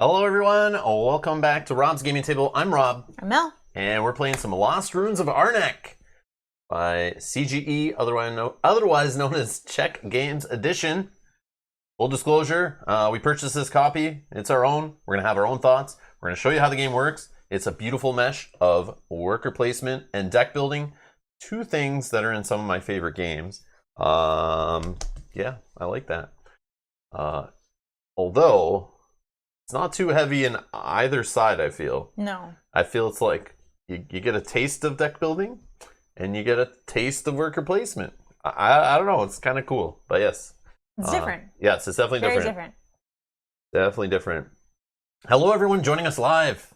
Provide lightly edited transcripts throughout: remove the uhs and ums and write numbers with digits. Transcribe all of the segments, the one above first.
Hello everyone, welcome back to Rob's Gaming Table. I'm Rob. I'm Mel. And we're playing some Lost Ruins of Arnak by CGE, otherwise known as Czech Games Edition. Full disclosure, we purchased this copy. It's our own. We're going to have our own thoughts. We're going to show you how the game works. It's a beautiful mesh of worker placement and deck building. Two things that are in some of my favorite games. Yeah, I like that. Although it's not too heavy in either side, I feel. No. I feel it's like you get a taste of deck building and you get a taste of worker placement. I don't know. It's kind of cool. But yes. It's different. Yes, it's definitely Very different. Definitely different. Hello, everyone joining us live.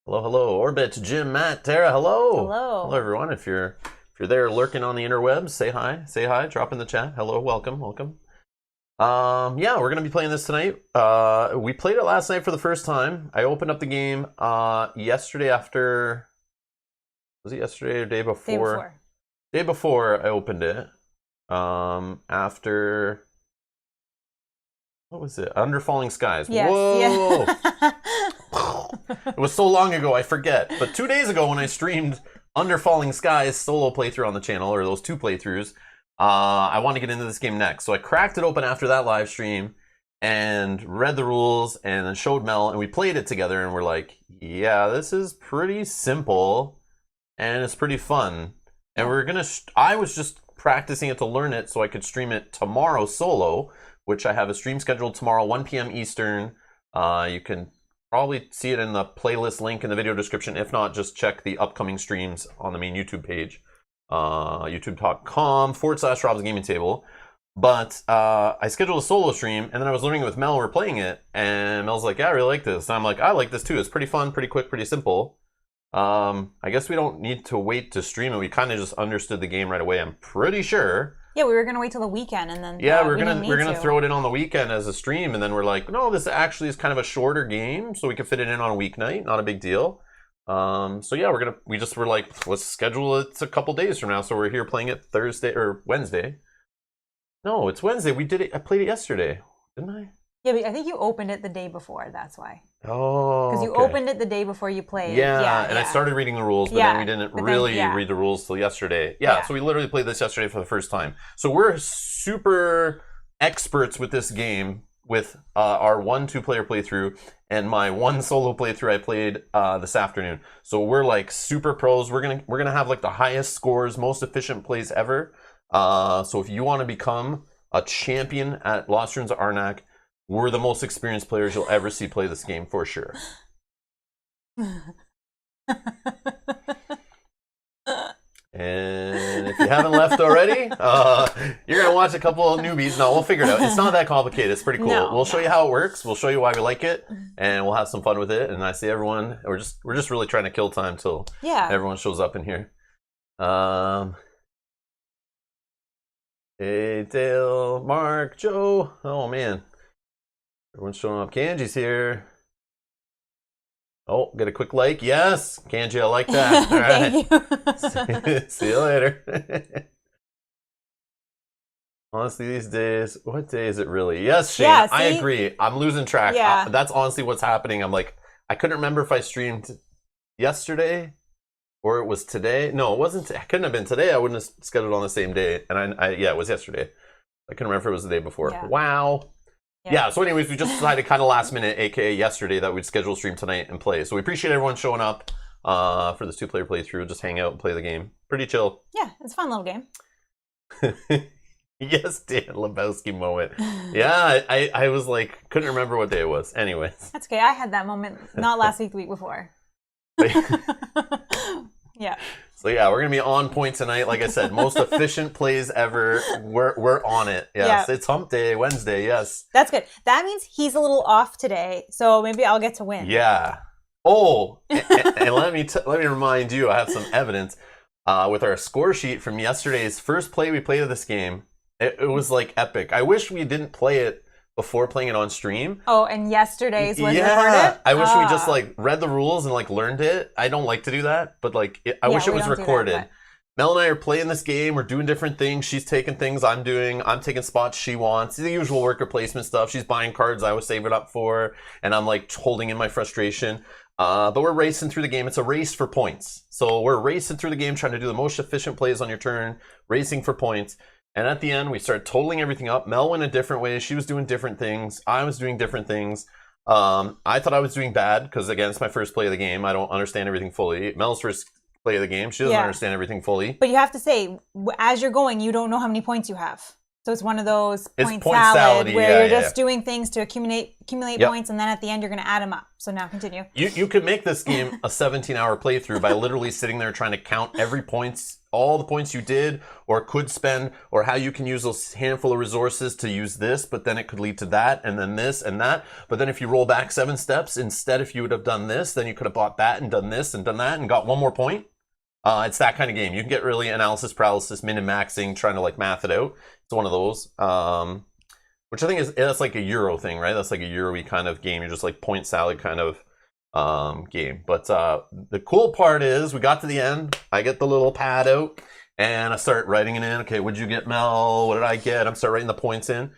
Hello. Orbit, Jim, Matt, Tara, hello. Hello, everyone. If you're there lurking on the interwebs, say hi. Say hi. Drop in the chat. Hello, welcome. Yeah, we're gonna be playing this tonight. We played it last night for the first time. I opened up the game yesterday after. Was it yesterday or day before? Day before I opened it. After. What was it? Under Falling Skies. Yes, Whoa! Yeah. It was so long ago, I forget. But 2 days ago when I streamed Under Falling Skies solo playthrough on the channel, or those two playthroughs, I want to get into this game next. So I cracked it open after that live stream and read the rules and then showed Mel, and we played it together, and we're like, yeah, this is pretty simple and it's pretty fun. And we're gonna I was just practicing it to learn it so I could stream it tomorrow solo, which I have a stream scheduled tomorrow 1 p.m. Eastern. You can probably see it in the playlist link in the video description. If not, just check the upcoming streams on the main YouTube page. youtube.com/Rob's Gaming Table. But I scheduled a solo stream, and then I was learning it with Mel. We're playing it, and Mel's like, yeah, I really like this. And I'm like, I like this too. It's pretty fun, pretty quick, pretty simple. I guess we don't need to wait to stream it. We kind of just understood the game right away, I'm pretty sure. Yeah, we were gonna wait till the weekend, and then we're gonna throw it in on the weekend as a stream, and then we're like, no, this actually is kind of a shorter game, so we can fit it in on a weeknight. Not a big deal. So yeah, we just were like, let's schedule it a couple days from now. So we're here playing it Thursday or Wednesday. No, it's Wednesday. We did it. I played it yesterday, didn't I? Yeah, but I think you opened it the day before. That's why. Oh, because you opened it the day before you played. Yeah, and I started reading the rules, but then we didn't really read the rules till yesterday. Yeah, so we literally played this yesterday for the first time. So we're super experts with this game, with our 1 2-player playthrough and my 1 solo playthrough I played this afternoon. So we're like super pros. We're gonna have like the highest scores, most efficient plays ever. So if you want to become a champion at Lost Ruins of Arnak, we're the most experienced players you'll ever see play this game for sure. And if you haven't left already, you're going to watch a couple of newbies. No, we'll figure it out. It's not that complicated. It's pretty cool. We'll show you how it works. We'll show you why we like it, and we'll have some fun with it. And I see everyone, we're just really trying to kill time till everyone shows up in here. Hey, Dale, Mark, Joe. Oh, man. Everyone's showing up. Kanji's here. Oh, get a quick like. Yes, Kanji, I like that. All right. Thank you. See you later. Honestly, these days, what day is it really? Yes, Shane, Yeah, I agree. I'm losing track. Yeah. That's honestly what's happening. I'm like, I couldn't remember if I streamed yesterday or it was today. No, it wasn't. It couldn't have been today. I wouldn't have scheduled on the same day. And yeah, it was yesterday. I couldn't remember if it was the day before. Yeah. Wow. Yeah, so anyways, we just decided kind of last minute, aka yesterday, that we'd schedule a stream tonight and play. So we appreciate everyone showing up for this 2-player playthrough. Just hang out and play the game. Pretty chill. Yeah, it's a fun little game. Yes, Dan Lebowski moment. Yeah, I was like, couldn't remember what day it was. Anyways. That's okay. I had that moment not last week, the week before. Yeah. So yeah, we're gonna be on point tonight. Like I said, most efficient plays ever. We're on it. Yes, It's Hump Day, Wednesday. Yes. That's good. That means he's a little off today, so maybe I'll get to win. Yeah. Oh, and let me remind you, I have some evidence with our score sheet from yesterday's first play we played of this game. It was like epic. I wish we didn't play it before playing it on stream. Oh, and yesterday's was recorded? I wish we just like read the rules and like learned it. I don't like to do that, but like I wish it was recorded. Mel and I are playing this game. We're doing different things. She's taking things I'm doing. I'm taking spots she wants. The usual worker placement stuff. She's buying cards I was saving up for, and I'm like holding in my frustration. But we're racing through the game. It's a race for points. So we're racing through the game, trying to do the most efficient plays on your turn, racing for points. And at the end, we start totaling everything up. Mel went a different way. She was doing different things. I was doing different things. I thought I was doing bad because, again, it's my first play of the game. I don't understand everything fully. Mel's first play of the game. She doesn't understand everything fully. But you have to say, as you're going, you don't know how many points you have. So it's one of those point salad salad where you're just doing things to accumulate points, and then at the end you're going to add them up. So now continue. You could make this game a 17-hour playthrough by literally sitting there trying to count every points, all the points you did or could spend, or how you can use those handful of resources to use this, but then it could lead to that, and then this and that. But then if you roll back 7 steps, instead if you would have done this, then you could have bought that and done this and done that and got one more point. It's that kind of game. You can get really analysis paralysis, min and maxing, trying to like math it out. It's one of those, which I think that's like a Euro thing, right? That's like a Euro-y kind of game. You're just like point salad kind of game. But the cool part is we got to the end. I get the little pad out and I start writing it in. Okay, what'd you get, Mel? What did I get? I'm start writing the points in.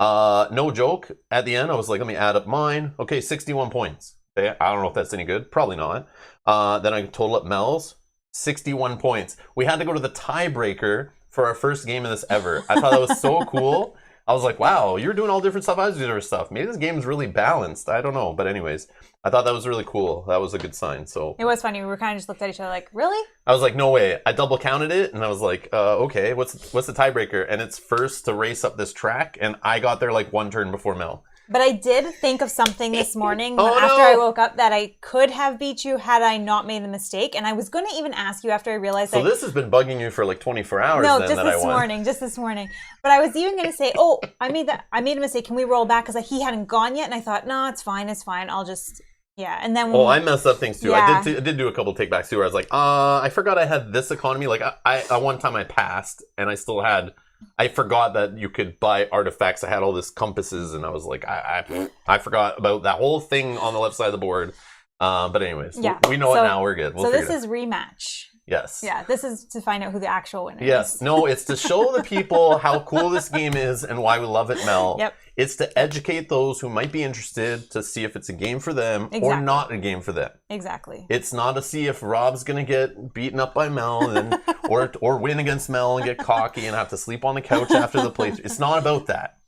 No joke. At the end, I was like, let me add up mine. Okay, 61 points. Okay, I don't know if that's any good. Probably not. Then I total up Mel's. 61 points. We had to go to the tiebreaker for our first game of this ever. I thought that was so cool. I was like, wow, you're doing all different stuff. I was doing different stuff. Maybe this game is really balanced. I don't know. But anyways, I thought that was really cool. That was a good sign. So it was funny. We were kind of just looked at each other like, really? I was like, no way. I double counted it and I was like, okay, what's the tiebreaker? And it's first to race up this track. And I got there like one turn before Mel. But I did think of something this morning after I woke up that I could have beat you had I not made the mistake. And I was going to even ask you after I realized that... So this has been bugging you for like 24 hours no, then just that this I won. morning, just this morning. But I was even going to say, I made a mistake. Can we roll back? Because he hadn't gone yet. And I thought, no, it's fine. I'll just... Yeah, and then... I messed up things too. Yeah. I did do a couple takebacks too where I was like, I forgot I had this economy. Like, I one time I passed and I still had... I forgot that you could buy artifacts. I had all this compasses, and I was like, I forgot about that whole thing on the left side of the board. But anyways, we know it now. We're good. So this is rematch. Yes. Yeah, this is to find out who the actual winner is. Yes. No, it's to show the people how cool this game is and why we love it, Mel. Yep. It's to educate those who might be interested to see if it's a game for them or not a game for them. Exactly. It's not to see if Rob's going to get beaten up by Mel and or win against Mel and get cocky and have to sleep on the couch after the playthrough. It's not about that.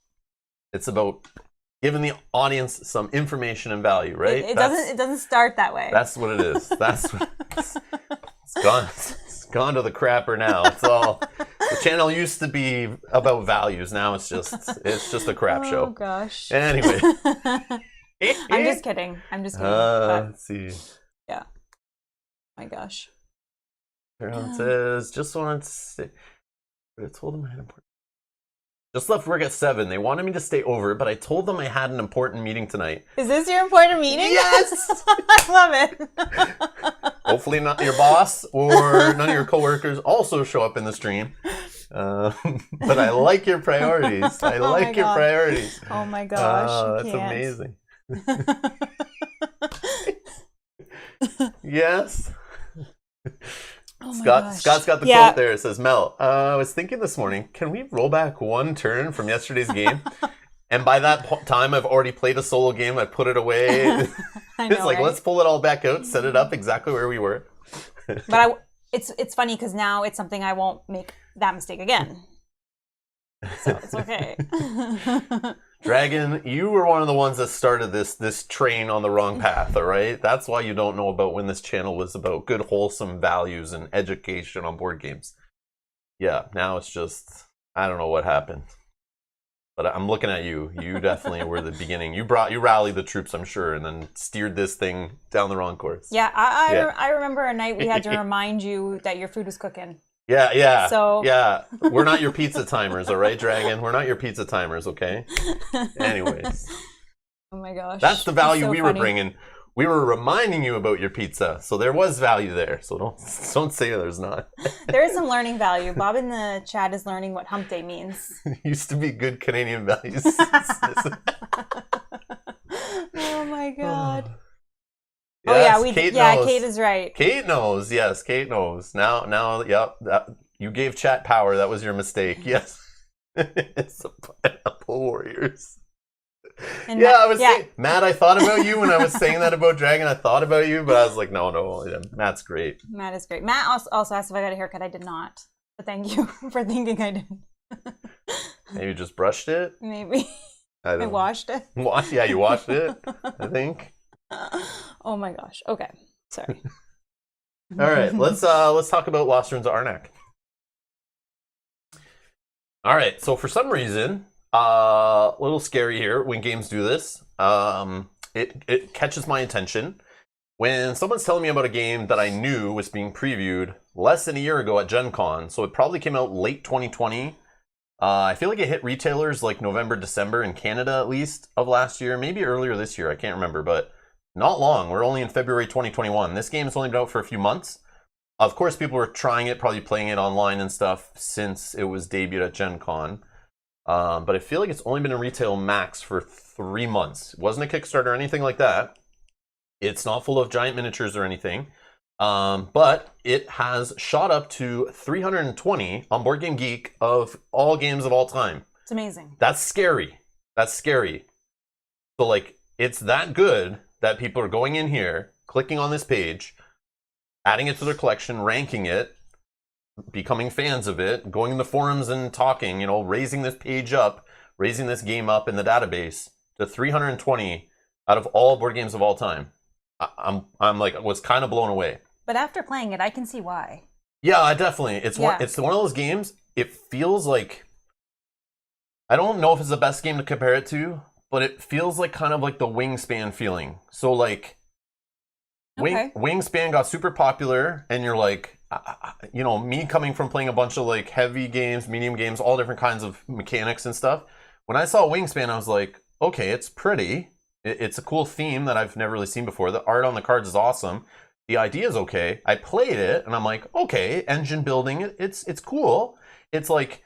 It's about giving the audience some information and value, right? It doesn't start that way. That's what it is. That's what it's gone to the crapper now. It's all the channel used to be about values. Now it's just a crap show. Oh gosh. Anyway. I'm just kidding. Let's see. Yeah. My gosh. It says, just wanted to say, I told them I had important. Just left work at 7. They wanted me to stay over, but I told them I had an important meeting tonight. Is this your important meeting? Yes! I love it. Hopefully not your boss or none of your coworkers also show up in the stream. But I like your priorities. I like your priorities. Oh my gosh. That's amazing. Yes. Oh Scott's got the quote there. It says, Mel, I was thinking this morning, can we roll back one turn from yesterday's game? And by that time, I've already played a solo game. I put it away. It's like, let's pull it all back out, set it up exactly where we were. But it's funny because now it's something I won't make that mistake again. So it's okay. Dragon, you were one of the ones that started this train on the wrong path, all right? That's why you don't know about when this channel was about good, wholesome values and education on board games. Yeah, now it's just, I don't know what happened. But I'm looking at you. You definitely were the beginning. You rallied the troops, I'm sure, and then steered this thing down the wrong course. Yeah, I remember a night we had to remind you that your food was cooking. Yeah. So yeah, we're not your pizza timers, all right, Dragon? We're not your pizza timers, okay? Anyways. Oh my gosh. That's the value we were bringing. We were reminding you about your pizza, so there was value there. So don't say there's not. There is some learning value. Bob in the chat is learning what hump day means. It used to be good Canadian values. Oh my god. Oh yeah, Kate knows. Kate is right. Kate knows. Yes, Kate knows. Now, yep. You gave chat power. That was your mistake. Yes. It's the Pineapple Warriors. And Matt, I thought about you when I was saying that about Dragon. I thought about you, but I was like, no, yeah, Matt's great. Matt is great. Matt also asked if I got a haircut. I did not. But thank you for thinking I did. Maybe you just brushed it? Maybe. I washed it. Yeah, you washed it, I think. Oh my gosh. Okay. Sorry. All right, let's talk about Lost Ruins of Arnak. All right, so for some reason, a little scary here when games do this. It catches my attention when someone's telling me about a game that I knew was being previewed less than a year ago at Gen Con. So it probably came out late 2020. I feel like it hit retailers like November, December in Canada at least of last year, maybe earlier this year. I can't remember, but not long. We're only in February 2021. This game has only been out for a few months. Of course, people were trying it, probably playing it online and stuff since it was debuted at Gen Con. But I feel like it's only been in retail max for 3 months. It wasn't a Kickstarter or anything like that. It's not full of giant miniatures or anything. But it has shot up to 320 on Board Game Geek of all games of all time. It's amazing. That's scary. That's scary. So, like, it's that good that people are going in here, clicking on this page, adding it to their collection, ranking it, becoming fans of it, going in the forums and talking, raising this page up, raising this game up in the database to 320 out of all board games of all time. I'm like, was kind of blown away. But after playing it, I can see why. Yeah, I definitely. It's one of those games, it feels like, I don't know if it's the best game to compare it to, but it feels like kind of like the Wingspan feeling. So like, Wingspan got super popular, and you're like, me coming from playing a bunch of like heavy games, medium games, all different kinds of mechanics and stuff. When I saw Wingspan, I was like, okay, it's pretty. It's a cool theme that I've never really seen before. The art on the cards is awesome. The idea is okay. I played it, and I'm like, okay, engine building, it's cool. It's like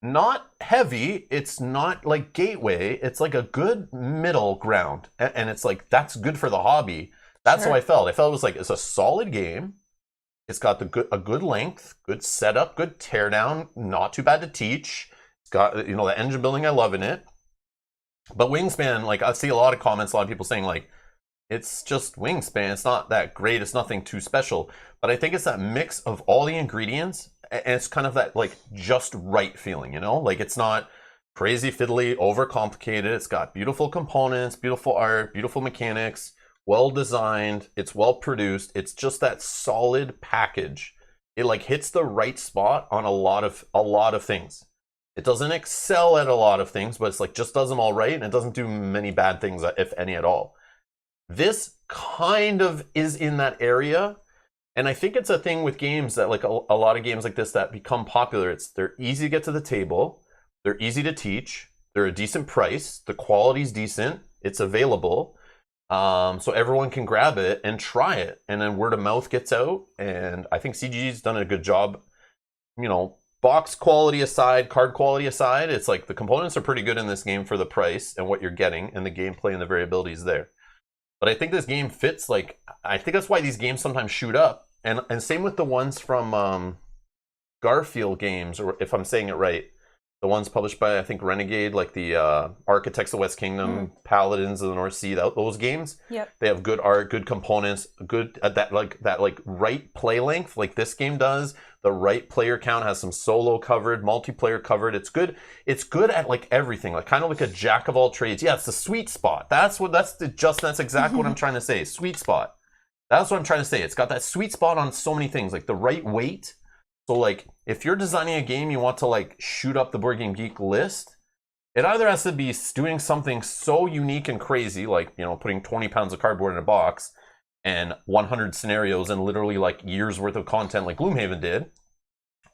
not heavy. It's not like Gateway. It's like a good middle ground, and it's like that's good for the hobby. That's how I felt. I felt it was like it's a solid game. It's got a good length, good setup, good teardown, not too bad to teach. It's got the engine building. I love in it. But Wingspan, like I see a lot of comments, a lot of people saying like, it's just Wingspan. It's not that great. It's nothing too special. But I think it's that mix of all the ingredients, and it's kind of that like just right feeling, Like it's not crazy fiddly, overcomplicated. It's got beautiful components, beautiful art, beautiful mechanics, well designed. It's well produced. It's just that solid package. It like hits the right spot on a lot of things. It doesn't excel at a lot of things, but it's like just does them all right, and it doesn't do many bad things, if any at all. This kind of is in that area, and I think it's a thing with games that like a lot of games like this that become popular. They're easy to get to the table, they're easy to teach, they're a decent price, the quality's decent, it's available, so everyone can grab it and try it, and then word of mouth gets out. And I think CG's done a good job, box quality aside, card quality aside. It's like the components are pretty good in this game for the price and what you're getting, and the gameplay and the variability is there. But I think this game fits, like, I think that's why these games sometimes shoot up. And same with the ones from Garfield Games, or if I'm saying it right, the ones published by, I think, Renegade, like the Architects of the West Kingdom, Paladins of the North Sea, those games. Yep. They have good art, good components, good that right play length, like this game does. The right player count, has some solo covered, multiplayer covered. It's good. It's good at like everything, like kind of like a jack of all trades. Yeah, it's the sweet spot. That's exactly what I'm trying to say. Sweet spot. That's what I'm trying to say. It's got that sweet spot on so many things, like the right weight. So like if you're designing a game you want to like shoot up the Board Game Geek list, it either has to be doing something so unique and crazy, like putting 20 pounds of cardboard in a box and 100 scenarios and literally like years worth of content like Gloomhaven did,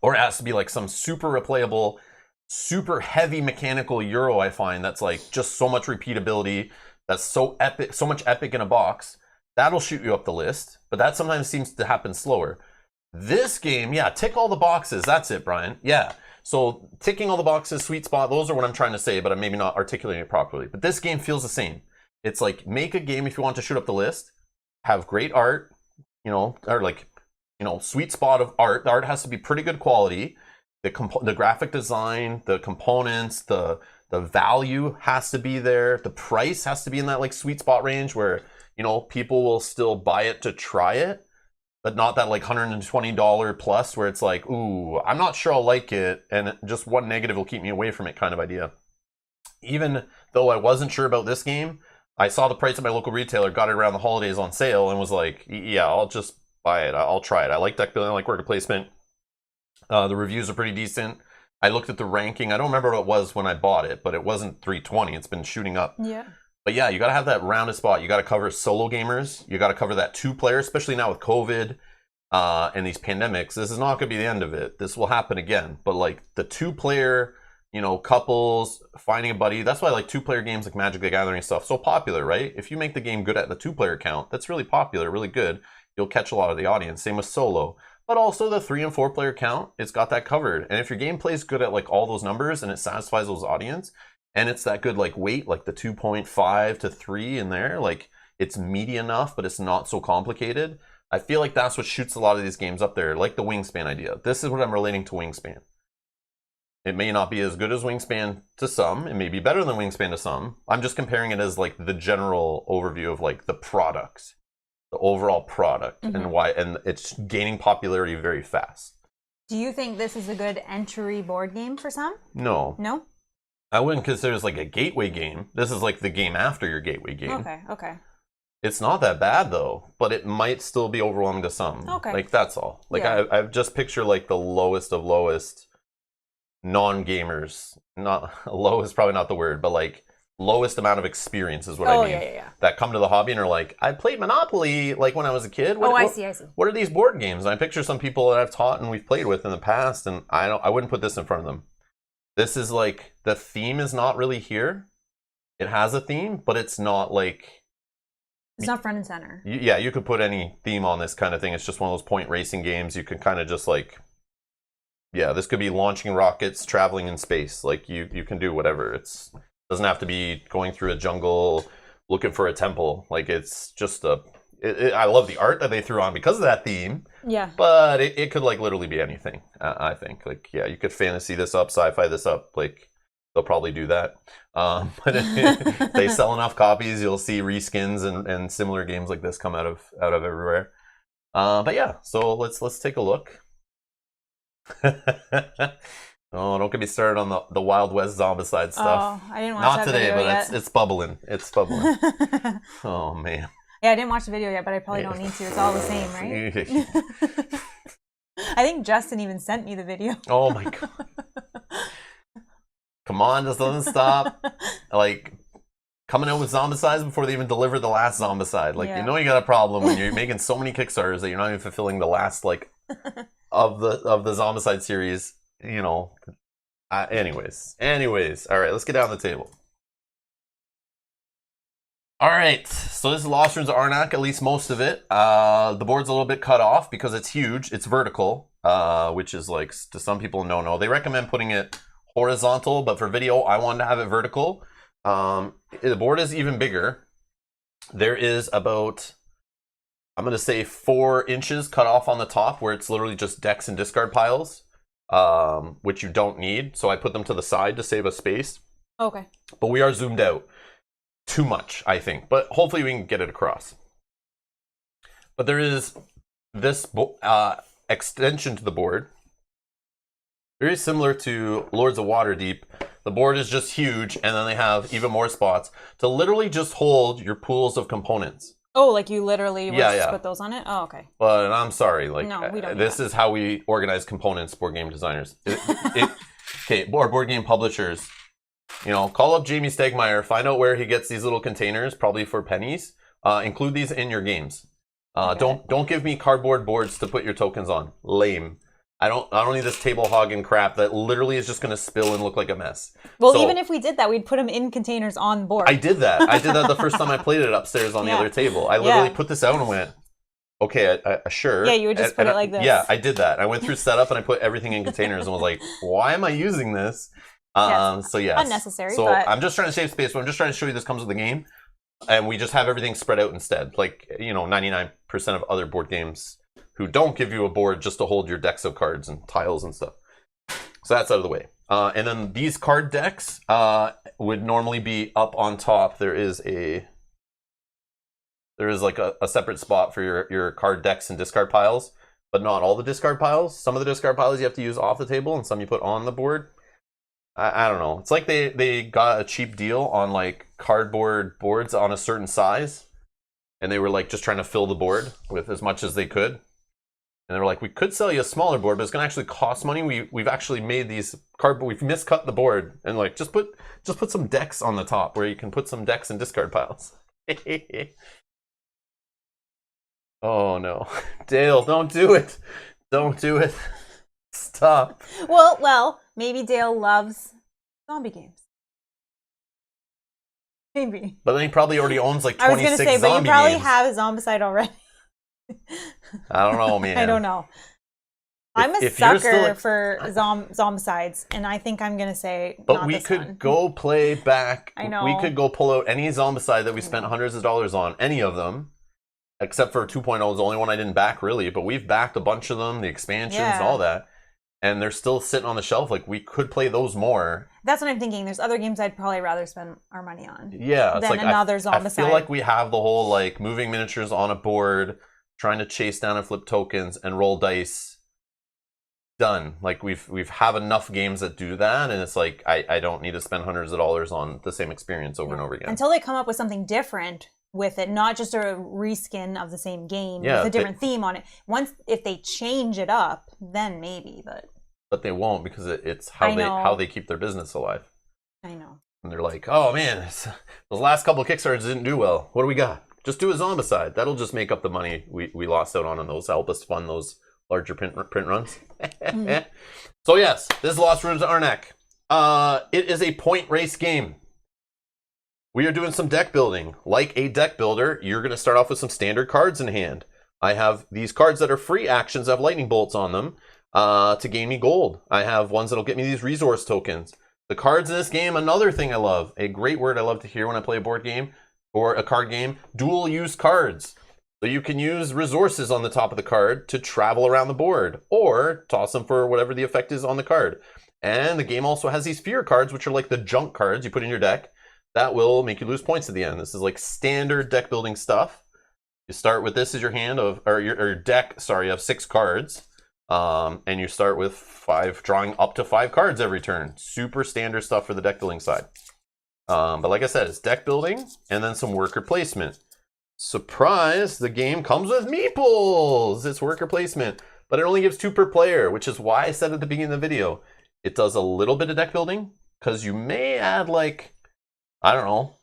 or it has to be like some super replayable, super heavy mechanical Euro. I find that's like just so much repeatability, that's so epic, so much epic in a box. That'll shoot you up the list, but that sometimes seems to happen slower. This game, yeah, tick all the boxes. That's it, Brian. Yeah. So ticking all the boxes, sweet spot, those are what I'm trying to say, but I'm maybe not articulating it properly. But this game feels the same. It's like, make a game if you want to shoot up the list. have great art, or like, sweet spot of art. The art has to be pretty good quality. The graphic design, the components, the value has to be there. The price has to be in that like sweet spot range where, people will still buy it to try it, but not that like $120 plus where it's like, ooh, I'm not sure I'll like it, and just one negative will keep me away from it kind of idea. Even though I wasn't sure about this game, I saw the price at my local retailer, got it around the holidays on sale, and was like, yeah, I'll just buy it. I'll try it. I like deck building, I like worker placement. The reviews are pretty decent. I looked at the ranking. I don't remember what it was when I bought it, but it wasn't 320. It's been shooting up. Yeah. But yeah, you got to have that rounded spot. You got to cover solo gamers. You got to cover that 2-player, especially now with COVID and these pandemics. This is not going to be the end of it. This will happen again. But like the 2-player, couples, finding a buddy. That's why like 2-player games like Magic the Gathering stuff so popular, right? If you make the game good at the 2-player count, that's really popular, really good. You'll catch a lot of the audience. Same with solo. But also the 3 and 4-player count, it's got that covered. And if your game plays good at like all those numbers and it satisfies those audience, and it's that good like weight, like the 2.5 to 3 in there, like it's meaty enough, but it's not so complicated. I feel like that's what shoots a lot of these games up there, like the Wingspan idea. This is what I'm relating to Wingspan. It may not be as good as Wingspan to some. It may be better than Wingspan to some. I'm just comparing it as like the general overview of like the products, the overall product, and why, and it's gaining popularity very fast. Do you think this is a good entry board game for some? No. No? I wouldn't consider this like a gateway game. This is like the game after your gateway game. Okay. It's not that bad though, but it might still be overwhelming to some. Okay. Like that's all. Like Yeah. I've just picture like the lowest of lowest non-gamers. Not low is probably not the word, but like lowest amount of experience is what I mean. Yeah. That come to the hobby and are like, I played Monopoly like when I was a kid. I see. What are these board games? And I picture some people that I've taught and we've played with in the past, and I wouldn't put this in front of them. This is like, the theme is not really here. It has a theme, but it's not like... It's not front and center. You could put any theme on this kind of thing. It's just one of those point racing games. You can kind of just like... Yeah, this could be launching rockets, traveling in space. Like, you can do whatever. It doesn't have to be going through a jungle, looking for a temple. Like, it's just I love the art that they threw on because of that theme. Yeah. But it could like literally be anything, I think. Like, yeah, you could fantasy this up, sci-fi this up. Like, they'll probably do that. But if they sell enough copies, you'll see reskins and similar games like this come out of everywhere. But yeah, so let's take a look. Oh, don't get me started on the Wild West Zombicide stuff. Oh, I didn't watch Not that today, video but yet. it's bubbling. It's bubbling. Oh man. Yeah, I didn't watch the video yet, but I probably don't need to. It's all the same, right? I think Justin even sent me the video. Oh my god. Come on, this doesn't stop. Like, coming out with Zombicides before they even deliver the last Zombicide. Like, Yeah. you got a problem when you're making so many Kickstarters that you're not even fulfilling the last, like, of the Zombicide series, Anyways. All right, let's get down the table. All right, so this is Lost Ruins of Arnak, at least most of it. The board's a little bit cut off because it's huge. It's vertical, which is like, to some people, no. They recommend putting it horizontal, but for video, I wanted to have it vertical. The board is even bigger. There is about, I'm going to say 4 inches cut off on the top where it's literally just decks and discard piles, which you don't need. So I put them to the side to save us space. Okay. But we are zoomed out. Too much, I think, but hopefully we can get it across. But there is this extension to the board, very similar to Lords of Waterdeep. The board is just huge, and then they have even more spots to literally just hold your pools of components. Oh, like you literally would just Yeah. put those on it? Oh, okay. But I'm sorry, like, No, we don't do this that. is how we organize components, board game designers. Okay, board game publishers. Call up Jamie Stegmaier, find out where he gets these little containers, probably for pennies. Include these in your games. Don't give me cardboard boards to put your tokens on. Lame. I don't need this table hogging crap that literally is just going to spill and look like a mess. Well, So, even if we did that, we'd put them in containers on board. I did that. The first time I played it upstairs on the Yeah. other table. I literally Yeah. put this out and went, okay, sure. Yeah, you would just put it like this. Yeah, I did that. I went through setup and I put everything in containers and was like, why am I using this? Yes. So yes. Unnecessary, So but- I'm just trying to save space, but I'm just trying to show you this comes with the game. And we just have everything spread out instead. Like, 99% of other board games who don't give you a board just to hold your decks of cards and tiles and stuff. So that's out of the way. And then these card decks would normally be up on top. There is like a separate spot for your card decks and discard piles, but not all the discard piles. Some of the discard piles you have to use off the table and some you put on the board. I don't know. It's like they got a cheap deal on like cardboard boards on a certain size, and they were like just trying to fill the board with as much as they could. And they were like, we could sell you a smaller board, but it's gonna actually cost money. We've actually made these cardboard. We've miscut the board and like just put some decks on the top where you can put some decks and discard piles. Oh no, Dale, don't do it! Don't do it! Stop. Well, maybe Dale loves zombie games. Maybe. But then he probably already owns like 26 I was going to say, but you probably have a Zombicide already. I don't know, man. I don't know. I'm a sucker for zombicides, and I think I'm going to say but not we this could one. go play back. I know. We could go pull out any zombicide that we spent hundreds of dollars on, any of them, except for 2.0 is the only one I didn't back, really. But we've backed a bunch of them, the expansions, and all that. And they're still sitting on the shelf. Like, we could play those more. That's what I'm thinking. There's other games I'd probably rather spend our money on. Yeah. Than like another zombicide. I feel like we have the whole, like, moving miniatures on a board, trying to chase down and flip tokens and roll dice. Done. Like, we've have enough games that do that, and it's like, I don't need to spend hundreds of dollars on the same experience over and over again. Until they come up with something different with it, not just a reskin of the same game with a different theme on it. If they change it up, then maybe, but they won't, because it's how they keep their business alive. I know. And they're like, oh man, those last couple of Kickstarters didn't do well. What do we got? Just do a Zombicide. That'll just make up the money we lost out on those. Help us fund those larger print runs. Mm-hmm. So yes, this is Lost Ruins of Arnak. It is a point race game. We are doing some deck building. Like a deck builder, you're going to start off with some standard cards in hand. I have these cards that are free actions that have lightning bolts on them to gain me gold. I have ones that'll get me these resource tokens. The cards in this game, another thing I love, a great word I love to hear when I play a board game or a card game, dual use cards. So you can use resources on the top of the card to travel around the board or toss them for whatever the effect is on the card. And the game also has these fear cards, which are like the junk cards you put in your deck that will make you lose points at the end. This is like standard deck building stuff. You start with this as your hand of, or your deck, sorry, of 6 cards. And you start with drawing up to 5 cards every turn. Super standard stuff for the deck building side. But like I said, it's deck building and then some worker placement. Surprise, the game comes with meeples. It's worker placement, but it only gives 2 per player, which is why I said at the beginning of the video, it does a little bit of deck building because you may add like, I don't know,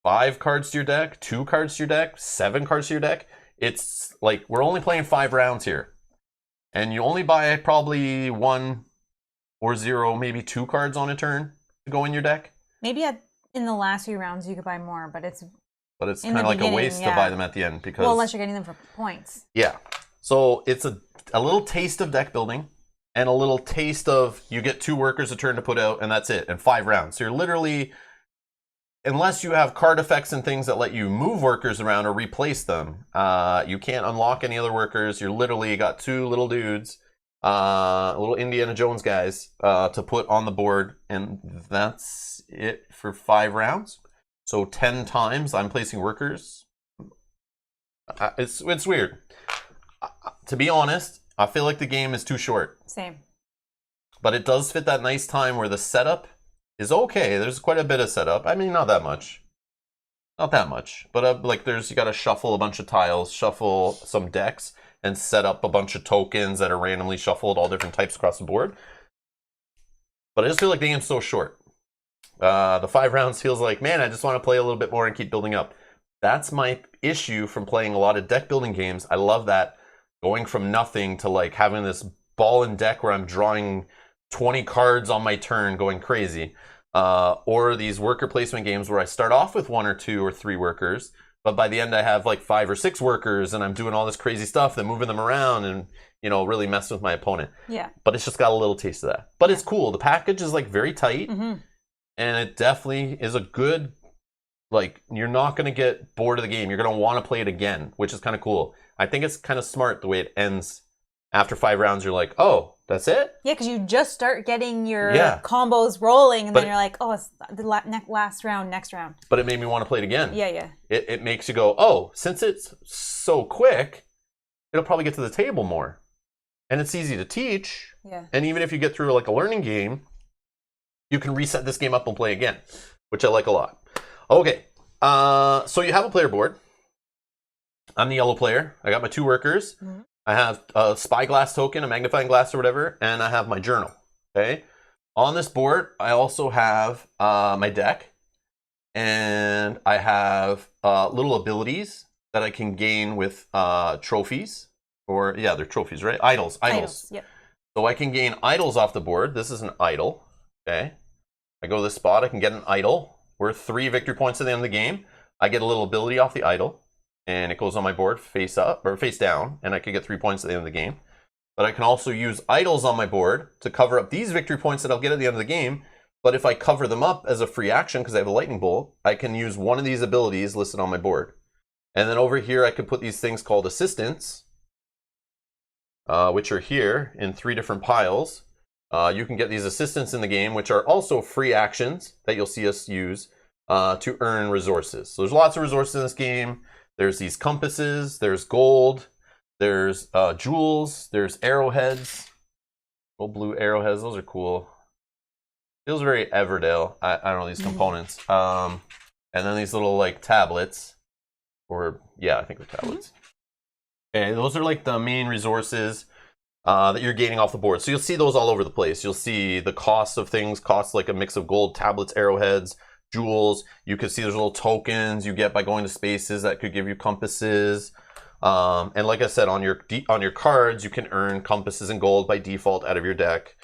5 cards to your deck, 2 cards to your deck, 7 cards to your deck. It's like, we're only playing 5 rounds here. And you only buy probably 1 or 0, maybe 2 cards on a turn to go in your deck. Maybe in the last few rounds you could buy more, but it's kind of like a waste to buy them at the end because... Well, unless you're getting them for points. Yeah. So it's a little taste of deck building and a little taste of you get 2 workers a turn to put out and that's it, and 5 rounds. So you're literally... Unless you have card effects and things that let you move workers around or replace them, you can't unlock any other workers. You're literally got 2 little dudes, little Indiana Jones guys, to put on the board, and that's it for 5 rounds. So 10 times I'm placing workers. It's weird. To be honest, I feel like the game is too short. Same. But it does fit that nice time where the setup is okay. There's quite a bit of setup. I mean, not that much. Not that much. But like you got to shuffle a bunch of tiles, shuffle some decks, and set up a bunch of tokens that are randomly shuffled, all different types across the board. But I just feel like the game's so short. The 5 rounds feels like, man, I just want to play a little bit more and keep building up. That's my issue from playing a lot of deck building games. I love that. Going from nothing to like having this ball and deck where I'm drawing 20 cards on my turn going crazy. Or these worker placement games where I start off with 1 or 2 or 3 workers, but by the end I have like 5 or 6 workers and I'm doing all this crazy stuff, then moving them around and, really messing with my opponent. Yeah. But it's just got a little taste of that. But it's cool. The package is like very tight, and it definitely is a good like, you're not going to get bored of the game. You're going to want to play it again, which is kind of cool. I think it's kind of smart the way it ends. After 5 rounds, you're like, oh, that's it? Yeah, because you just start getting your combos rolling, and then you're like, oh, it's the last round, next round. But it made me want to play it again. Yeah. It makes you go, oh, since it's so quick, it'll probably get to the table more. And it's easy to teach. Yeah. And even if you get through like a learning game, you can reset this game up and play again, which I like a lot. Okay, so you have a player board. I'm the yellow player. I got my 2 workers. Mm-hmm. I have a spyglass token, a magnifying glass or whatever, and I have my journal. Okay. On this board, I also have my deck, and I have little abilities that I can gain with trophies. Or, yeah, they're trophies, right? Idols. Yep. So I can gain idols off the board. This is an idol. Okay. I go to this spot, I can get an idol worth 3 victory points at the end of the game. I get a little ability off the idol, and it goes on my board face up or face down, and I could get 3 points at the end of the game. But I can also use idols on my board to cover up these victory points that I'll get at the end of the game. But if I cover them up as a free action because I have a lightning bolt, I can use one of these abilities listed on my board. And then over here, I could put these things called assistants, which are here in 3 different piles. You can get these assistants in the game, which are also free actions that you'll see us use to earn resources. So there's lots of resources in this game. There's these compasses, there's gold, there's jewels, there's arrowheads, little blue arrowheads. Those are cool. Feels very Everdale. I don't know, these components. And then these little like tablets, or yeah, I think they're tablets. Okay, those are like the main resources that you're gaining off the board. So you'll see those all over the place. You'll see the cost of things, costs like a mix of gold, tablets, arrowheads, jewels. You can see there's little tokens you get by going to spaces that could give you compasses. And like I said, on your cards, you can earn compasses and gold by default out of your deck.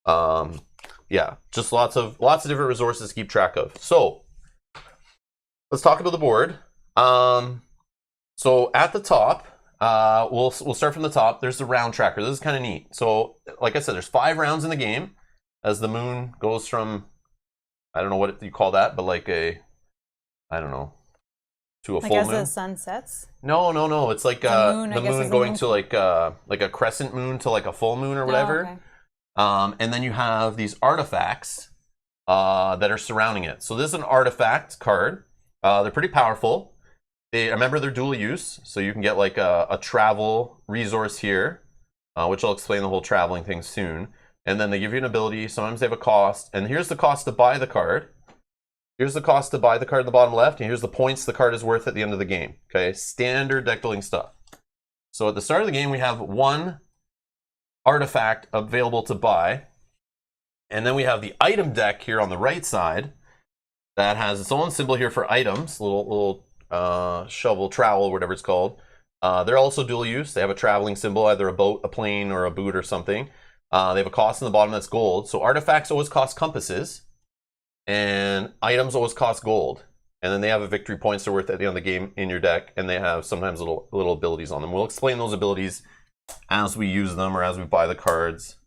Yeah, just lots of different resources to keep track of. So let's talk about the board. So at the top, we'll start from the top. There's the round tracker. This is kind of neat. So like I said, there's 5 rounds in the game as the moon goes from, I don't know what you call that, but like I don't know, to a full moon. Like as the sun sets? No. It's like the moon going to like a crescent moon to like a full moon or whatever. Oh, okay. And then you have these artifacts that are surrounding it. So this is an artifact card. They're pretty powerful. Remember they're dual use, so you can get like a travel resource here, which I'll explain the whole traveling thing soon. And then they give you an ability. Sometimes they have a cost. And here's the cost to buy the card. Here's the cost to buy the card in the bottom left. And here's the points the card is worth at the end of the game. Okay, standard deck building stuff. So at the start of the game, we have 1 artifact available to buy. And then we have the item deck here on the right side that has its own symbol here for items, little shovel, trowel, whatever it's called. They're also dual use. They have a traveling symbol, either a boat, a plane, or a boot or something. They have a cost in the bottom that's gold. So artifacts always cost compasses, and items always cost gold. And then they have a victory points they're worth at the end of the game in your deck, and they have sometimes little abilities on them. We'll explain those abilities as we use them or as we buy the cards.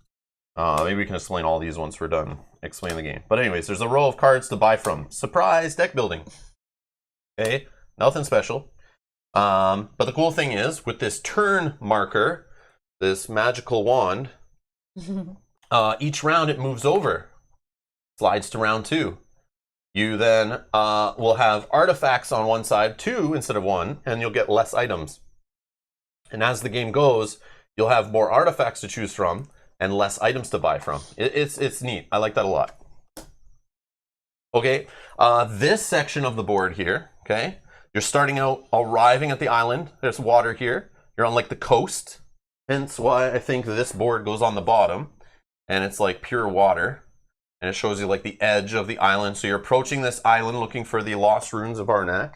Maybe we can explain all these once we're done explaining the game. But anyways, there's a row of cards to buy from. Surprise deck building. Okay, nothing special. But the cool thing is, with this turn marker, this magical wand, each round it moves over, slides to round 2. You then will have artifacts on one side, 2 instead of 1, and you'll get less items. And as the game goes, you'll have more artifacts to choose from and less items to buy from. It's neat. I like that a lot. Okay, this section of the board here, okay, you're starting out, arriving at the island. There's water here. You're on like the coast. Hence why I think this board goes on the bottom, and it's like pure water. And it shows you like the edge of the island. So you're approaching this island looking for the Lost Ruins of Arnak.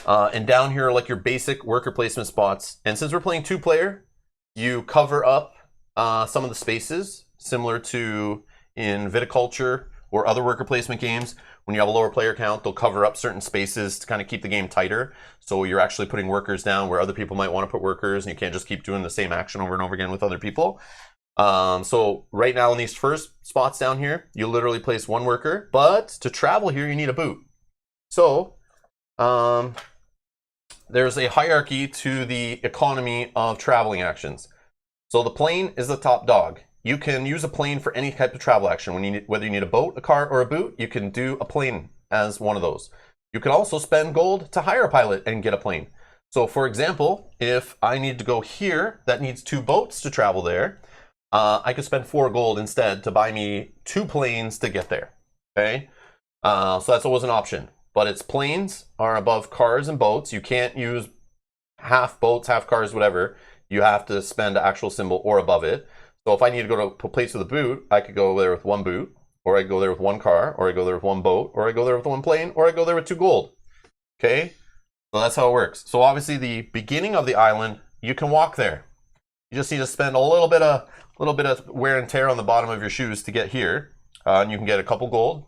And down here are like your basic worker placement spots. And since we're playing 2-player, you cover up some of the spaces, similar to in viticulture or other worker placement games. When you have a lower player count, they'll cover up certain spaces to kind of keep the game tighter. So you're actually putting workers down where other people might want to put workers, and you can't just keep doing the same action over and over again with other people. So right now in these first spots down here, you literally place 1 worker, but to travel here, you need a boot. So there's a hierarchy to the economy of traveling actions. So the plane is the top dog. You can use a plane for any type of travel action. Whether you need a boat, a car, or a boot, you can do a plane as one of those. You can also spend gold to hire a pilot and get a plane. So for example, if I need to go here, that needs 2 boats to travel there, I could spend 4 gold instead to buy me 2 planes to get there. Okay, so that's always an option. But its planes are above cars and boats. You can't use half boats, half cars, whatever. You have to spend an actual symbol or above it. So if I need to go to a place with a boot, I could go there with 1 boot, or I go there with 1 car, or I go there with 1 boat, or I go there with 1 plane, or I go there with 2 gold. Okay, so that's how it works. So obviously the beginning of the island, you can walk there. You just need to spend a little bit of wear and tear on the bottom of your shoes to get here, and you can get a couple gold.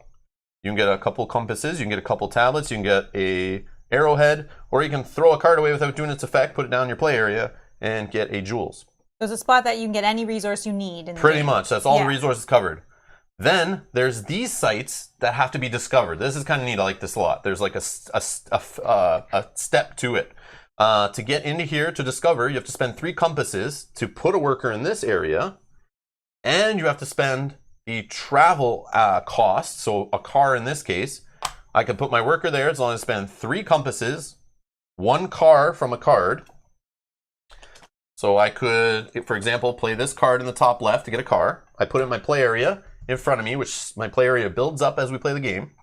You can get a couple compasses, you can get a couple tablets, you can get a arrowhead, or you can throw a card away without doing its effect, put it down in your play area, and get a jewels. There's a spot that you can get any resource you need. Pretty much, that's all the resources covered. Then there's these sites that have to be discovered. This is kind of neat, I like this a lot. There's like a step to it. To get into here, to discover, you have to spend 3 compasses to put a worker in this area, and you have to spend the travel cost, so a car in this case. I can put my worker there as long as I spend 3 compasses, 1 car from a card. So I could, for example, play this card in the top left to get a car. I put it in my play area in front of me, which my play area builds up as we play the game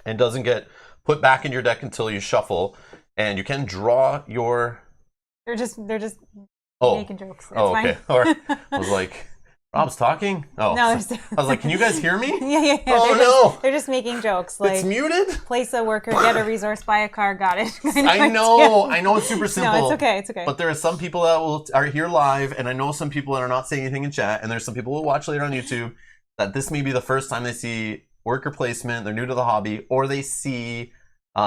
and doesn't get put back in your deck until you shuffle. And you can draw your... They're just making jokes. It's okay. Or I was like... Rob's talking? Oh. No, I was like, can you guys hear me? Yeah. Oh, they're just making jokes. Like, it's muted? Place a worker, get a resource, buy a car, got it. I know it's super simple. No, it's okay. But there are some people that are here live, and I know some people that are not saying anything in chat, and there's some people who will watch later on YouTube that this may be the first time they see worker placement, they're new to the hobby, or they see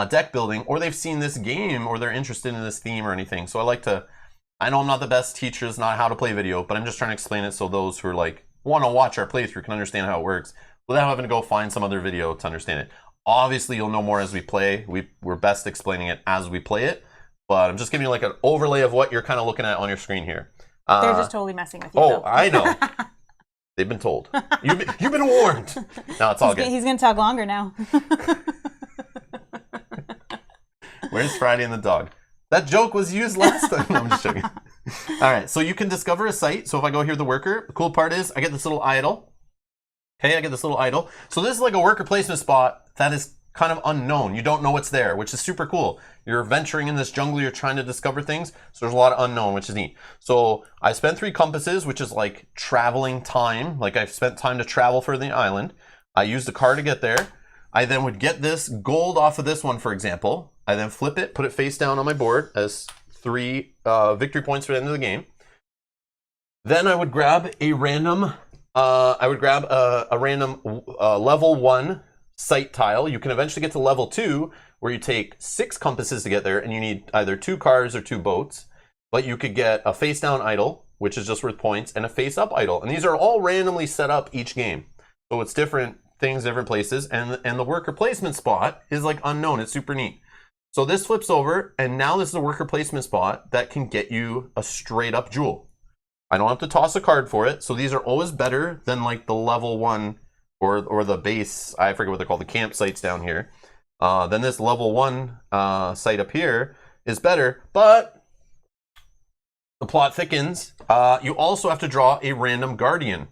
deck building, or they've seen this game, or they're interested in this theme or anything. So I know I'm not the best teacher, it's not how to play video, but I'm just trying to explain it so those who are like want to watch our playthrough can understand how it works without having to go find some other video to understand it. Obviously, you'll know more as we play. We're best explaining it as we play it, but I'm just giving you like an overlay of what you're kind of looking at on your screen here. They're just totally messing with you. Oh, I know. They've been told. You've been warned. No, it's all good. He's going to talk longer now. Where's Friday and the dog? That joke was used last time. No, I'm just joking. All right, so you can discover a site. So if I go here, the worker, the cool part is I get this little idol. Okay, I get this little idol. So this is like a worker placement spot that is kind of unknown. You don't know what's there, which is super cool. You're venturing in this jungle, you're trying to discover things. So there's a lot of unknown, which is neat. So I spent 3 compasses, which is like traveling time. Like I've spent time to travel for the island. I used a car to get there. I then would get this gold off of this one, for example. I then flip it, put it face down on my board as 3 victory points for the end of the game. Then I would grab a random, level 1 site tile. You can eventually get to level 2, where you take 6 compasses to get there, and you need either 2 cars or 2 boats. But you could get a face down idol, which is just worth points, and a face up idol. And these are all randomly set up each game. So it's different things, different places, and the worker placement spot is like unknown. It's super neat. So this flips over, and now this is a worker placement spot that can get you a straight up jewel. I don't have to toss a card for it, so these are always better than like the level 1 or the base, I forget what they're called, the campsites down here. Then this level 1 site up here is better, but the plot thickens. You also have to draw a random guardian.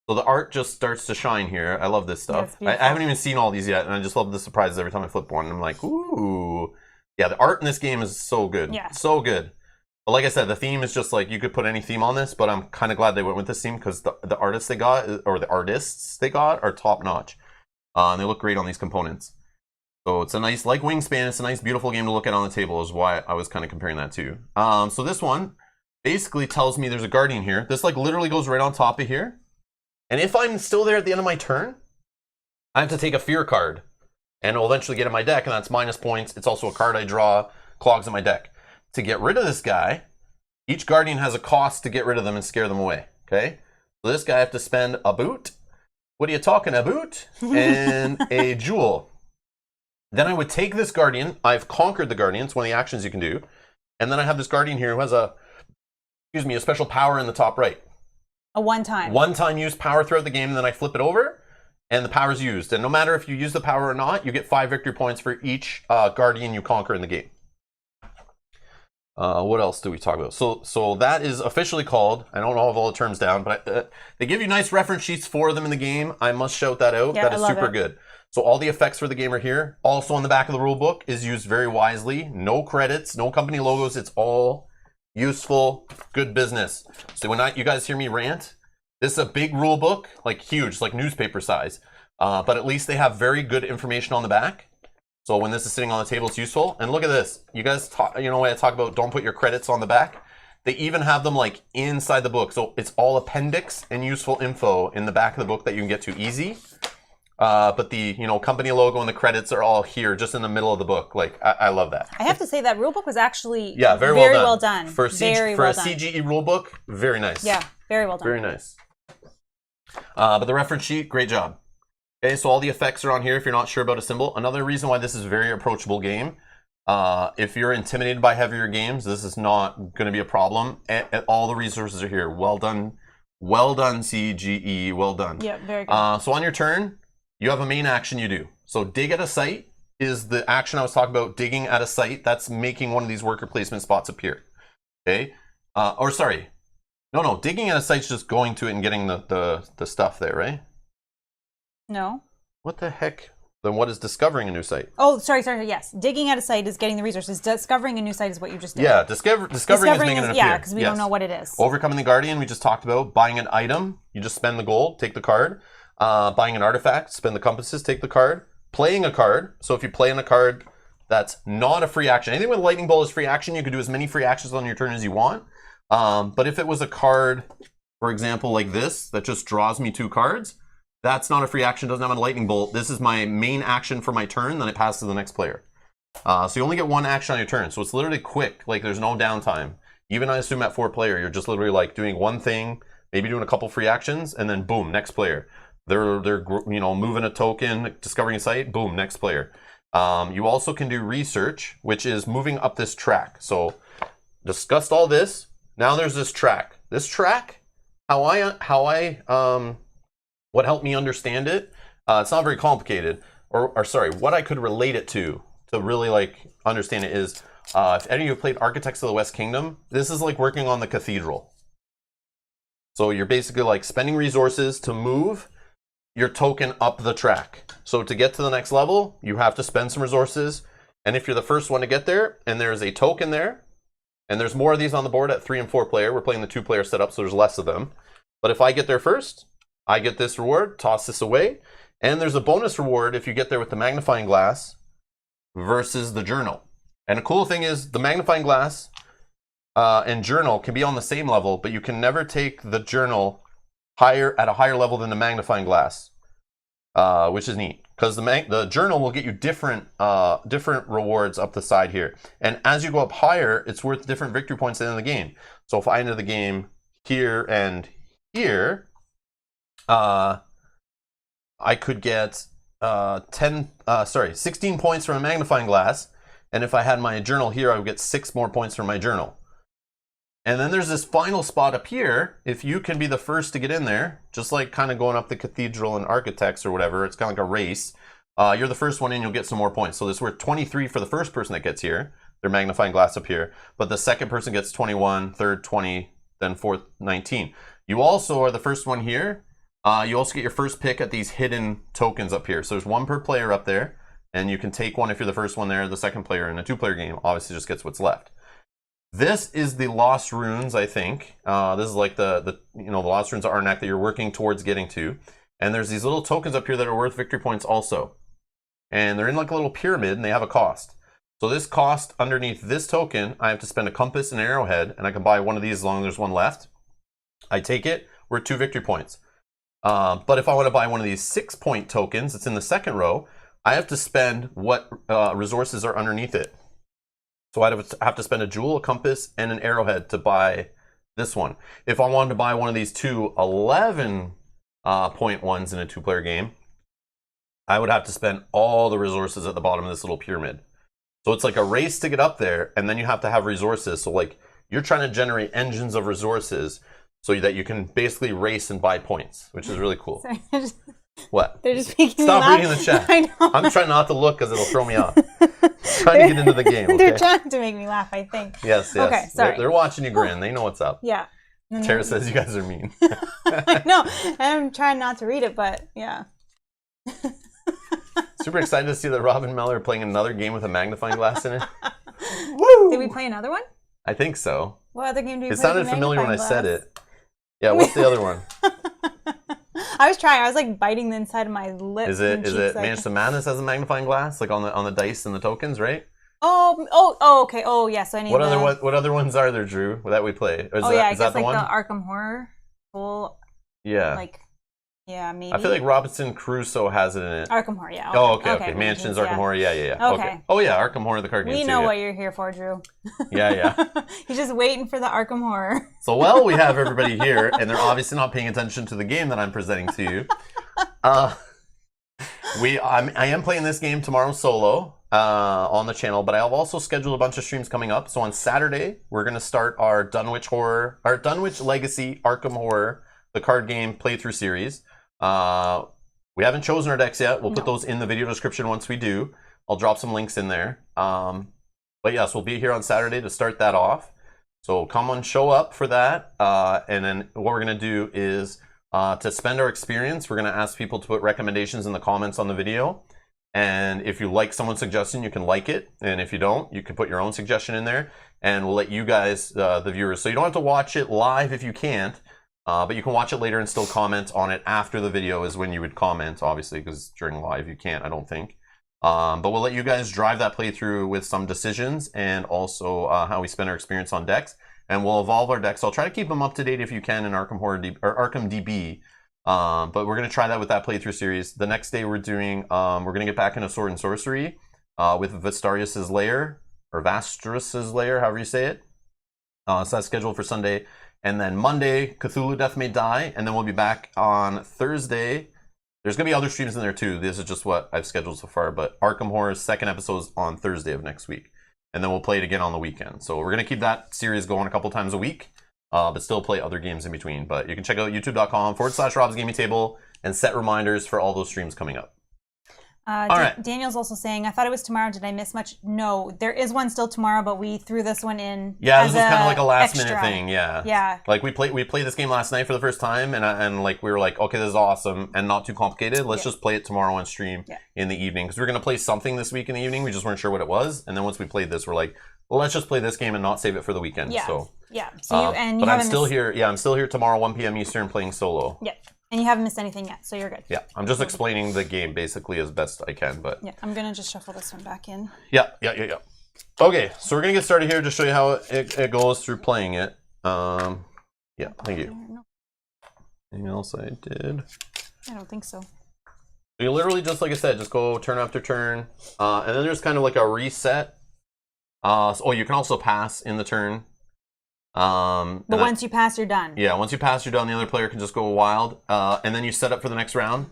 So the art just starts to shine here. I love this stuff. I haven't even seen all these yet, and I just love the surprises every time I flip one. I'm like, ooh. Yeah, the art in this game is so good. Yeah. So good. But like I said, the theme is just like, you could put any theme on this, but I'm kind of glad they went with this theme because the artists they got, or the artists they got, are top notch. And they look great on these components. So it's a nice, like Wingspan, it's a nice, beautiful game to look at on the table is why I was kind of comparing that to. So this one basically tells me there's a guardian here. This like literally goes right on top of here. And if I'm still there at the end of my turn, I have to take a fear card. And it'll eventually get in my deck, and that's minus points. It's also a card I draw, clogs in my deck. To get rid of this guy, each guardian has a cost to get rid of them and scare them away. Okay? So this guy I have to spend a boot. What are you talking, a boot? And a jewel. Then I would take this Guardian. I've conquered the Guardian. It's one of the actions you can do. And then I have this Guardian here who has a special power in the top right. A one-time. One-time use power throughout the game, and then I flip it over, and the power's used. And no matter if you use the power or not, you get 5 victory points for each Guardian you conquer in the game. What else do we talk about? So that is officially called, I don't know all the terms down, but they give you nice reference sheets for them in the game. I must shout that out. Yeah, that is super good. So all the effects for the game are here. Also on the back of the rule book is used very wisely. No credits, no company logos. It's all useful, good business. So when you guys hear me rant, this is a big rule book, like huge, like newspaper size. But at least they have very good information on the back. So when this is sitting on the table, it's useful. And look at this. You guys, when I talk about don't put your credits on the back, they even have them like inside the book. So it's all appendix and useful info in the back of the book that you can get to easy. But the company logo and the credits are all here, just in the middle of the book. Like I love that. I have to say that rulebook was actually very well done. For a CGE rulebook, very nice. Yeah, very well done. Very nice. But the reference sheet, great job. Okay, so all the effects are on here if you're not sure about a symbol. Another reason why this is a very approachable game. If you're intimidated by heavier games, this is not going to be a problem. And all the resources are here. Well done. Well done, CGE. Well done. Yeah, very good. So on your turn, you have a main action you do. So dig at a site is the action I was talking about, digging at a site. That's making one of these worker placement spots appear. Okay? No, digging at a site's just going to it and getting the stuff there, right? No. What the heck? Then what is discovering a new site? Oh, sorry, yes. Digging at a site is getting the resources. Discovering a new site is what you just did. Yeah, discovering is making it appear. Yeah, because we don't know what it is. Overcoming the Guardian, we just talked about. Buying an item, you just spend the gold, take the card. Buying an artifact, spend the compasses, take the card. Playing a card, so if you play in a card that's not a free action. Anything with Lightning Bolt is free action. You can do as many free actions on your turn as you want. But if it was a card, for example, like this, that just draws me 2 cards, that's not a free action, doesn't have a Lightning Bolt. This is my main action for my turn, then it passes to the next player. So you only get 1 action on your turn, so it's literally quick, like there's no downtime. Even I assume at 4 player, you're just literally like doing one thing, maybe doing a couple free actions, and then boom, next player. They're moving a token, discovering a site, boom, next player. You also can do research, which is moving up this track. So discussed all this. Now there's this track. This track, what helped me understand it, it's not very complicated. What I could relate it to really like understand it is, if any of you have played Architects of the West Kingdom, this is like working on the cathedral. So you're basically like spending resources to move your token up the track. So to get to the next level, you have to spend some resources. And if you're the first one to get there, and there's a token there, and there's more of these on the board at 3 and 4 player, we're playing the 2-player setup, so there's less of them. But if I get there first, I get this reward, toss this away. And there's a bonus reward if you get there with the magnifying glass versus the journal. And the cool thing is the magnifying glass and journal can be on the same level, but you can never take the journal at a higher level than the magnifying glass, which is neat because the journal will get you different rewards up the side here, and as you go up higher, it's worth different victory points at the end of the game. So if I enter the game here and here, I could get 16 points from a magnifying glass, and if I had my journal here, I would get 6 more points from my journal. And then there's this final spot up here. If you can be the first to get in there, just like kind of going up the cathedral and architects or whatever, it's kind of like a race. You're the first one in, you'll get some more points. So this is worth 23 for the first person that gets here, their magnifying glass up here. But the second person gets 21, third 20, then fourth 19. You also are the first one here. You also get your first pick at these hidden tokens up here. So there's 1 per player up there, and you can take one if you're the first one there. The second player in a 2-player game obviously just gets what's left. This is the Lost Ruins, I think. This is like the Lost Ruins of Arnak that you're working towards getting to. And there's these little tokens up here that are worth victory points also. And they're in like a little pyramid, and they have a cost. So this cost underneath this token, I have to spend a compass and an arrowhead, and I can buy one of these as long as there's 1 left. I take it, we're at 2 victory points. But if I want to buy one of these 6-point tokens, it's in the second row, I have to spend what resources are underneath it. So I have to spend a jewel, a compass, and an arrowhead to buy this one. If I wanted to buy one of these 2 11 point ones in a 2-player game, I would have to spend all the resources at the bottom of this little pyramid. So it's like a race to get up there, and then you have to have resources. So like you're trying to generate engines of resources so that you can basically race and buy points, which is really cool. Sorry, What? they're just making Stop me laugh. reading the chat. I know. I'm trying not to look because it'll throw me off. Trying to get into the game. Okay? They're trying to make me laugh, I think. Yes. Okay, sorry. They're watching you grin. They know what's up. Yeah. Tara says you guys are mean. No, I'm trying not to read it, but yeah. Super excited to see that Robin Meller are playing another game with a magnifying glass in it. Woo! Did we play another one? I think so. What other game did we play? It sounded with familiar when I magnifying said glass? it. Yeah, what's the other one? I was trying. I was like biting the inside of my lips. Is it and cheeks, like... Mansion of Madness has a magnifying glass, like on the dice and the tokens, right? Oh, okay. Oh, yeah. So I need what other ones are there, Drew, that we play? I guess that the like one? the Arkham Horror. Full. Yeah. Like, yeah, maybe. I feel like Robinson Crusoe has it in it. Arkham Horror, yeah. Okay. Mansions, Arkham Horror, yeah. Okay. Oh yeah, Arkham Horror, the card game. We know what you're here for, Drew. Yeah. He's just waiting for the Arkham Horror. So we have everybody here, and they're obviously not paying attention to the game that I'm presenting to you. I am playing this game tomorrow solo on the channel, but I've also scheduled a bunch of streams coming up. So on Saturday, we're going to start our Dunwich Legacy Arkham Horror, the card game playthrough series. We haven't chosen our decks yet. We'll put those in the video description once we do. I'll drop some links in there. But yes, we'll be here on Saturday to start that off. So come on, show up for that. And then what we're going to do is to spend our experience, we're going to ask people to put recommendations in the comments on the video. And if you like someone's suggestion, you can like it. And if you don't, you can put your own suggestion in there. And we'll let you guys, the viewers, so you don't have to watch it live if you can't. But you can watch it later and still comment on it after the video is when you would comment, obviously, because during live you can't, I don't think. But we'll let you guys drive that playthrough with some decisions and also how we spend our experience on decks. And we'll evolve our decks. I'll try to keep them up to date if you can in Arkham Horror or Arkham DB. But we're going to try that with that playthrough series. The next day we're doing, we're going to get back into Sword and Sorcery with Vistarius' Lair, or Vastrus' Lair, however you say it. So that's scheduled for Sunday. And then Monday, Cthulhu Death May Die. And then we'll be back on Thursday. There's going to be other streams in there too. This is just what I've scheduled so far. But Arkham Horror's second episode is on Thursday of next week. And then we'll play it again on the weekend. So we're going to keep that series going a couple times a week. But still play other games in between. But you can check out youtube.com/Rob's Gaming Table and set reminders for all those streams coming up. All right. Daniel's also saying, I thought it was tomorrow. Did I miss much? No, there is one still tomorrow, but we threw this one in. Yeah, this was kind of like a last minute thing. Yeah. Yeah. Like we played this game last night for the first time, and like we were like, okay, this is awesome and not too complicated. Let's just play it tomorrow on stream in the evening, because we were gonna play something this week in the evening. We just weren't sure what it was, and then once we played this, we're like, well, let's just play this game and not save it for the weekend. Yeah. So yeah. But I'm still here. Yeah, I'm still here tomorrow, 1 p.m. Eastern, playing solo. Yeah. And you haven't missed anything yet, so you're good. Yeah, I'm just explaining the game basically as best I can, but... Yeah, I'm going to just shuffle this one back in. Yeah. Okay, so we're going to get started here to show you how it goes through playing it. Yeah, thank you. Anything else I did? I don't think so. You literally, just like I said, just go turn after turn. And then there's kind of like a reset. You can also pass in the turn. But once you pass, you're done. Yeah, once you pass, you're done. The other player can just go wild. And then you set up for the next round.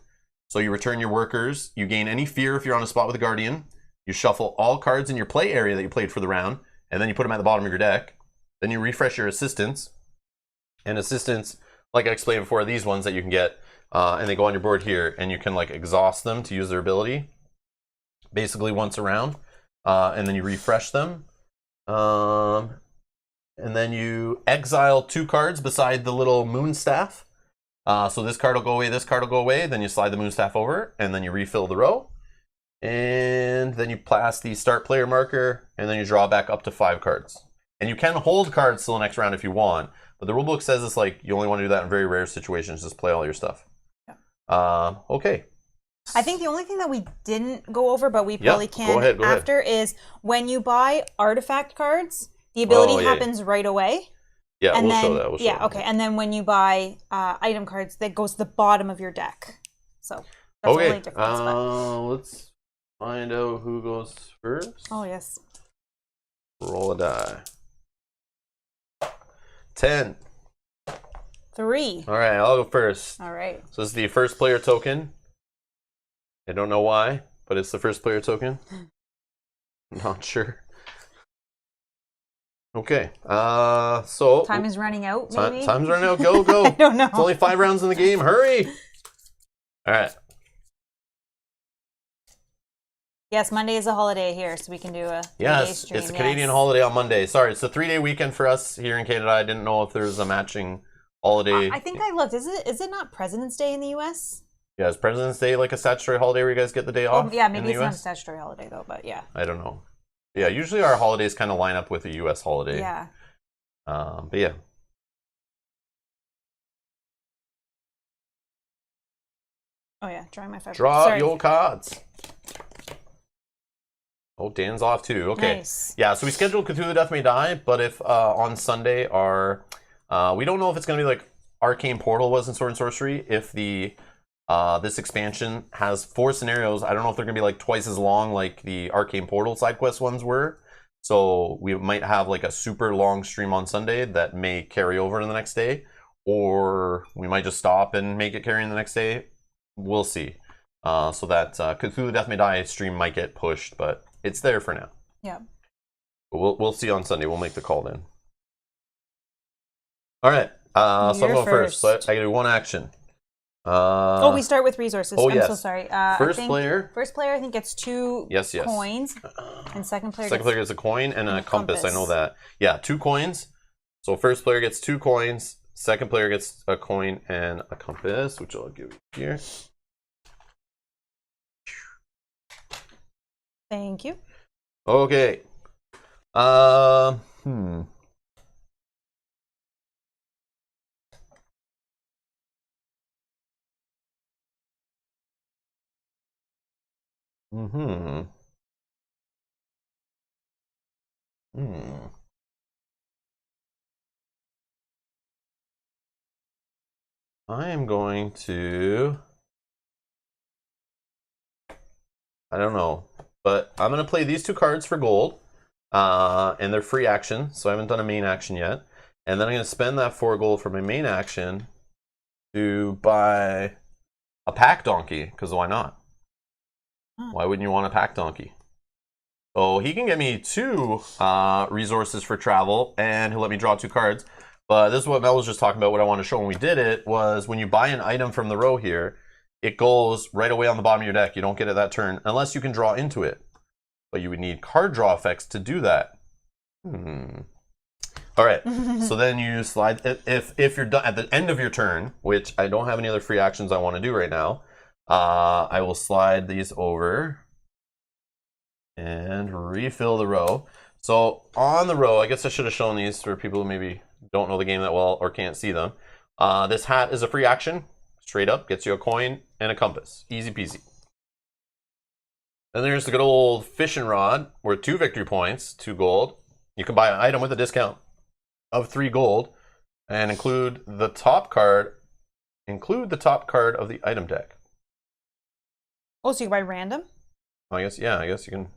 So you return your workers. You gain any fear if you're on a spot with a guardian. You shuffle all cards in your play area that you played for the round. And then you put them at the bottom of your deck. Then you refresh your assistants. And assistants, like I explained before, are these ones that you can get. And they go on your board here. And you can like exhaust them to use their ability. Basically once a round. And then you refresh them. And then you exile 2 cards beside the little moon staff. So this card will go away, this card will go away. Then you slide the moon staff over, and then you refill the row. And then you pass the start player marker, and then you draw back up to 5 cards. And you can hold cards till the next round if you want. But the rulebook says it's like you only want to do that in very rare situations. Just play all your stuff. Yeah. Okay. I think the only thing that we didn't go over, but we probably can after, is when you buy artifact cards, the ability happens right away. Yeah, and we'll show that. We'll show that. Okay. And then when you buy item cards, that goes to the bottom of your deck. So that's the only difference. Let's find out who goes first. Oh, yes. Roll a die. 10. 3. All right, I'll go first. All right. So this is the first player token. I don't know why, but it's the first player token. Not sure. Okay, so... Time is running out, maybe? Time's running out. Go, go. I don't know. It's only 5 rounds in the game. Hurry! All right. Yes, Monday is a holiday here, so we can do a Yes, stream. it's a Canadian holiday on Monday. Sorry, it's a 3-day weekend for us here in Canada. I didn't know if there's a matching holiday. I think I looked. Is it not President's Day in the U.S.? Yeah, is President's Day like a statutory holiday where you guys get the day off? Yeah, maybe in it's the not a US? statutory holiday, though, but yeah. I don't know. Yeah, usually our holidays kind of line up with a U.S. holiday. Yeah. But yeah. Oh, yeah, drawing my 5. Draw your cards. Oh, Dan's off too. Okay. Nice. Yeah, so we scheduled Cthulhu Death May Die, but if on Sunday we don't know if it's going to be like Arcane Portal was in Sword and Sorcery. If the this expansion has 4 scenarios, I don't know if they're going to be like twice as long like the Arcane Portal side quest ones were. So we might have like a super long stream on Sunday that may carry over to the next day, or we might just stop and make it carry in the next day. We'll see. So that Cthulhu Death May Die stream might get pushed, but it's there for now. Yeah. We'll see on Sunday. We'll make the call then. All right. So I'm going first. So I can do 1 action. We start with resources. I'm so sorry. First player, I think, gets 2 coins, and second player gets a coin and a compass. I know that. Yeah, 2 coins. So first player gets 2 coins. Second player gets a coin and a compass, which I'll give you here. Thank you. Okay. I am going to... I don't know, but I'm going to play these 2 cards for gold, and they're free action, so I haven't done a main action yet. And then I'm going to spend that 4 gold for my main action to buy a pack donkey, because why not? Why wouldn't you want a pack donkey? So he can get me 2 resources for travel, and he'll let me draw 2 cards. But this is what Mel was just talking about. What I want to show when we did it was when you buy an item from the row here, it goes right away on the bottom of your deck. You don't get it that turn unless you can draw into it. But you would need card draw effects to do that. All right. So then you slide. If you're done at the end of your turn, which I don't have any other free actions I want to do right now, I will slide these over and refill the row. So on the row, I guess I should have shown these for people who maybe don't know the game that well or can't see them. This hat is a free action. Straight up, gets you a coin and a compass. Easy peasy. And there's the good old fishing rod, worth 2 victory points, 2 gold. You can buy an item with a discount of 3 gold, and include the top card of the item deck. Oh, so you buy random? I guess you can.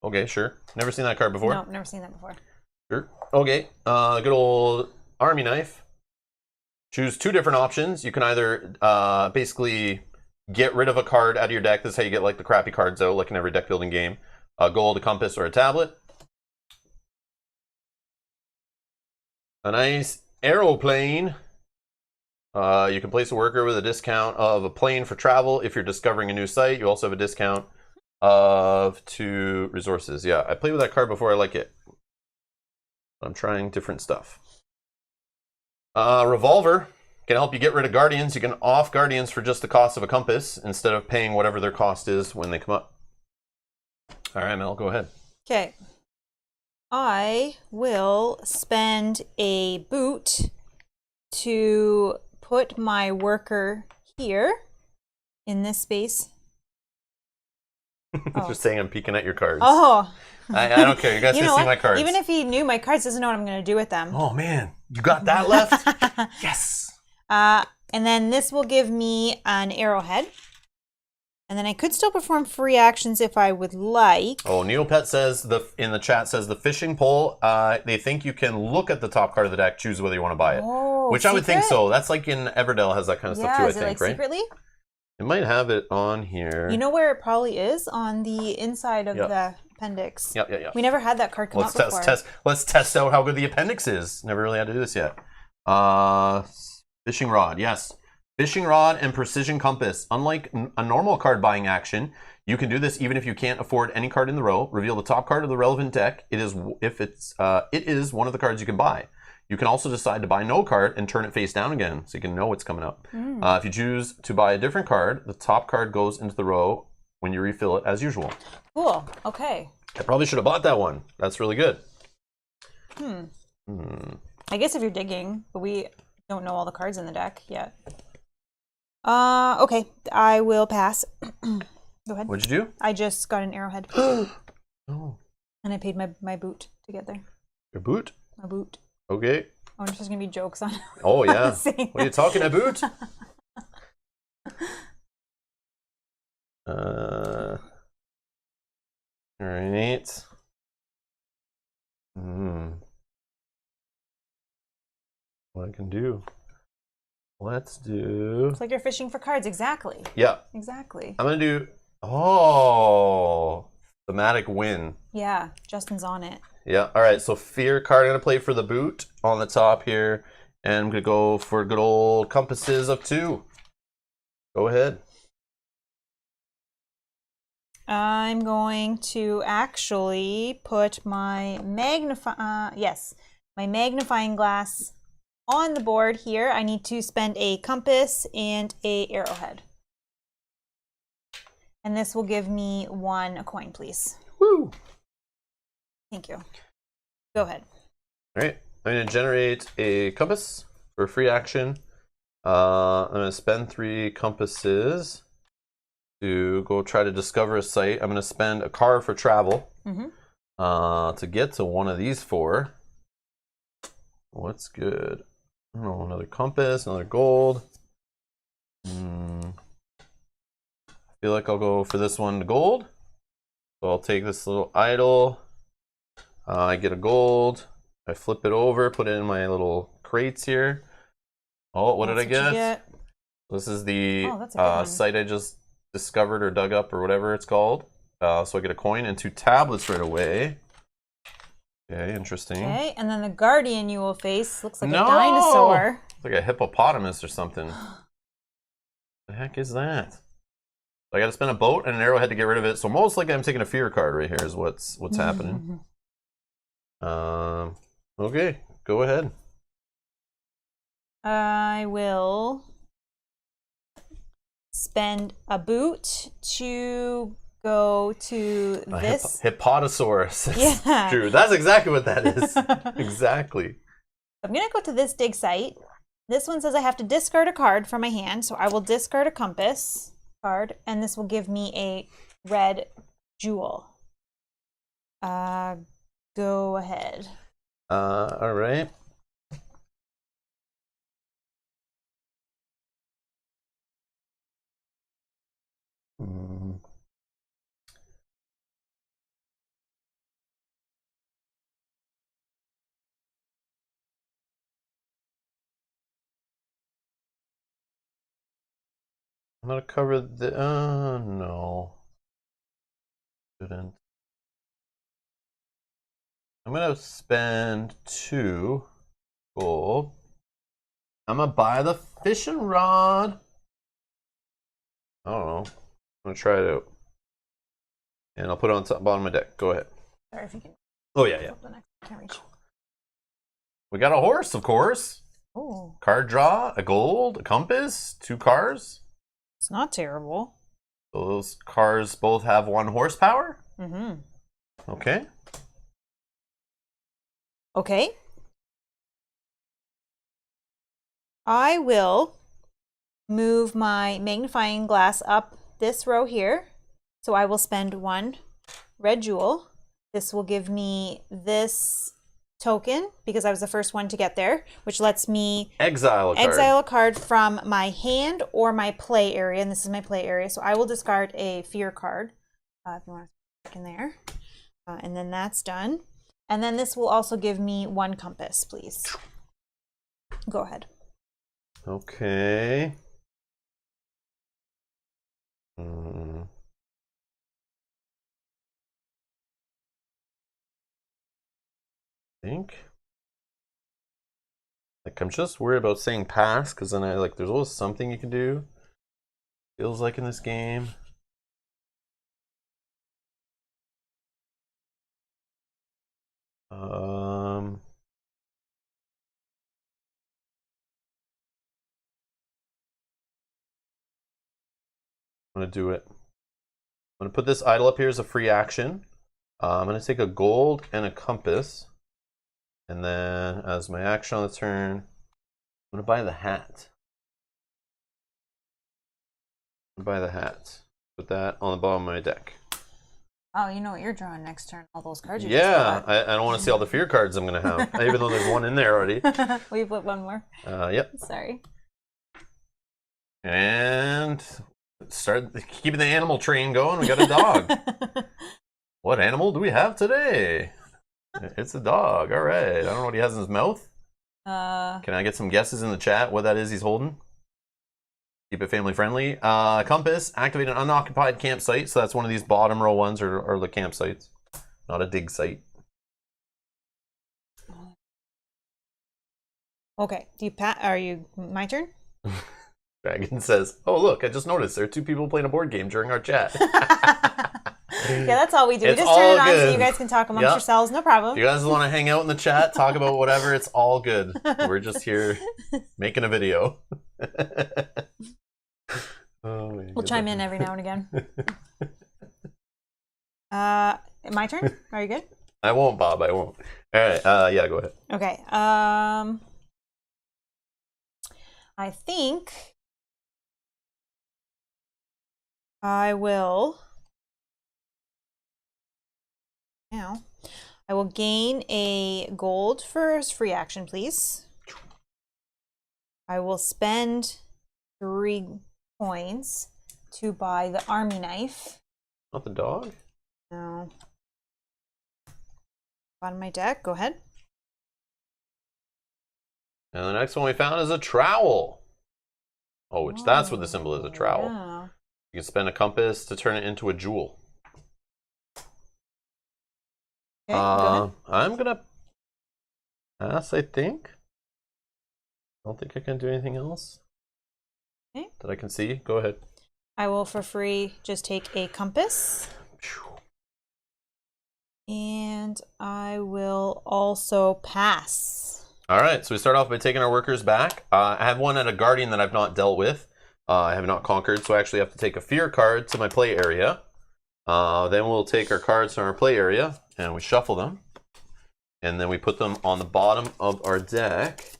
Okay, sure. Never seen that card before. No, never seen that before. Sure. Okay, good old army knife. Choose 2 different options. You can either basically get rid of a card out of your deck. This is how you get like the crappy cards out, like in every deck building game. A gold, a compass, or a tablet. A nice aeroplane. You can place a worker with a discount of a plane for travel. If you're discovering a new site, you also have a discount of 2 resources. Yeah, I played with that card before. I like it. I'm trying different stuff. Revolver can help you get rid of guardians. You can off guardians for just the cost of a compass instead of paying whatever their cost is when they come up. All right, Mel, go ahead. Okay. I will spend a boot to put my worker here in this space. Just saying I'm peeking at your cards. Oh. I don't care. You guys can see my cards. Even if he knew my cards, doesn't know what I'm going to do with them. Oh, man. You got that left? Yes. And then this will give me an arrowhead. And then I could still perform free actions if I would like. Oh, Neopet says, in the chat says, the fishing pole, they think you can look at the top card of the deck, choose whether you want to buy it. Oh, which secret? I would think so. That's like in Everdell has that kind of stuff too, I think, like right? Secretly? It might have it on here. You know where it probably is? On the inside of the appendix. Yep. We never had that card come up before. Let's test out how good the appendix is. Never really had to do this yet. Fishing rod, yes. Fishing rod and precision compass. Unlike a normal card buying action, you can do this even if you can't afford any card in the row. Reveal the top card of the relevant deck. It is one of the cards you can buy. You can also decide to buy no card and turn it face down again, so you can know what's coming up. If you choose to buy a different card, the top card goes into the row when you refill it as usual. Cool. Okay. I probably should have bought that one. That's really good. I guess if you're digging, but we don't know all the cards in the deck yet. Okay. I will pass. Go ahead. What'd you do? I just got an arrowhead. Oh. And I paid my boot to get there. Your boot? My boot. Okay. Oh, there's just gonna be jokes on. Oh yeah. What are you talking about? All right. What I can do? Let's do. It's like you're fishing for cards. Exactly. Yeah. Exactly. I'm gonna do. Oh, thematic win. Yeah, Justin's on it. Yeah. All right. So fear card. I'm gonna play for the boot on the top here, and I'm gonna go for good old compasses of 2. Go ahead. I'm going to actually put my magnifying glass on the board here. I need to spend a compass and a arrowhead. And this will give me 1 coin, please. Woo! Thank you. Go ahead. All right. I'm going to generate a compass for a free action. I'm going to spend 3 compasses to go try to discover a site. I'm going to spend a card for travel to get to one of these 4. What's good? I don't know, another compass, another gold. I feel like I'll go for this one to gold. So I'll take this little idol. I get a gold. I flip it over, put it in my little crates here. Oh, what did I get? This is the site I just discovered or dug up or whatever it's called. So I get a coin and 2 tablets right away. Okay, interesting. Okay, and then the guardian you will face looks like a dinosaur. It's like a hippopotamus or something. The heck is that? I got to spend a boat and an arrowhead to get rid of it. So most likely I'm taking a fear card right here is what's happening. Okay, go ahead. I will spend a boot to go to this. Hippotosaurus. Yeah. True. That's exactly what that is. Exactly. I'm going to go to this dig site. This one says I have to discard a card from my hand, so I will discard a compass card, and this will give me a red jewel. Go ahead. All right. I'm gonna cover the. No. Didn't. I'm gonna spend 2 gold. I'm gonna buy the fishing rod. I don't know. I'm gonna try it out. And I'll put it on top, bottom of my deck. Go ahead. Sorry if you can. Oh, yeah. I can't reach. We got a horse, of course. Oh. Card draw, a gold, a compass, 2 cars. It's not terrible. So those cars both have 1 horsepower? Okay. Okay. I will move my magnifying glass up this row here. So I will spend 1 red jewel. This will give me this token because I was the first one to get there, which lets me exile a card from my hand or my play area. And this is my play area. So I will discard a fear card if you want to stick in there. And then that's done. And then this will also give me 1 compass, please. Go ahead. Okay. think. Like, I'm just worried about saying pass, because then there's always something you can do. Feels like in this game. I'm gonna do it. I'm gonna put this idol up here as a free action. I'm gonna take a gold and a compass, and then as my action on the turn, I'm gonna buy the hat. Put that on the bottom of my deck. Oh, you know what you're drawing next turn? All those cards you Yeah, just I don't want to see all the fear cards I'm gonna have, even though there's one in there already. We put one more. Yep. Sorry. And start keeping the animal train going. We got a dog. What animal do we have today? It's a dog. All right. I don't know what he has in his mouth. Can I get some guesses in the chat what that is he's holding? Keep it family friendly. Compass, activate an unoccupied campsite. So that's one of these bottom row ones, or the campsites, not a dig site. Okay. Are you my turn? Dragon says, "Oh look, I just noticed there are 2 people playing a board game during our chat." Yeah, that's all we do. It's we just turn it on good. so you guys can talk amongst yourselves. No problem. If you guys want to hang out in the chat, talk about whatever, it's all good. We're just here making a video. We'll chime in every now and again. My turn? Are you good? I won't, Bob. I won't. All right. Yeah, go ahead. Okay. I think I will gain a gold for free action, please. I will spend 3 coins to buy the army knife. Not the dog? No. On my deck, go ahead. And the next one we found is a trowel. Oh, that's what the symbol is, a trowel. Yeah. You can spend a compass to turn it into a jewel. Okay, go ahead. I'm gonna pass, I think. I don't think I can do anything else Okay. that I can see. Go ahead. I will, for free, just take a compass. And I will also pass. All right, so we start off by taking our workers back. I have one at a guardian that I've not dealt with. I have not conquered, so I actually have to take a fear card to my play area. Then we'll take our cards from our play area and we shuffle them. And then we put them on the bottom of our deck.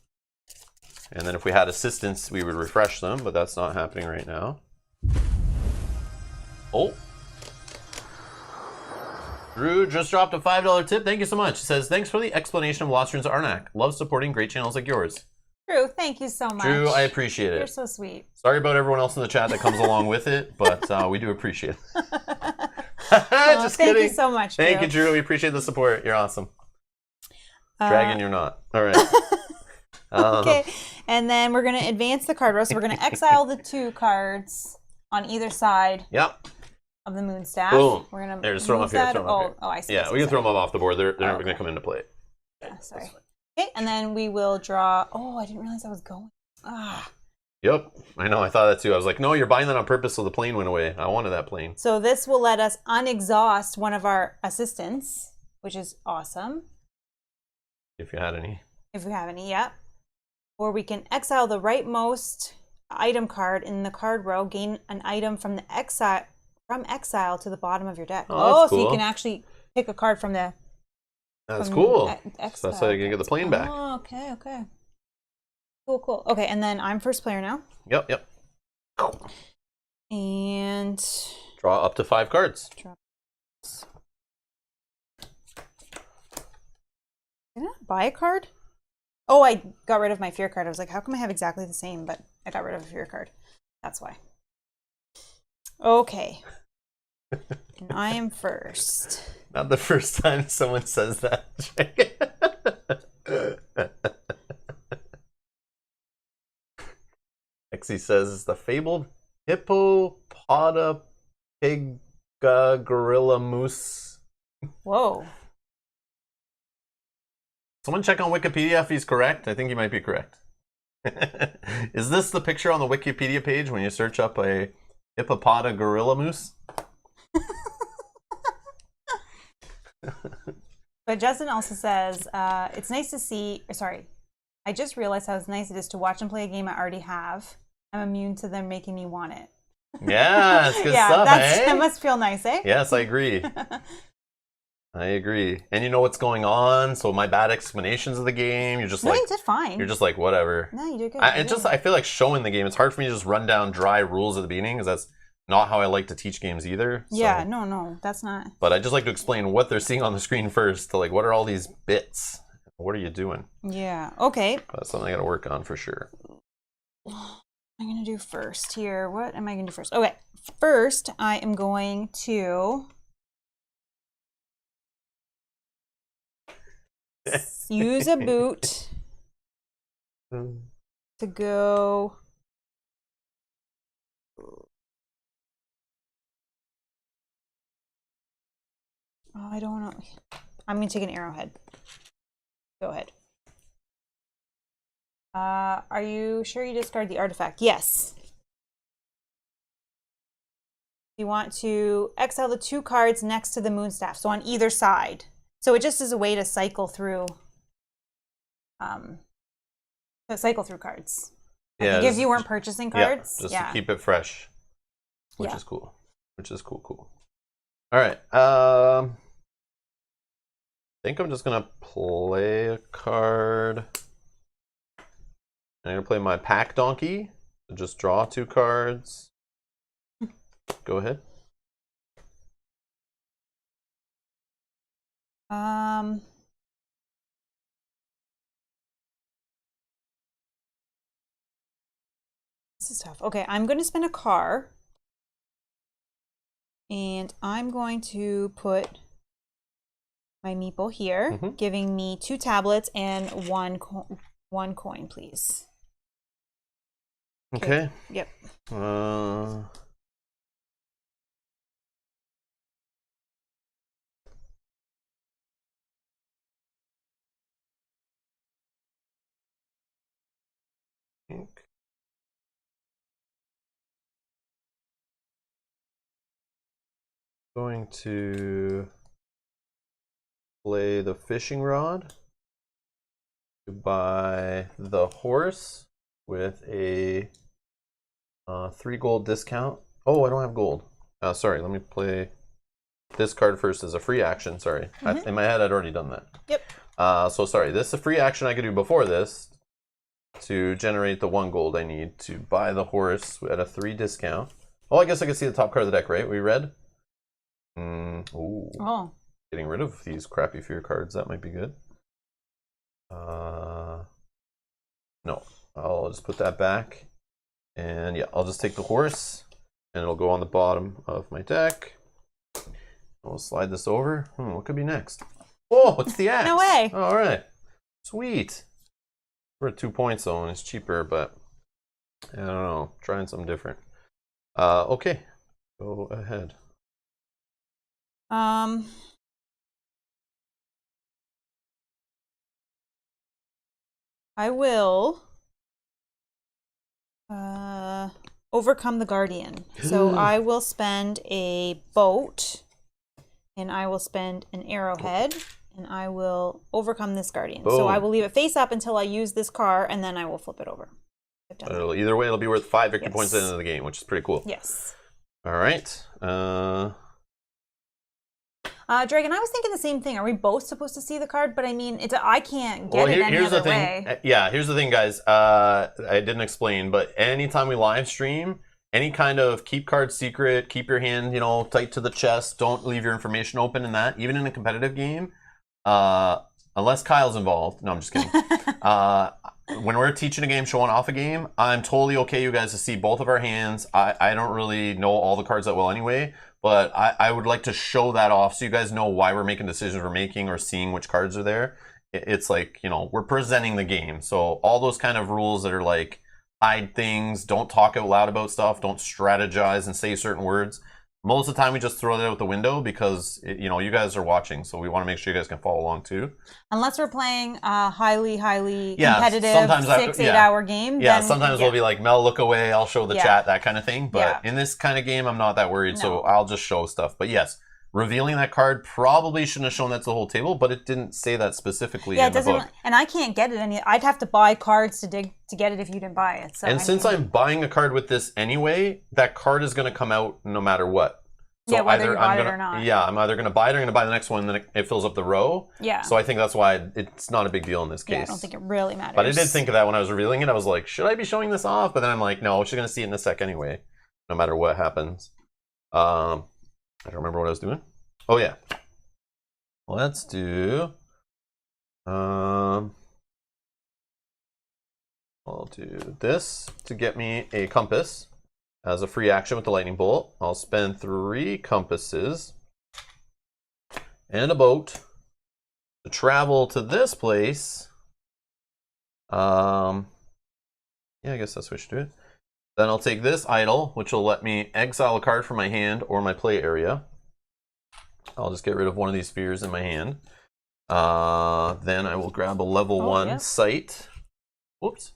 And then if we had assistance, we would refresh them, but that's not happening right now. Oh. Drew just dropped a $5 tip. Thank you so much. He says, thanks for the explanation of Lost Ruins of Arnak. Love supporting great channels like yours. Drew, thank you so much. Drew, I appreciate it. You're so sweet. Sorry about everyone else in the chat that comes along with it, but we do appreciate it. Just thank kidding. you so much, Drew. Thank you, Drew. We appreciate the support. You're awesome. Dragon, you're not. All right. Okay, and then we're going to advance the card row. So we're going to exile the 2 cards on either side. Yep. Of the moon staff. Boom. We're gonna just throw them up here. Throw them up here. Oh, I see. Yeah, we can throw them off the board. They're never okay. going to come into play. Yeah, sorry. Okay, and then we will draw. Oh, I didn't realize I was going. Yep, I know. I thought that too. I was like, no, you're buying that on purpose, so the plane went away. I wanted that plane. So this will let us unexhaust one of our assistants, which is awesome. If you had any. If we have any, yeah. Or we can exile the rightmost item card in the card row, gain an item from exile to the bottom of your deck. Oh, so cool. you can actually pick a card from the. That's cool. Exile. That's how you can get the plane back. Oh, okay. Cool. Okay, and then I'm first player now. Yep. And Draw up to 5 cards. Did I buy a card? Oh, I got rid of my fear card. I was like, how come I have exactly the same? But I got rid of a fear card. That's why. Okay. And I am first. Not the first time someone says that. Exy says it's the fabled hippopotapig gorilla moose. Whoa. Someone check on Wikipedia if he's correct. I think he might be correct. Is this the picture on the Wikipedia page when you search up a hippopota gorilla moose? But Justin also says, it's nice to see, sorry, I just realized how nice it is to watch and play a game I already have. I'm immune to them making me want it. Yeah, it's good stuff, eh? That must feel nice, eh? Yes, I agree. I agree. And you know what's going on, so my bad explanations of the game, you're just No, like... you did fine. You're just like, whatever. No, you did good. I feel like showing the game, it's hard for me to just run down dry rules at the beginning, because that's not how I like to teach games either. Yeah, no, that's not. But I just like to explain what they're seeing on the screen first, to like, what are all these bits? What are you doing? Yeah, okay. That's something I gotta work on for sure. I'm going to do first here. What am I going to do first? Okay, first I am going to use a boot to go... Oh, I don't know. I'm going to take an arrowhead. Go ahead. Are you sure you discard the artifact? Yes. You want to exile the 2 cards next to the moonstaff, so on either side. So it just is a way to cycle through cards. Yeah, Like if you weren't purchasing cards. Yeah, just to keep it fresh. Which Yeah. is cool. Which is cool. All right. I think I'm just gonna play a card. I'm gonna play my pack donkey. So just draw 2 cards. Go ahead. This is tough. Okay, I'm going to spend a car, and I'm going to put my meeple here, giving me 2 tablets and 1 coin, please. Okay. Yep. Going to play the fishing rod to buy the horse with a 3 gold discount. Oh, I don't have gold. Sorry, let me play this card first as a free action. Sorry. In my head, I'd already done that. Yep. So sorry, this is a free action I could do before this to generate the 1 gold I need to buy the horse at a 3 discount. Oh, I guess I can see the top card of the deck, right? We read? Ooh. Oh. Getting rid of these crappy fear cards, that might be good. No, I'll just put that back. And yeah, I'll just take the horse, and it'll go on the bottom of my deck. We'll slide this over. What could be next? Oh, it's the axe. No way. All right. Sweet. We're at 2 points though, and it's cheaper, but I don't know. Trying something different. Okay. Go ahead. I will overcome the guardian. So I will spend a boat, and I will spend an arrowhead, and I will overcome this guardian. Boom. So I will leave it face up until I use this car, and then I will flip it over. Either way, it'll be worth 5 victory points at the end of the game, which is pretty cool. Yes. All right. Dragon, I was thinking the same thing. Are we both supposed to see the card? But I mean, I can't get it any other way. Yeah, here's the thing, guys. I didn't explain, but anytime we live stream, any kind of keep card secret, keep your hand, tight to the chest, don't leave your information open in that, even in a competitive game, unless Kyle's involved. No, I'm just kidding. When we're teaching a game, showing off a game, I'm totally okay you guys to see both of our hands. I don't really know all the cards that well anyway, but I would like to show that off so you guys know why we're making decisions we're making or seeing which cards are there. It's like, we're presenting the game. So all those kind of rules that are like hide things, don't talk out loud about stuff, don't strategize and say certain words. Most of the time we just throw it out the window because, you know, you guys are watching, so we want to make sure you guys can follow along too. Unless we're playing a highly competitive 6-8 hour game. Yeah, then, sometimes we'll be like, Mel, look away, I'll show the chat, that kind of thing. But in this kind of game, I'm not that worried, so I'll just show stuff. But yes, revealing that card probably shouldn't have shown that to the whole table, but it didn't say that specifically in the book. And I can't get it. I'd have to buy cards to get it if you didn't buy it. So and since I'm buying a card with this anyway, that card is going to come out no matter what. So whether you buy it or not. Yeah, I'm either going to buy it or I'm going to buy the next one, and then it fills up the row. Yeah. So I think that's why it's not a big deal in this case. Yeah, I don't think it really matters. But I did think of that when I was revealing it. I was like, should I be showing this off? But then I'm like, no, she's going to see it in a sec anyway, no matter what happens. I don't remember what I was doing. Oh, yeah. Let's do... I'll do this to get me a compass. As a free action with the lightning bolt, I'll spend 3 compasses and a boat to travel to this place. Yeah, I guess that's what we should do it. Then I'll take this idol, which will let me exile a card from my hand or my play area. I'll just get rid of one of these spheres in my hand. Then I will grab a level 1 sight. Whoops.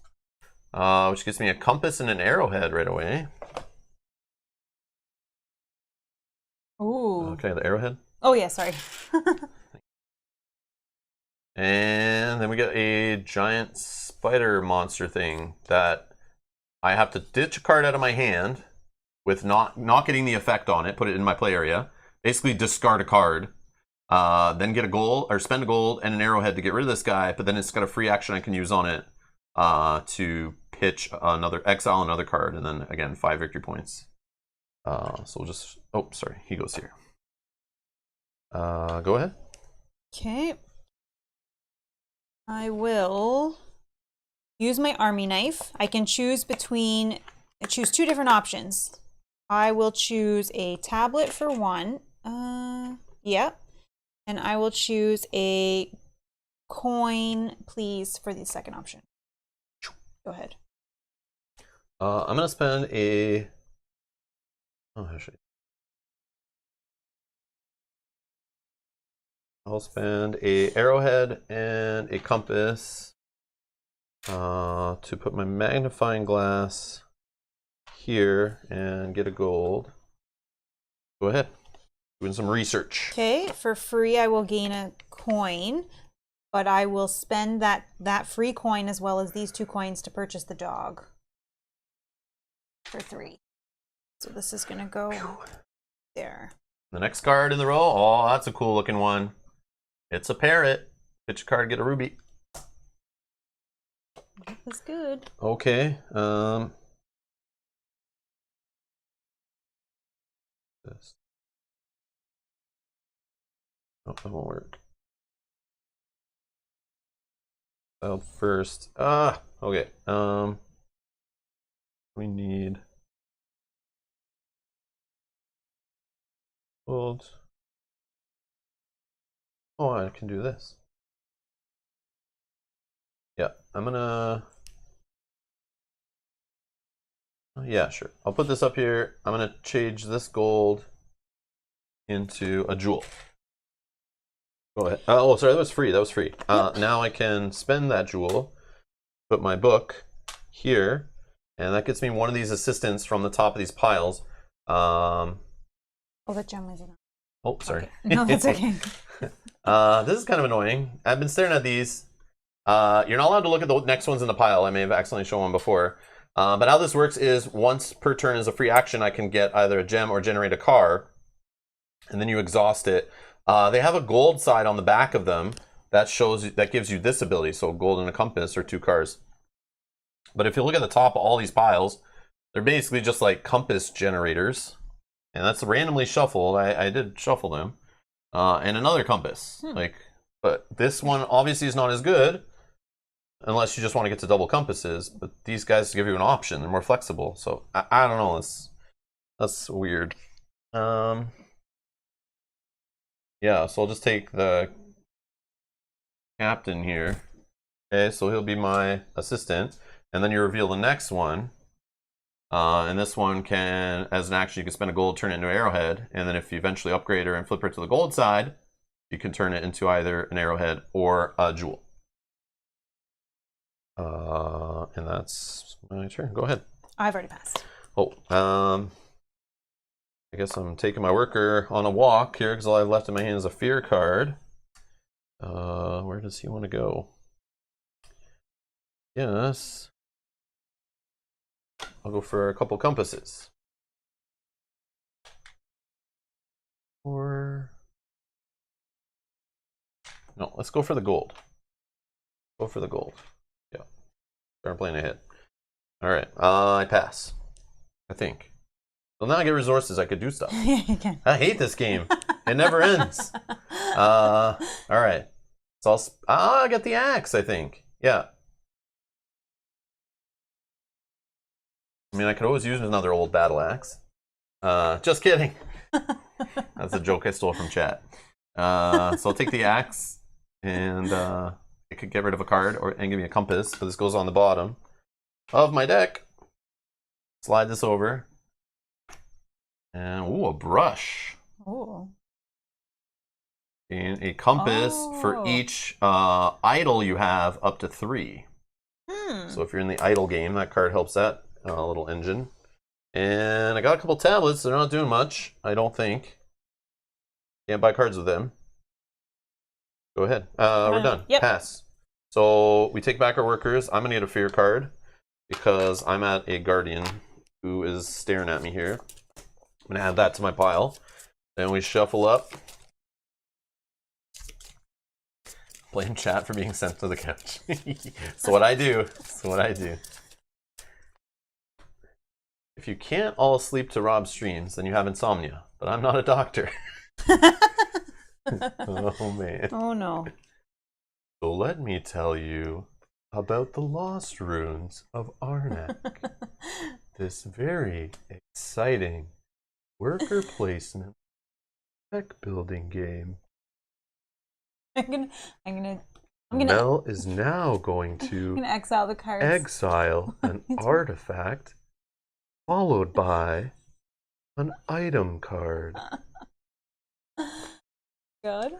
Which gives me a compass and an arrowhead right away. Ooh. Okay, the arrowhead. Oh, yeah, sorry. And then we get a giant spider monster thing that I have to ditch a card out of my hand with not getting the effect on it, put it in my play area, basically discard a card, then get a gold, or spend a gold and an arrowhead to get rid of this guy, but then it's got a free action I can use on it to pitch exile another card, and then again 5 victory points. So we'll just, oh, sorry, he goes here. Go ahead. Okay. I will use my army knife. I can choose 2 different options. I will choose a tablet for one. Yep. And I will choose a coin, please, for the second option. Go ahead. I'm gonna spend a. Oh, actually, I'll spend a arrowhead and a compass to put my magnifying glass here and get a gold. Go ahead. Doing some research. Okay, for free I will gain a coin, but I will spend that free coin as well as these 2 coins to purchase the dog. For 3. So this is gonna go there. The next card in the row. Oh, that's a cool looking one. It's a parrot. Pitch a card, get a ruby. That's good. Okay. This. Oh, that won't work. First. Okay. We need gold. Oh, I can do this. Yeah, I'm gonna. Yeah, sure. I'll put this up here. I'm gonna change this gold into a jewel. Go ahead. Oh, sorry, that was free. That was free. Now I can spend that jewel, put my book here, and that gets me one of these assistants from the top of these piles. Oh, that gem is enough. Oh, sorry. Okay. No, that's okay. This is kind of annoying. I've been staring at these. You're not allowed to look at the next ones in the pile. I may have accidentally shown one before. But how this works is once per turn as a free action, I can get either a gem or generate a car. And then you exhaust it. They have a gold side on the back of them that gives you this ability. So gold and a compass or 2 cars. But if you look at the top of all these piles, they're basically just like compass generators. And that's randomly shuffled. I did shuffle them. And another compass. But this one obviously is not as good unless you just want to get to double compasses. But these guys give you an option. They're more flexible. So I don't know. That's weird. Yeah, so I'll just take the captain here. Okay, so he'll be my assistant. And then you reveal the next one. And this one can, as an action, you can spend a gold, turn it into an arrowhead, and then if you eventually upgrade her and flip her to the gold side, you can turn it into either an arrowhead or a jewel. And that's my turn. Go ahead. I've already passed. Oh, I guess I'm taking my worker on a walk here because all I've left in my hand is a fear card. Where does he want to go? Yes. I'll go for a couple compasses. Or... no, let's go for the gold. Go for the gold. Yeah. Start playing a hit. Alright, I pass. I think. So now I get resources, I could do stuff. Yeah, you can. I hate this game. It never ends. Alright. So I got the axe, I think. Yeah. I mean, I could always use another old battle axe. Just kidding. That's a joke I stole from chat. So I'll take the axe, and it could get rid of a card and give me a compass, but this goes on the bottom of my deck. Slide this over. And, ooh, a brush. Ooh. And a compass for each idol you have up to 3. So if you're in the idol game, that card helps that little engine. And I got a couple tablets. They're not doing much, I don't think. Can't buy cards with them. Go ahead. We're done. Yep. Pass. So we take back our workers. I'm going to get a fear card because I'm at a guardian who is staring at me here. I'm going to add that to my pile. Then we shuffle up. Blame chat for being sent to the couch. So what I do. If you can't all sleep to Rob's streams, then you have insomnia. But I'm not a doctor. Oh, man. Oh, no. So let me tell you about the Lost Ruins of Arnak. This very exciting worker placement deck building game. I'm gonna Mel is now going to exile the cards. exile an artifact followed by an item card. Good.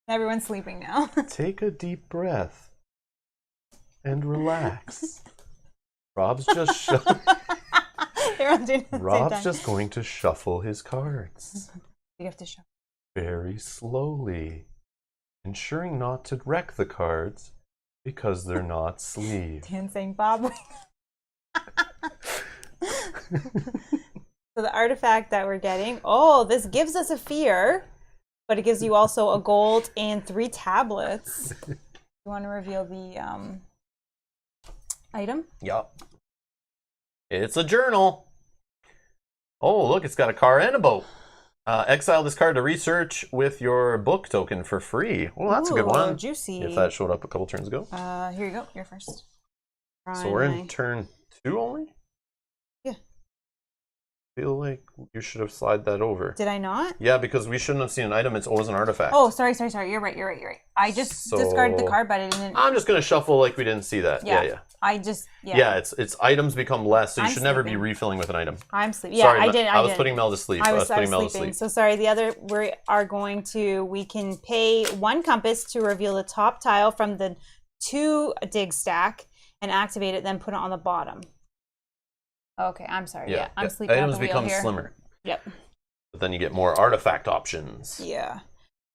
Everyone's sleeping now. Take a deep breath and relax. Rob's just going to shuffle his cards. You have to shuffle Very slowly, ensuring not to wreck the cards because they're not sleeved. dancing Bob. So the artifact that we're getting, this gives us a fear, but it gives you also a gold and 3 tablets. You want to reveal the item? Yup. It's a journal. Oh, look, it's got a car and a boat. Exile this card to research with your book token for free. Well, that's a good one. Juicy. If that showed up a couple turns ago. Here you go. You're first. So we're in turn 2 only? Yeah. I feel like you should have slid that over. Did I not? Yeah, because we shouldn't have seen an item. It's always an artifact. Oh, sorry. You're right. I just discarded the card, but I didn't. I'm just going to shuffle like we didn't see that. Yeah. Yeah, it's items become less, so you should never be refilling with an item. I'm sleeping. Yeah, sorry, I did. I was putting Mel to sleep. I was putting Mel to sleep. So sorry. We can pay 1 compass to reveal the top tile from the 2 dig stack and activate it, then put it on the bottom. Okay, I'm sorry. Yeah, I'm sleeping. Items become slimmer. Yep. But then you get more artifact options. Yeah.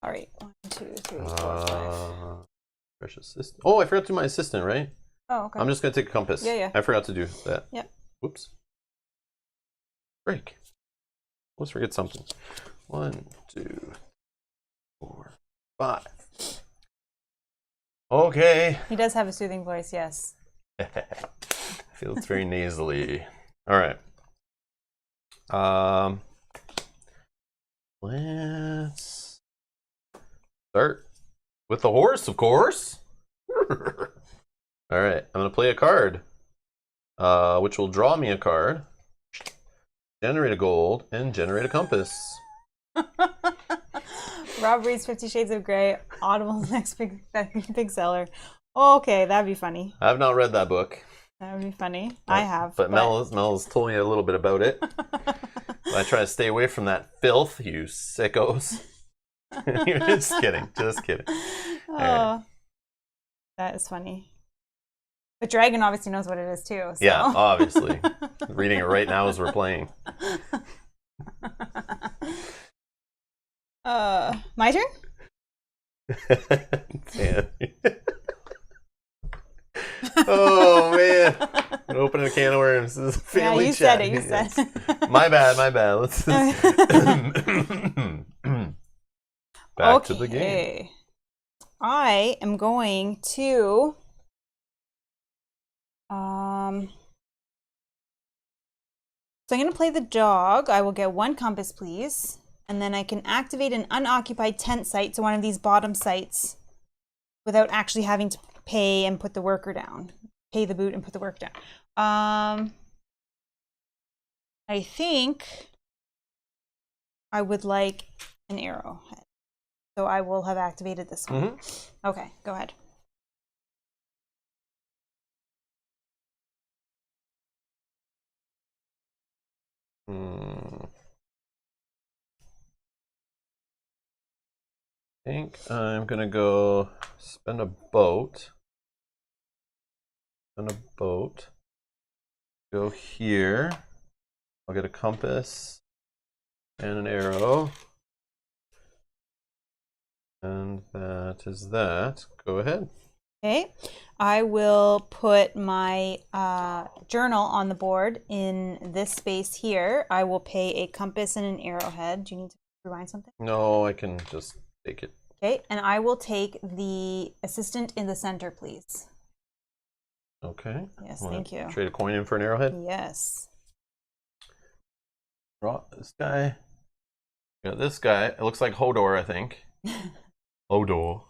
All right. 1, 2, 3, 4, 5. Fresh assistant. Oh, I forgot to do my assistant, right? Oh, okay. I'm just going to take a compass. Yeah. I forgot to do that. Yep. Whoops. Break. Let's forget something. 1, 2, 4, 5. Okay. He does have a soothing voice, yes. Feels very nasally. All right. Let's start with the horse, of course. All right, I'm going to play a card, which will draw me a card, generate a gold, and generate a compass. Rob reads 50 Shades of Grey, Audible's next big seller. Okay, that'd be funny. I have not read that book. That would be funny. I have. But Mel's told me a little bit about it. I try to stay away from that filth, you sickos. Just kidding. Just kidding. Oh, Right. that is funny. But Dragon obviously knows what it is too. So. Yeah, obviously. Reading it right now as we're playing. My turn? Oh man. I'm opening a can of worms. This is a family chat. You said it. My bad. Let's just... Back to the game. I am going to so I'm going to play the dog. I will get 1 compass, please. And then I can activate an unoccupied tent site, so one of these bottom sites, without actually having to pay and put the worker down. Pay the boot and put the work down. I think I would like an arrowhead. So I will have activated this one. Mm-hmm. Okay, go ahead. I think I'm gonna go spend a boat. Go here. I'll get a compass and an arrow. And that is that. Go ahead. Okay, I will put my journal on the board in this space here. I will pay a compass and an arrowhead. Do you need to rewind something? No, I can just take it. Okay, and I will take the assistant in the center, please. Okay. Yes, thank you. Trade a coin in for an arrowhead? Yes. Draw this guy. Got this guy. It looks like Hodor, I think. Hodor.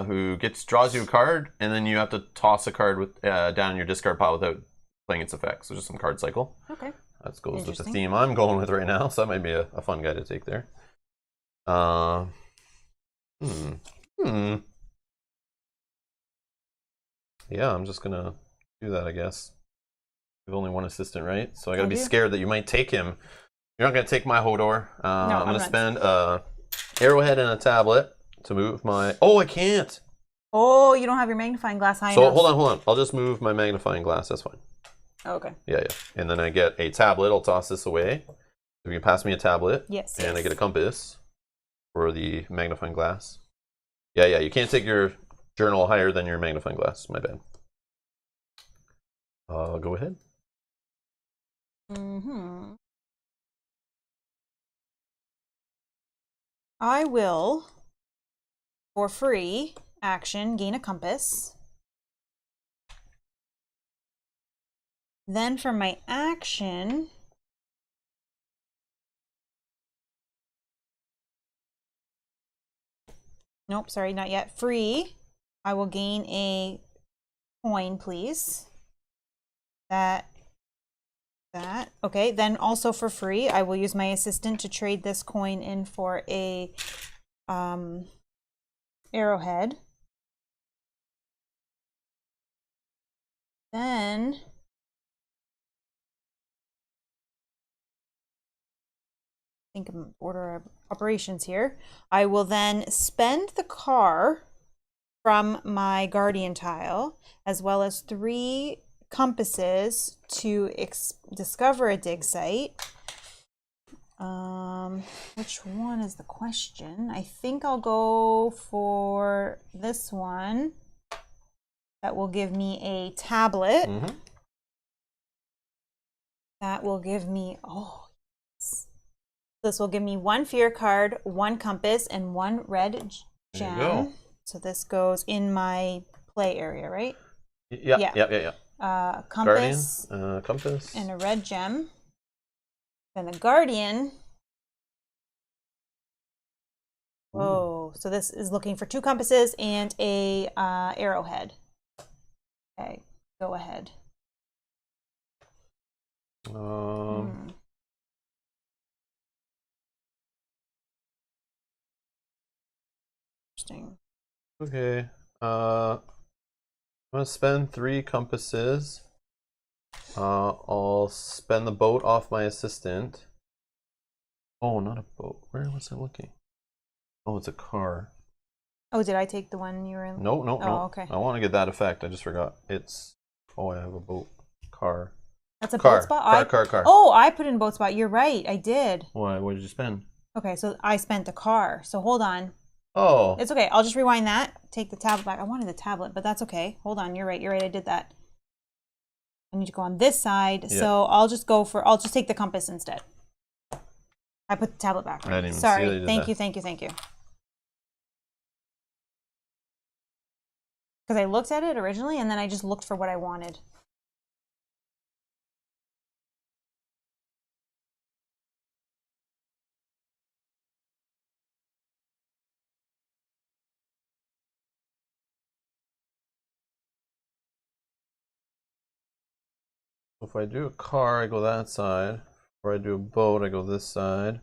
Who draws you a card, and then you have to toss a card with down in your discard pile without playing its effects. So just some card cycle. Okay. That goes with the theme I'm going with right now, so that might be a fun guy to take there. Yeah, I'm just gonna do that, I guess. We have only 1 assistant, right? So I gotta be scared that you might take him. You're not gonna take my Hodor. No, I'm gonna spend a arrowhead and a tablet to move my... Oh, I can't! Oh, you don't have your magnifying glass high So enough. hold on. I'll just move my magnifying glass, that's fine. Okay. Yeah. And then I get a tablet. I'll toss this away. If you can pass me a tablet. Yes. And I get a compass for the magnifying glass. Yeah, you can't take your journal higher than your magnifying glass. My bad. Go ahead. I will, for free action, gain a compass. Then for my action, nope, sorry, not yet. Free, I will gain a coin, please. That. Okay, then also for free, I will use my assistant to trade this coin in for a arrowhead. Then think of order of operations here. I will then spend the car from my guardian tile, as well as 3 compasses to discover a dig site. Which one is the question? I think I'll go for this one. That will give me a tablet. That will give me, yes. This will give me 1 fear card, 1 compass, and 1 red gem. There you go. So this goes in my play area, right? Yeah. Compass, Guardian, compass, and a red gem. Then the guardian. Whoa! So this is looking for 2 compasses and a arrowhead. Okay, go ahead. Interesting. Okay. I'm gonna spend 3 compasses I'll spend the boat off my assistant. Oh, not a boat. Where was I looking? Oh, it's a car. Oh, did I take the one you were in? No, no, Oh, no. okay. I want to get that effect. I just forgot. It's. Oh, I have a boat. Car. That's a Car. boat spot? Car. Oh, I put in boat spot. You're right. I did. Why? What did you spend? Okay, so I spent the car. So hold on. Oh. It's okay. I'll just rewind that. Take the tablet back. I wanted the tablet, but that's okay. Hold on. You're right. You're right. I did that. I need to go on this side. Yeah. So I'll just take the compass instead. I put the tablet back. I didn't even Sorry. see that you did Thank that. you. Thank you. Thank you. Because I looked at it originally and then I just looked for what I wanted. If I do a car, I go that side. If I do a boat, I go this side.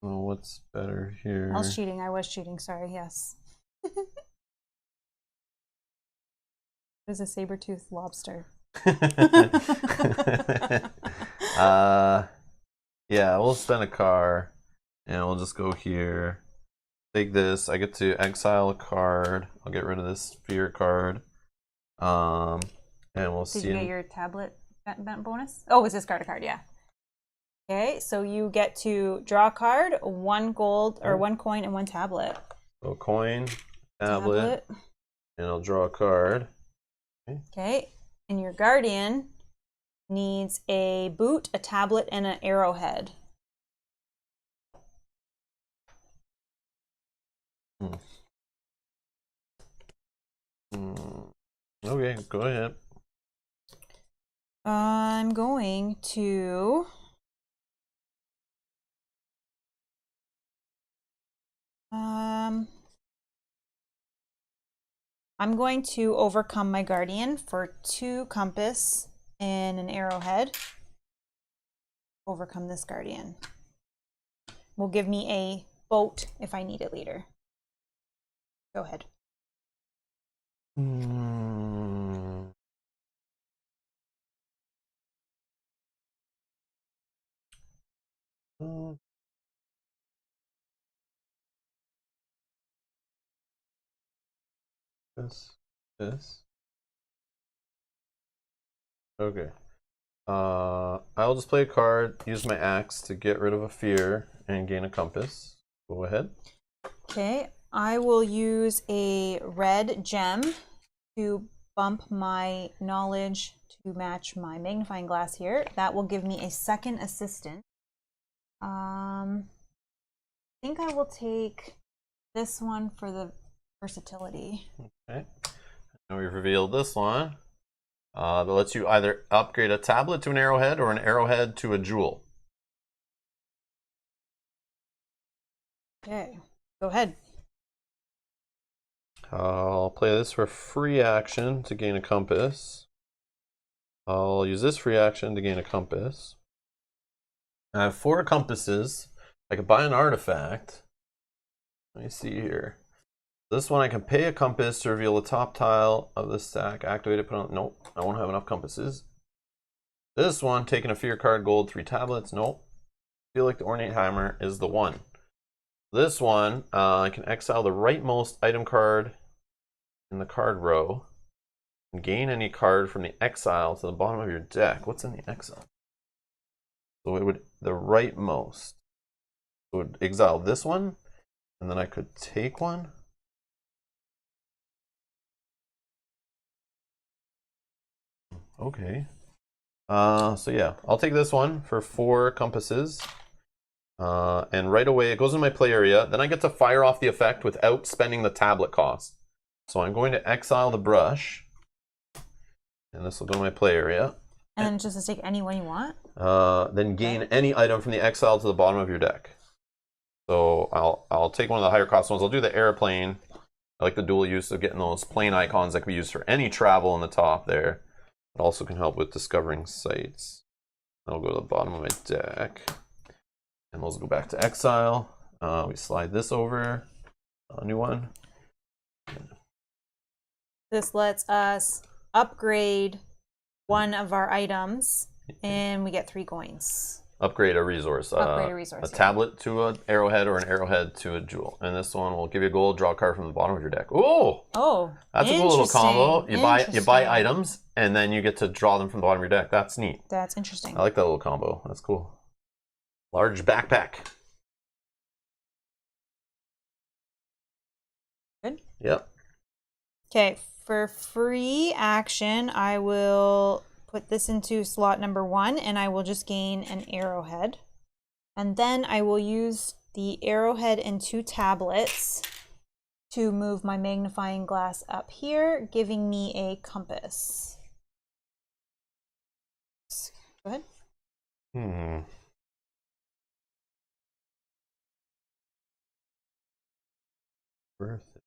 Oh, what's better here? I was cheating. I was cheating. Sorry. Yes. It is a saber-toothed lobster. Yeah, we'll spend a car and we'll just go here. Take this. I get to exile a card. I'll get rid of this fear card. And we'll see. Did you get your tablet bonus? Oh, is this card a card? Yeah. Okay, so you get to draw a card, 1 gold or 1 coin and 1 tablet. So coin, tablet, and I'll draw a card. Okay, and your guardian needs a boot, a tablet, and an arrowhead. Okay, go ahead. I'm going to overcome my guardian for 2 compass and an arrowhead. Overcome this guardian. Will give me a boat if I need it later. Go ahead. This. Okay. I'll just play a card, use my axe to get rid of a fear and gain a compass. Go ahead. Okay, I will use a red gem to bump my knowledge to match my magnifying glass here. That will give me a 2nd assistant. I think I will take this one for the versatility. Okay. Now we've revealed this one. That lets you either upgrade a tablet to an arrowhead or an arrowhead to a jewel. Okay, go ahead. I'll play this for free action to gain a compass. I'll use this free action to gain a compass. I have 4 compasses. I could buy an artifact. Let me see here. This one I can pay a compass to reveal the top tile of the stack. Activate it, put on. Nope, I won't have enough compasses. This one, taking a fear card, gold, 3 tablets. Nope. Feel like the ornate hammer is the one. This one, I can exile the rightmost item card in the card row and gain any card from the exile to the bottom of your deck. What's in the exile? So it would, the rightmost. It would exile this one, and then I could take one. Okay. So yeah, I'll take this one for 4 compasses. And right away, it goes in my play area. Then I get to fire off the effect without spending the tablet cost. So I'm going to exile the brush. And this will go in my play area. And then just to take any one you want? Then gain any item from the exile to the bottom of your deck. So I'll take one of the higher cost ones. I'll do the airplane. I like the dual use of getting those plane icons that can be used for any travel in the top there. It also can help with discovering sites. I'll go to the bottom of my deck. And those go back to exile. We slide this over. A new one. This lets us upgrade one of our items, and we get 3 coins. Upgrade a resource. Upgrade a resource. A tablet to an arrowhead or an arrowhead to a jewel. And this one will give you a gold, draw a card from the bottom of your deck. Oh! Oh, That's a cool little combo. You buy interesting. items and then you get to draw them from the bottom of your deck. That's neat. That's interesting. I like that little combo. That's cool. Large backpack. Good. Yep. Okay, for free action, I will put this into slot number 1 and I will just gain an arrowhead. And then I will use the arrowhead and 2 tablets to move my magnifying glass up here, giving me a compass. Go ahead. Worth it.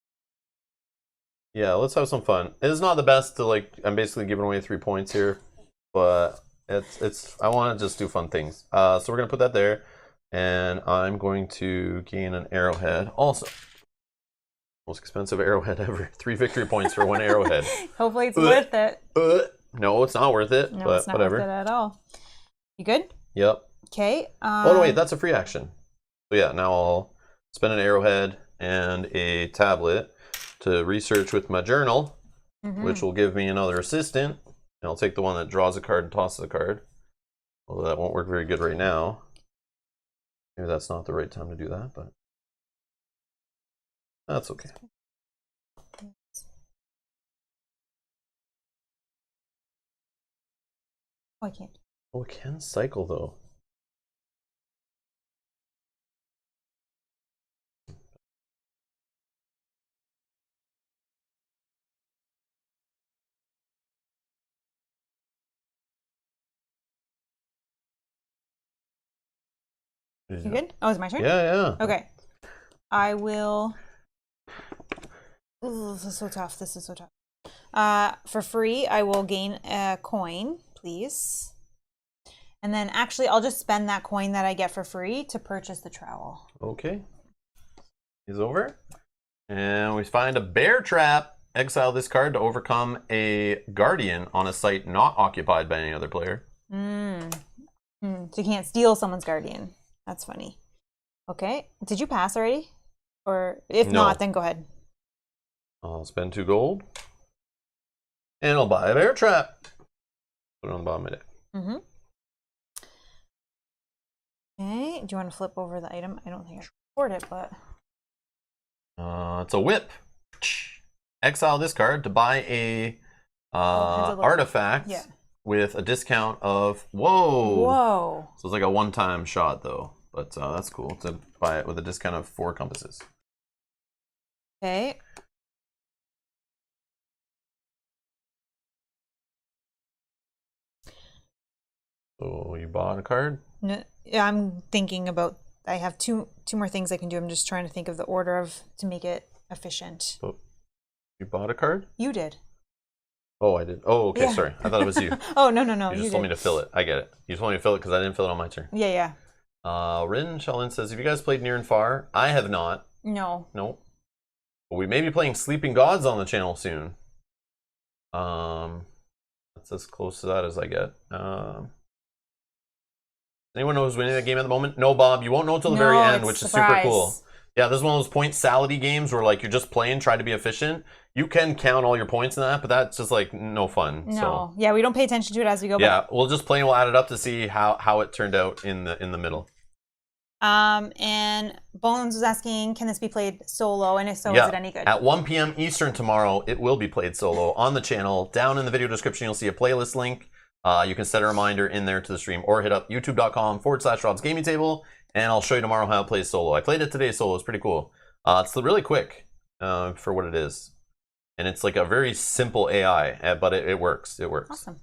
Yeah, let's have some fun. It's not the best to like, I'm basically giving away 3 points here, but it's I want to just do fun things. So we're gonna put that there, and I'm going to gain an arrowhead also. Most expensive arrowhead ever. 3 victory points for 1 arrowhead. Hopefully it's worth it. No, it's not worth it. No, but it's not whatever. worth it at all. You good? Yep. Okay. Oh no, wait, that's a free action. So yeah, now I'll spend an arrowhead and a tablet to research with my journal, which will give me another assistant. And I'll take the one that draws a card and tosses a card. Although that won't work very good right now. Maybe that's not the right time to do that, but that's okay. Oh, I can't. Oh, it can cycle though. You good? Oh, it's my turn? Yeah, yeah. Okay. I will... Ooh, this is so tough. This is so tough. For free, I will gain a coin, please. And then actually, I'll just spend that coin that I get for free to purchase the trowel. Okay. He's over. And we find a bear trap. Exile this card to overcome a guardian on a site not occupied by any other player. So you can't steal someone's guardian. That's funny. Okay. Did you pass already? Or if not, then go ahead. I'll spend 2 gold. And I'll buy a bear trap. Put it on the bottom of my deck. Okay. Do you want to flip over the item? I don't think I should record it, but... It's a whip. Exile this card to buy a artifact with a discount of... Whoa! So it's like a one-time shot, though. But that's cool to buy it with a discount of 4 compasses. Okay. So you bought a card? No, I'm thinking about... I have two more things I can do. I'm just trying to think of the order of to make it efficient. Oh, you bought a card? You did. Oh, I did. Oh, okay, sorry. I thought it was you. Oh, no. You just told me to fill it. I get it. You told me to fill it because I didn't fill it on my turn. Yeah. Rin Shalin says, have you guys played Near and Far? I have not. No. Nope. But we may be playing Sleeping Gods on the channel soon. That's as close to that as I get. Anyone know who's winning that game at the moment? No, Bob. You won't know until the very end, which is super cool. Yeah, this is one of those point salady games where like you're just playing, try to be efficient. You can count all your points in that, but that's just like no fun. No. So. Yeah, we don't pay attention to it as we go. Yeah, we'll just play and we'll add it up to see how it turned out in the middle. And Bones was asking, can this be played solo? And if so, is it any good? At 1 p.m. Eastern tomorrow, it will be played solo on the channel. Down in the video description, you'll see a playlist link. You can set a reminder in there to the stream or hit up youtube.com/Rob's Gaming Table, and I'll show you tomorrow how it plays solo. I played it today solo. It's pretty cool. It's really quick for what it is. And it's like a very simple AI, but it works. It works. Awesome.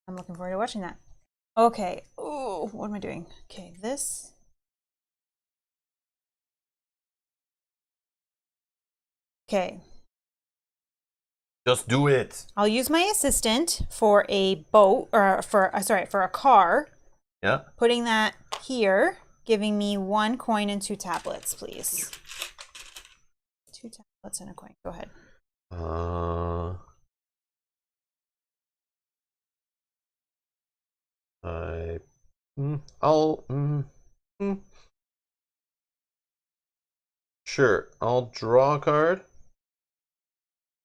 I'm looking forward to watching that. Okay. Oh, what am I doing? Okay, this. Okay. Just do it. I'll use my assistant for a boat, or for a car. Yeah. Putting that here, giving me 1 coin and 2 tablets, please. 2 tablets and a coin. Go ahead. Sure, I'll draw a card.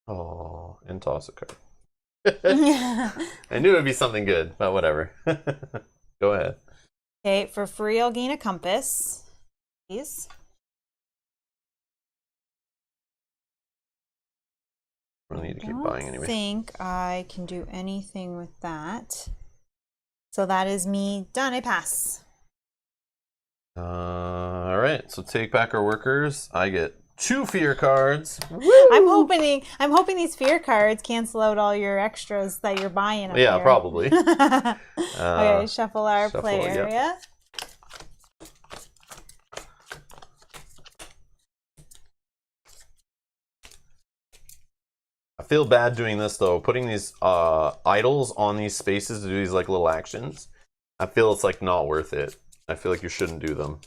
Oh, and toss a card. I knew it'd be something good, but whatever. Go ahead. Okay, for free, I'll gain a compass. Please. I don't need to keep buying anyway. I think I can do anything with that. So that is me done. I pass. All right, so take back our workers. I get 2 fear cards. Woo! I'm hoping these fear cards cancel out all your extras that you're buying. Yeah, here. probably. Okay, shuffle our play area. Yep. I feel bad doing this though, putting these idols on these spaces to do these like little actions. I feel it's like not worth it. I feel like you shouldn't do them.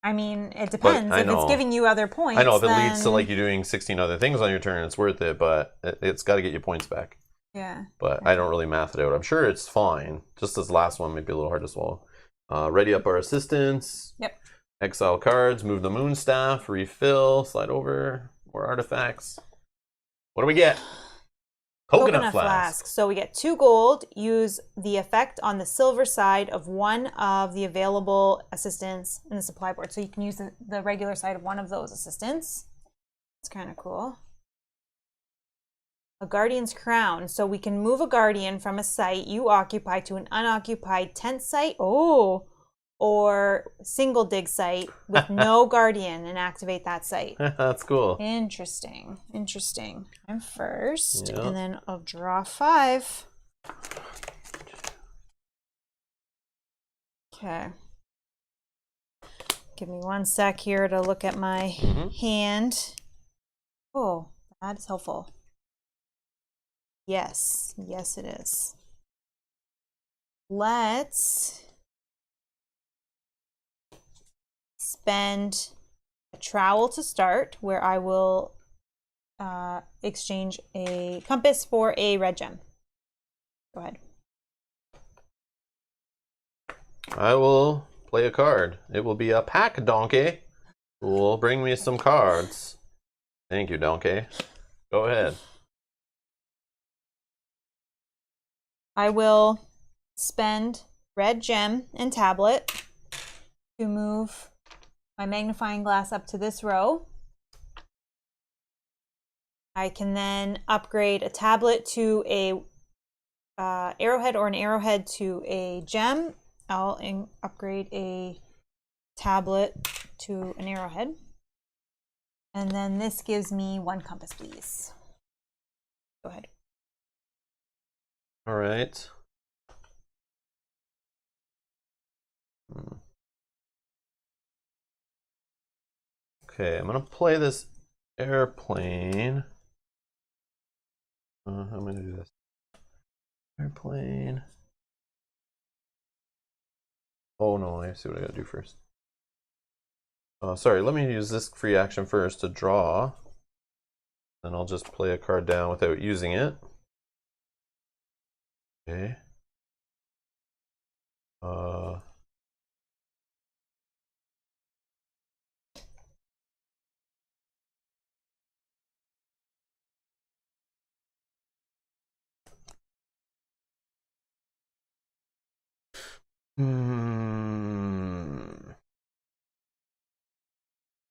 I mean, it depends. If it's giving you other points, I know if it leads to like you doing 16 other things on your turn, it's worth it, but it's got to get you points back. Yeah. But I don't really math it out. I'm sure it's fine. Just this last one might be a little hard to swallow. Ready up our assistants. Yep. Exile cards. Move the moon staff. Refill. Slide over. More artifacts. What do we get? Coconut flask. So we get 2 gold. Use the effect on the silver side of one of the available assistants in the supply board. So you can use the regular side of one of those assistants. It's kind of cool. A guardian's crown. So we can move a guardian from a site you occupy to an unoccupied tent site. Oh, or single dig site with no guardian and activate that site. That's cool. Interesting. Interesting. I'm first, Yep. and then I'll draw 5. Okay. Give me 1 sec here to look at my hand. Oh, that is helpful. Yes. Yes, it is. Let's spend a trowel to start, where I will exchange a compass for a red gem. Go ahead. I will play a card. It will be a pack donkey who will bring me some cards. Thank you, donkey. Go ahead. I will spend red gem and tablet to move my magnifying glass up to this row. I can then upgrade a tablet to a arrowhead, or an arrowhead to a gem. I'll upgrade a tablet to an arrowhead. And then this gives me 1 compass, please. Go ahead. All right. Okay, I'm gonna play this airplane. How am I gonna do this? Airplane. Oh no, I see what I gotta do first. Sorry, let me use this free action first to draw. Then I'll just play a card down without using it. Okay.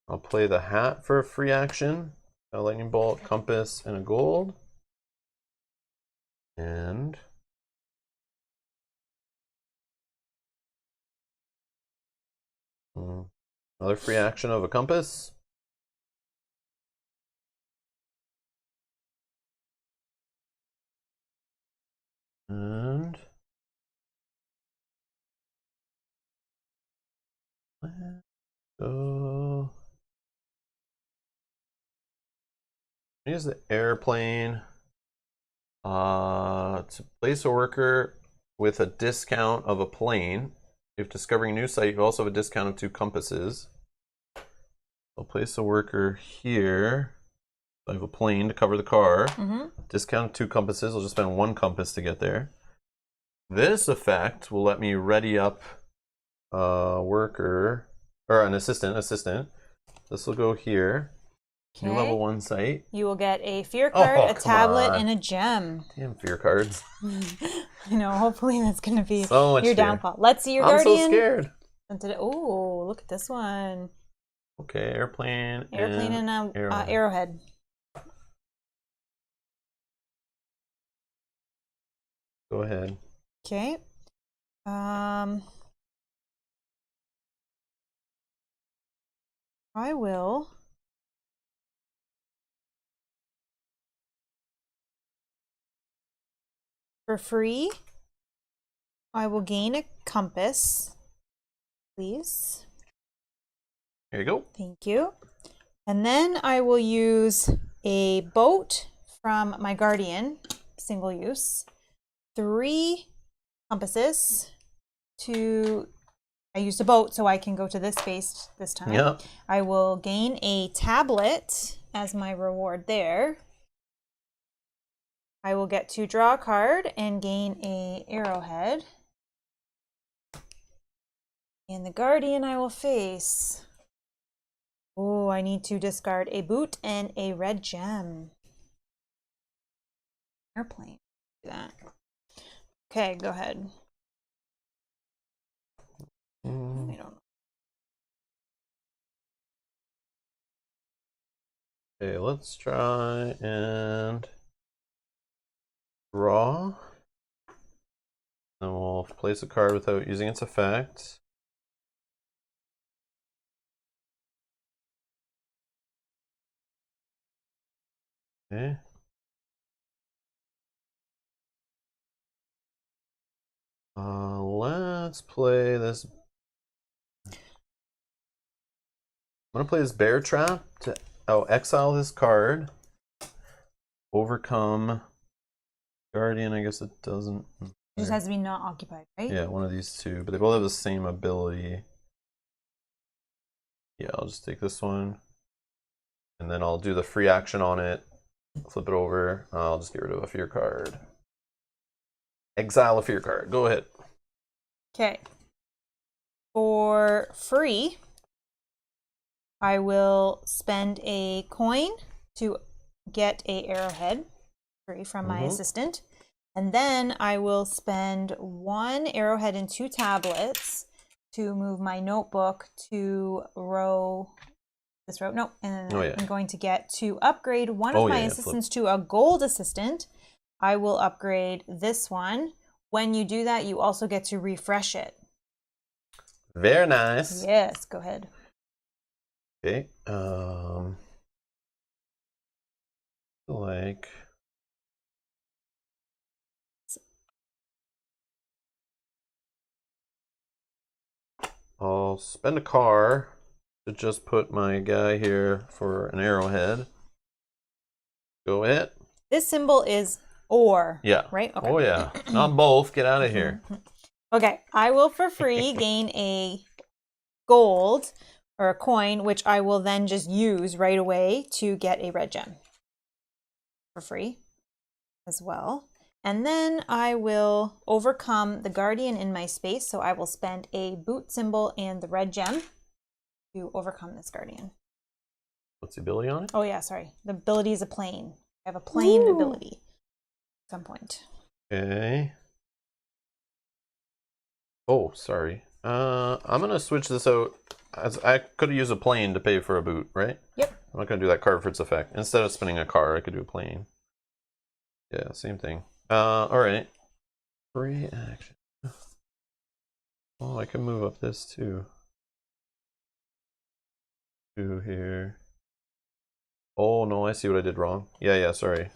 I'll play the hat for a free action. A lightning bolt, compass, and a gold. And another free action of a compass. And so use the airplane to place a worker with a discount of a plane. If discovering a new site, you also have a discount of 2 compasses. I'll place a worker here. I have a plane to cover the car. Discount of 2 compasses. I'll just spend 1 compass to get there. This effect will let me ready up a worker or an assistant. This will go here. Okay. New level 1 site. You will get a fear card, a tablet, and a gem. Damn fear cards. I know, hopefully that's going to be So much your fear. downfall. Let's see your I'm guardian. so scared. Oh, look at this one. Okay, airplane And arrowhead. Go ahead. Okay. I will for free. I will gain a compass, please. Here you go. Thank you. And then I will use a boat from my guardian, single use. 3 compasses I used a boat so I can go to this space this time. Yeah. I will gain a tablet as my reward there. I will get to draw a card and gain a arrowhead. And the guardian I will face. Oh, I need to discard a boot and a red gem. Airplane. Do that. Okay, go ahead. I don't know. Okay, let's try and draw. Then we'll place a card without using its effect. Okay. Let's play this. I'm gonna play this bear trap to exile this card. Overcome guardian. I guess it doesn't. It just has to be not occupied, right? Yeah, one of these two, but they both have the same ability. Yeah, I'll just take this one, and then I'll do the free action on it. Flip it over. I'll just get rid of a fear card. Exile a fear card. Go ahead. Okay. For free, I will spend a coin to get a arrowhead free from my assistant. And then I will spend 1 arrowhead and 2 tablets to move my notebook to this row. No, and then I'm going to get to upgrade one of my assistants to a gold assistant. I will upgrade this one. When you do that, you also get to refresh it. Very nice. Yes, go ahead. Okay. Like I'll spend a car to just put my guy here for an arrowhead. Go ahead. This symbol is or. Yeah. Right? Okay. Oh yeah. Not both. Get out of here. Okay. I will for free gain a gold or a coin, which I will then just use right away to get a red gem for free as well. And then I will overcome the guardian in my space. So I will spend a boot symbol and the red gem to overcome this guardian. What's the ability on it? Oh yeah, sorry. The ability is a plane. I have a plane ability at some point. Okay. Oh, sorry. I'm gonna switch this out. As I could have used a plane to pay for a boot, right? Yep. I'm not gonna do that card for its effect. Instead of spinning a car, I could do a plane. Yeah, same thing. All right. Free action. Oh, I can move up this too. Here. Oh no, I see what I did wrong. Yeah, sorry.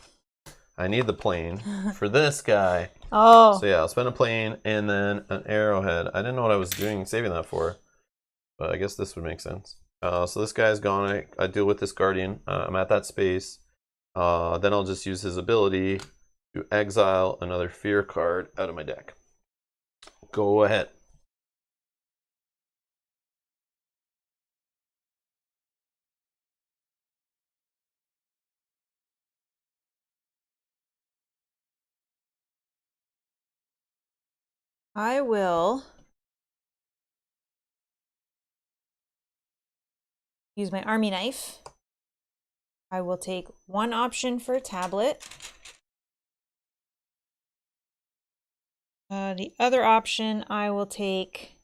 I need the plane for this guy. Oh. So yeah, I'll spend a plane and then an arrowhead. I didn't know what I was doing, saving that for, but I guess this would make sense. So this guy's gone. I deal with this guardian. I'm at that space. Then I'll just use his ability to exile another fear card out of my deck. Go ahead. I will use my army knife. I will take one option for a tablet. The other option, I will take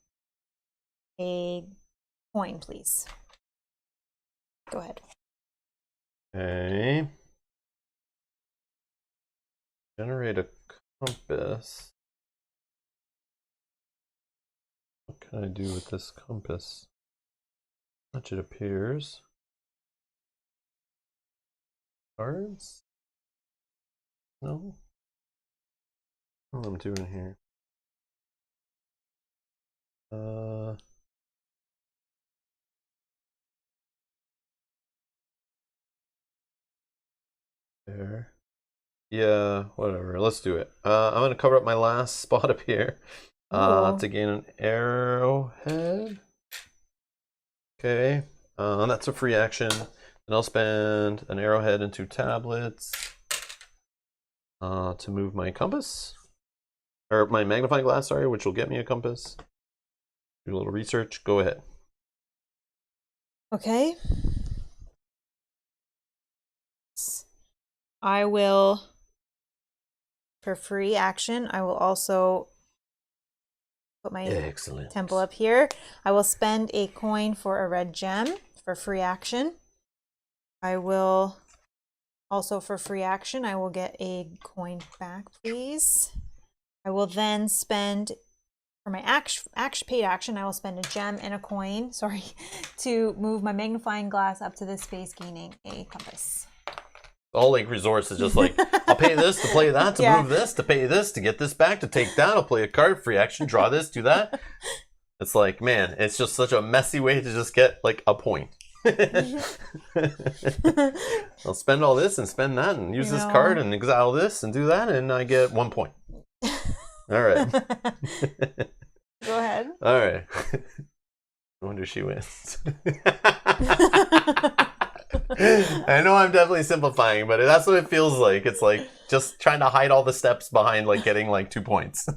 a coin, please. Go ahead. Okay. Generate a compass. What can I do with this compass? Much it appears. Cards? No? What am I doing here? There. Yeah, whatever. Let's do it. I'm gonna cover up my last spot up here. To gain an arrowhead. Okay. That's a free action. And I'll spend an arrowhead and 2 tablets. To move my compass. Or my magnifying glass, sorry, which will get me a compass. Do a little research. Go ahead. Okay. I will, for free action, I will also put my temple up here. I will spend a coin for a red gem for free action. I will also, for free action, I will get a coin back, please. I will then spend, for my paid action, I will spend a gem and a coin, sorry, to move my magnifying glass up to this space, gaining a compass. All Link Resorts is just like, I'll pay this to play that, to move this, to pay this, to get this back, to take that, I'll play a card, free action, draw this, do that. It's like, man, it's just such a messy way to just get like a point. I'll spend all this and spend that and use this card and exile this and do that and I get 1 point. All right. Go ahead. All right. I wonder if she wins. I know I'm definitely simplifying, but that's what it feels like. It's like just trying to hide all the steps behind like getting like 2 points.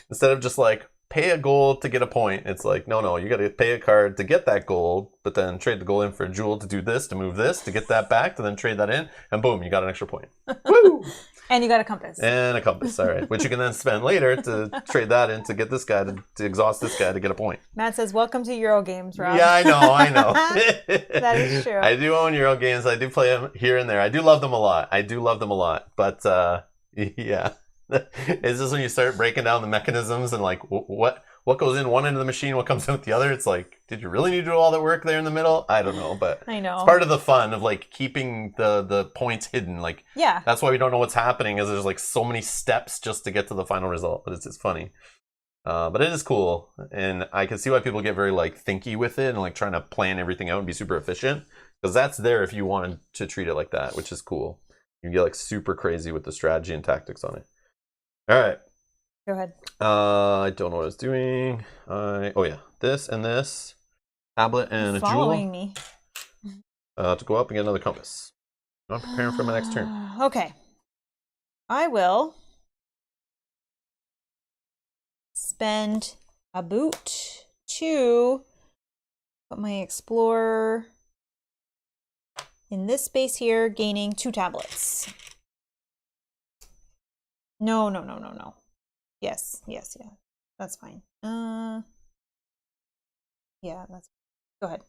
Instead of just like pay a gold to get a point, it's like, no, you got to pay a card to get that gold, but then trade the gold in for a jewel to do this, to move this, to get that back, to then trade that in, and boom, you got an extra point. Woo! And you got a compass. And a compass, all right. Which you can then spend later to trade that in to get this guy, to exhaust this guy to get a point. Matt says, welcome to Euro games, Rob. Yeah, I know. That is true. I do own Euro games. I do play them here and there. I do love them a lot. But, yeah. It's just when you start breaking down the mechanisms and like what goes in one end of the machine, what comes out the other. It's like, did you really need to do all that work there in the middle? I don't know, but I know. It's part of the fun of like keeping the points hidden. Like, yeah, that's why we don't know what's happening, is there's like so many steps just to get to the final result. But it's just funny. But it is cool, and I can see why people get very like thinky with it and like trying to plan everything out and be super efficient, because that's there if you wanted to treat it like that, which is cool. You can get like super crazy with the strategy and tactics on it. All right. Go ahead. I don't know what I was doing. Oh yeah, this and this tablet and a jewel. Following me. To go up and get another compass. I'm preparing for my next turn. Okay. I will spend a boot to put my explorer in this space here, gaining 2 tablets. No. Yes. That's fine. Yeah, that's. Go ahead.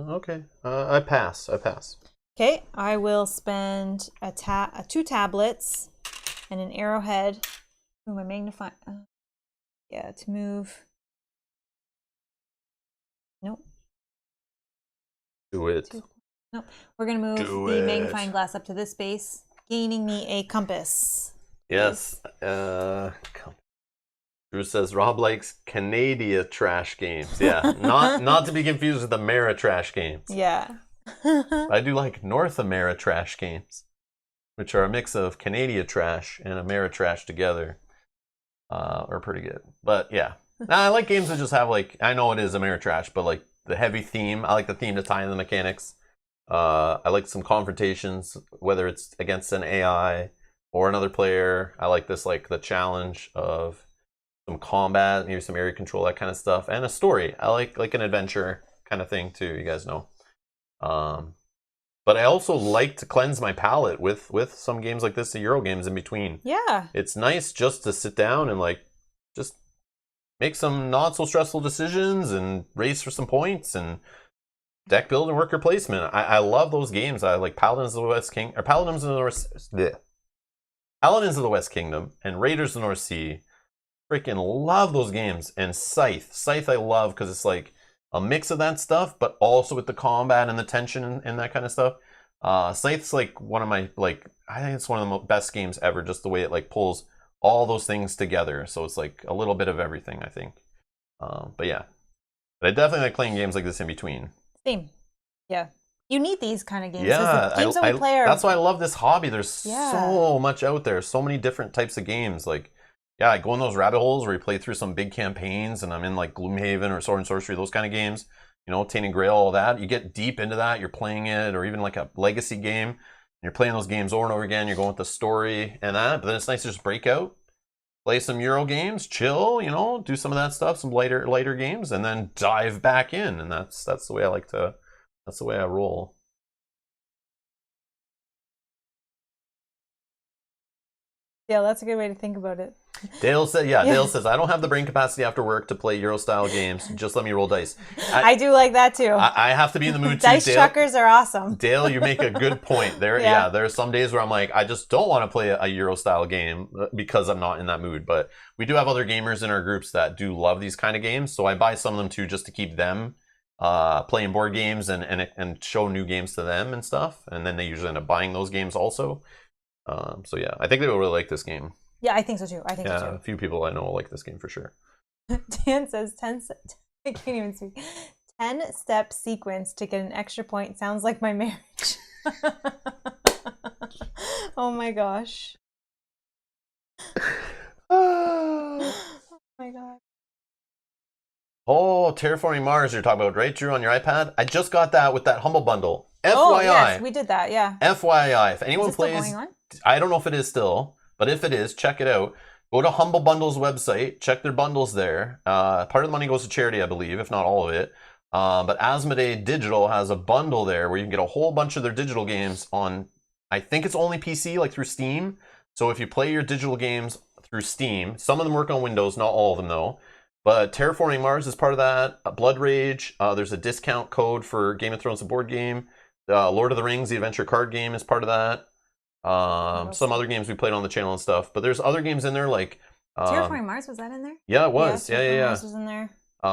Okay. I pass. Okay, I will spend 2 tablets and an arrowhead. Move my magnifying. To move. Nope. Do it. Nope. We're gonna move the magnifying glass up to this space, gaining me a compass. Yes. Drew says Rob likes Canada trash games. Yeah, not to be confused with the Ameritrash games. Yeah. I do like North Ameritrash games, which are a mix of Canada trash and Ameritrash together. are pretty good. But yeah, I like games that just have like, I know it is Ameritrash, but like the heavy theme. I like the theme to tie in the mechanics. I like some confrontations, whether it's against an AI or another player. I like this, like the challenge of some combat, maybe some area control, that kind of stuff, and a story. I like an adventure kind of thing too. You guys know. But I also like to cleanse my palate with some games like this, the Euro games in between. Yeah. It's nice just to sit down and like just make some not so stressful decisions and race for some points and deck build and worker placement. I love those games. I like Paladins of the West King or Paladins of the North bleh. Paladins of the West Kingdom and Raiders of the North Sea. Freaking love those games. And Scythe. Scythe I love because it's like a mix of that stuff, but also with the combat and the tension and that kind of stuff. Scythe's like one of my, like, I think it's one of the best games ever, just the way it like pulls all those things together. So it's like a little bit of everything, I think. But yeah. But I definitely like playing games like this in between. Same. Yeah. You need these kind of games. Yeah. The games that we play are... That's why I love this hobby. There's so much out there. So many different types of games. Like, yeah, I go in those rabbit holes where you play through some big campaigns, and I'm in like Gloomhaven or Sword and Sorcery, those kind of games. You know, Tainted Grail, all that. You get deep into that, you're playing it, or even like a legacy game. And you're playing those games over and over again, you're going with the story and that, but then it's nice to just break out, play some Euro games, chill, you know, do some of that stuff, some lighter games, and then dive back in. And that's the way I like to, that's the way I roll. Yeah, that's a good way to think about it. Dale said, Dale says, I don't have the brain capacity after work to play Euro-style games. Just let me roll dice. I do like that too. I have to be in the mood too. Dice chuckers are awesome. Dale, you make a good point. There are some days where I'm like, I just don't want to play a Euro-style game because I'm not in that mood. But we do have other gamers in our groups that do love these kind of games. So I buy some of them too, just to keep them playing board games and show new games to them and stuff. And then they usually end up buying those games also. So yeah, I think they will really like this game. Yeah, I think so too. I think so too. A few people I know will like this game for sure. Dan says I can't even speak. 10-step sequence to get an extra point sounds like my marriage. Oh my gosh. Oh my god. Oh, Terraforming Mars you're talking about, right, Drew, on your iPad? I just got that with that Humble Bundle. FYI. Oh, yes, we did that, yeah. FYI, if anyone plays... Still going on? I don't know if it is still, but if it is, check it out. Go to Humble Bundle's website, check their bundles there. Part of the money goes to charity, I believe, if not all of it. But Asmodee Digital has a bundle there where you can get a whole bunch of their digital games on, I think it's only PC, like through Steam. So if you play your digital games through Steam, some of them work on Windows, not all of them though. But Terraforming Mars is part of that. Blood Rage, there's a discount code for Game of Thrones, the board game. Lord of the Rings, the adventure card game, is part of that. Some other games we played on the channel and stuff. But there's other games in there like... Terraforming Mars, was that in there? Yeah, it was. Yeah. Mars was in there.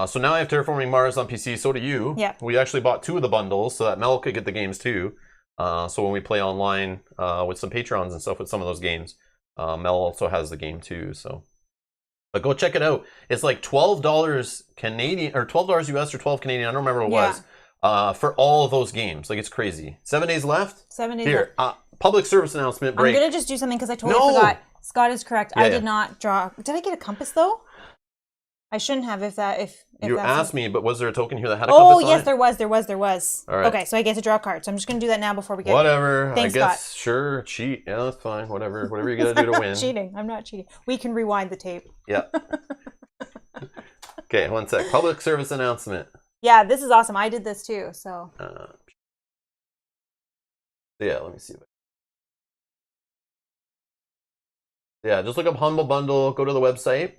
So now I have Terraforming Mars on PC, so do you. Yeah. We actually bought 2 of the bundles so that Mel could get the games too. So when we play online with some Patrons and stuff with some of those games, Mel also has the game too, so... But go check it out. It's like $12 Canadian, or $12 US or 12 Canadian, I don't remember what it was, for all of those games. Like, it's crazy. 7 days left? 7 days left. Here, public service announcement break. I'm going to just do something because I totally forgot. Scott is correct. I did not draw. Did I get a compass, though? I shouldn't have if you asked me, but was there a token here that had a compass on yes, it? there was. All right. Okay, so I get to draw a card. So I'm just going to do that now before we get... Whatever. Thanks, I guess, Scott. sure, cheat. Yeah, that's fine. Whatever you got to do to win. Cheating. I'm not cheating. We can rewind the tape. Yeah. Okay, one sec. Public service announcement. Yeah, this is awesome. I did this too, so. Yeah, let me see. Yeah, just look up Humble Bundle, go to the website.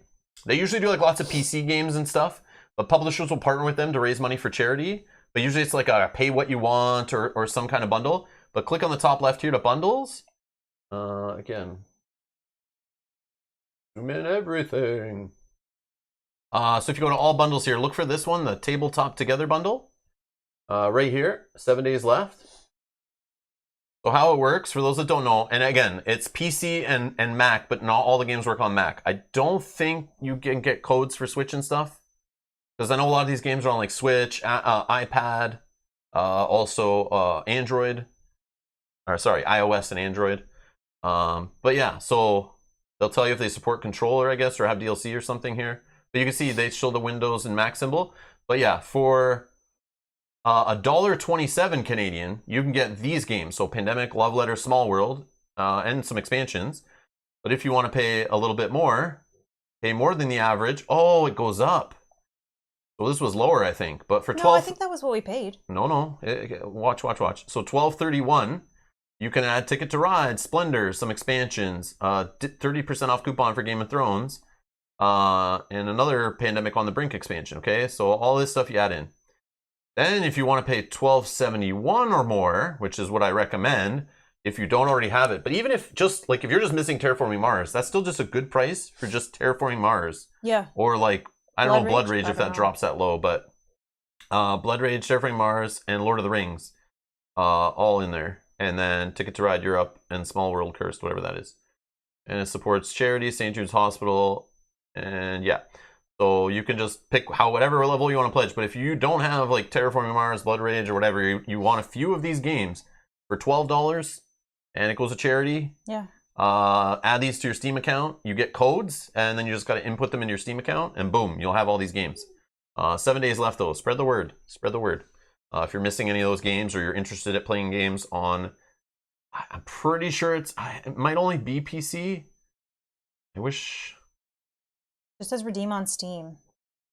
They usually do like lots of PC games and stuff, but publishers will partner with them to raise money for charity. But usually it's like a pay what you want or some kind of bundle. But click on the top left here to bundles. Again. Zoom in everything. So if you go to all bundles here, look for this one, the Tabletop Together bundle. Right here, 7 days left. So how it works, for those that don't know, and again, it's PC and Mac, but not all the games work on Mac. I don't think you can get codes for Switch and stuff. Because I know a lot of these games are on like Switch, iPad, also Android. Or sorry, iOS and Android. But yeah, so They'll tell you if they support controller, I guess, or have DLC or something here. But you can see they show the Windows and Mac symbol. But yeah, for $1.27 Canadian, you can get these games. So Pandemic, Love Letter, Small World, and some expansions. But if you want to pay a little bit more, pay more than the average. Oh, it goes up. So this was lower, I think. But for 12, no, I think that was what we paid. No. Watch. So $12.31. You can add Ticket to Ride, Splendor, some expansions, 30% off coupon for Game of Thrones, and another Pandemic on the Brink expansion. Okay, so all this stuff you add in. Then, if you want to pay $12.71 or more, which is what I recommend, if you don't already have it. But even if if you're just missing Terraforming Mars, that's still just a good price for just Terraforming Mars. Yeah. Or like I don't know Blood Rage if that drops that low, but Blood Rage, Terraforming Mars, and Lord of the Rings, all in there. And then Ticket to Ride Europe and Small World Cursed, whatever that is. And it supports charity, St. Jude's Hospital, and yeah. So you can just pick whatever level you want to pledge. But if you don't have like Terraforming Mars, Blood Rage, or whatever, you want a few of these games for $12, and it goes to charity. Yeah. Add these to your Steam account. You get codes, and then you just got to input them into your Steam account, and boom, you'll have all these games. 7 days left though. Spread the word. Spread the word. If you're missing any of those games, or you're interested in playing games on, I'm pretty sure it might only be PC. I wish. It says redeem on Steam.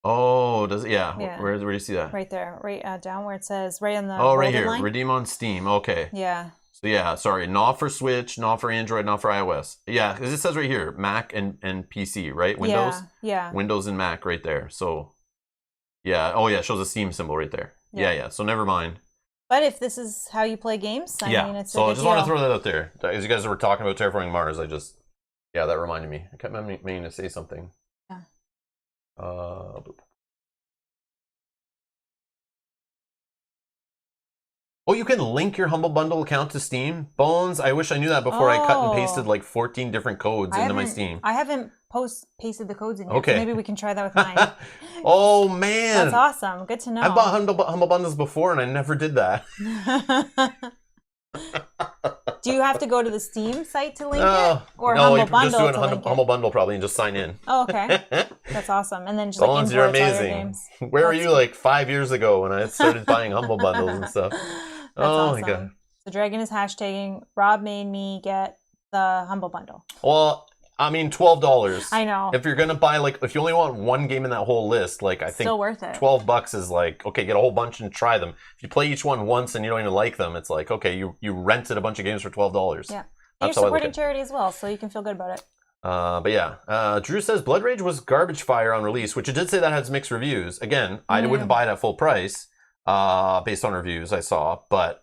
Oh, does it? Yeah. Where do you see that? Right there, right down where it says right on the. Oh, right here. Line. Redeem on Steam. Okay. Yeah. So yeah, sorry, not for Switch, not for Android, not for iOS. Yeah, because it says right here, Mac and PC, right? Windows. Yeah. Windows and Mac right there. So. Yeah. Oh yeah, it shows a Steam symbol right there. Yeah. So never mind. But if this is how you play games, I mean, it's so I just want to throw that out there. As you guys were talking about Terraforming Mars, that reminded me. I kept meaning to say something. Yeah. Oh, you can link your Humble Bundle account to Steam? Bones, I wish I knew that before I cut and pasted like 14 different codes into my Steam. I haven't pasted the codes in yet, okay. So maybe we can try that with mine. Oh, man. That's awesome. Good to know. I bought Humble Bundles before, and I never did that. Do you have to go to the Steam site to link it? Or no, Humble you Bundle just do to link Humble it? Bundle probably and just sign in. Oh, okay. That's awesome. And then just Bones, like you're import all your amazing. games. Where were you like 5 years ago when I started buying Humble Bundles and stuff? That's awesome. My God. So Dragon is hashtagging, Rob made me get the Humble Bundle. Well, I mean, $12. I know. If you're going to buy, like, if you only want one game in that whole list, like, I think still worth it. $12 is like, okay, get a whole bunch and try them. If you play each one once and you don't even like them, it's like, okay, you rented a bunch of games for $12. Yeah. And you're supporting charity as well, so you can feel good about it. But yeah, Drew says Blood Rage was garbage fire on release, which it did say that has mixed reviews. Again, I wouldn't buy it at full price, based on reviews I saw, but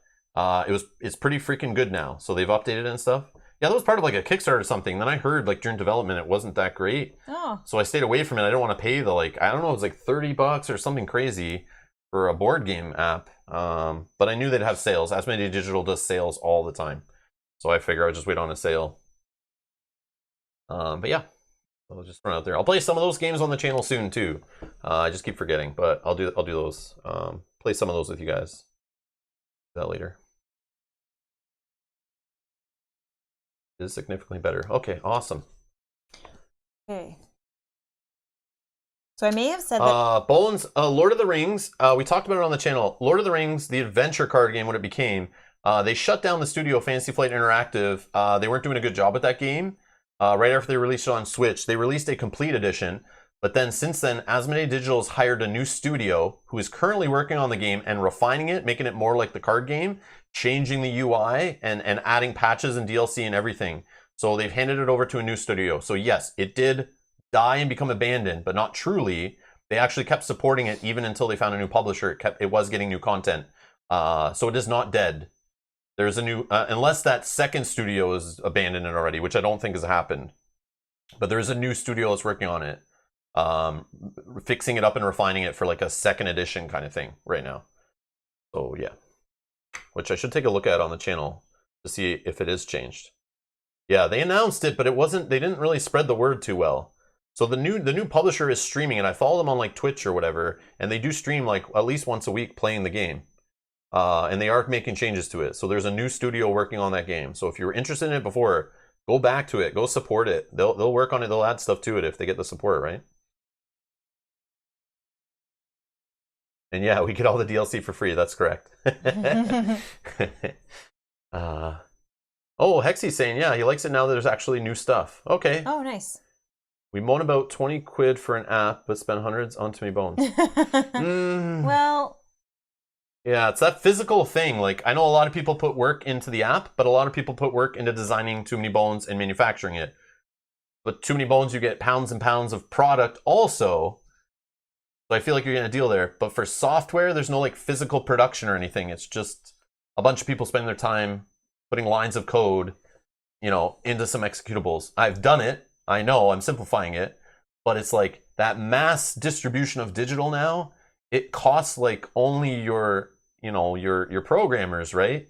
it's pretty freaking good now. So they've updated it and stuff. Yeah, that was part of like a Kickstarter or something. Then I heard like during development it wasn't that great. Oh. So I stayed away from it. I didn't want to pay the like, I don't know, it was like $30 or something crazy for a board game app. But I knew they'd have sales. Asmodee Digital does sales all the time. So I figure I'll just wait on a sale. But yeah, I'll just run out there. I'll play some of those games on the channel soon too. I just keep forgetting, but I'll do those. Play some of those with you guys. Do that later. It is significantly better. Okay, awesome. Okay. So I may have said that. Bones, Lord of the Rings. We talked about it on the channel. Lord of the Rings, the adventure card game, when it became. They shut down the studio, Fantasy Flight Interactive. They weren't doing a good job with that game. Right after they released it on Switch, they released a complete edition. But then since then, Asmodee Digital has hired a new studio who is currently working on the game and refining it, making it more like the card game, changing the UI and adding patches and DLC and everything. So they've handed it over to a new studio. So yes, it did die and become abandoned, but not truly. They actually kept supporting it even until they found a new publisher. It was getting new content. So it is not dead. There's a new, unless that second studio is abandoned already, which I don't think has happened. But there's a new studio that's working on it. Fixing it up and refining it for like a second edition kind of thing right now. So yeah, which I should take a look at on the channel to see if it is changed. Yeah, they announced it, but it wasn't. They didn't really spread the word too well. So the new publisher is streaming, and I follow them on like Twitch or whatever, and they do stream like at least once a week playing the game. And they are making changes to it. So there's a new studio working on that game. So if you were interested in it before, Go back to it. Go support it. They'll work on it. They'll add stuff to it if they get the support, right? And yeah, we get all the DLC for free. That's correct. Oh, Hexy's saying, yeah, he likes it now that there's actually new stuff. Okay. Oh, nice. We moan about 20 quid for an app, but spend hundreds on Too Many Bones. Well... Yeah, it's that physical thing. Like, I know a lot of people put work into the app, but a lot of people put work into designing Too Many Bones and manufacturing it. But Too Many Bones, you get pounds and pounds of product also. So I feel like you're getting a deal there. But for software, there's no like physical production or anything. It's just a bunch of people spending their time putting lines of code, you know, into some executables. I've done it. I know I'm simplifying it. But it's like that mass distribution of digital now, it costs like only your programmers, right?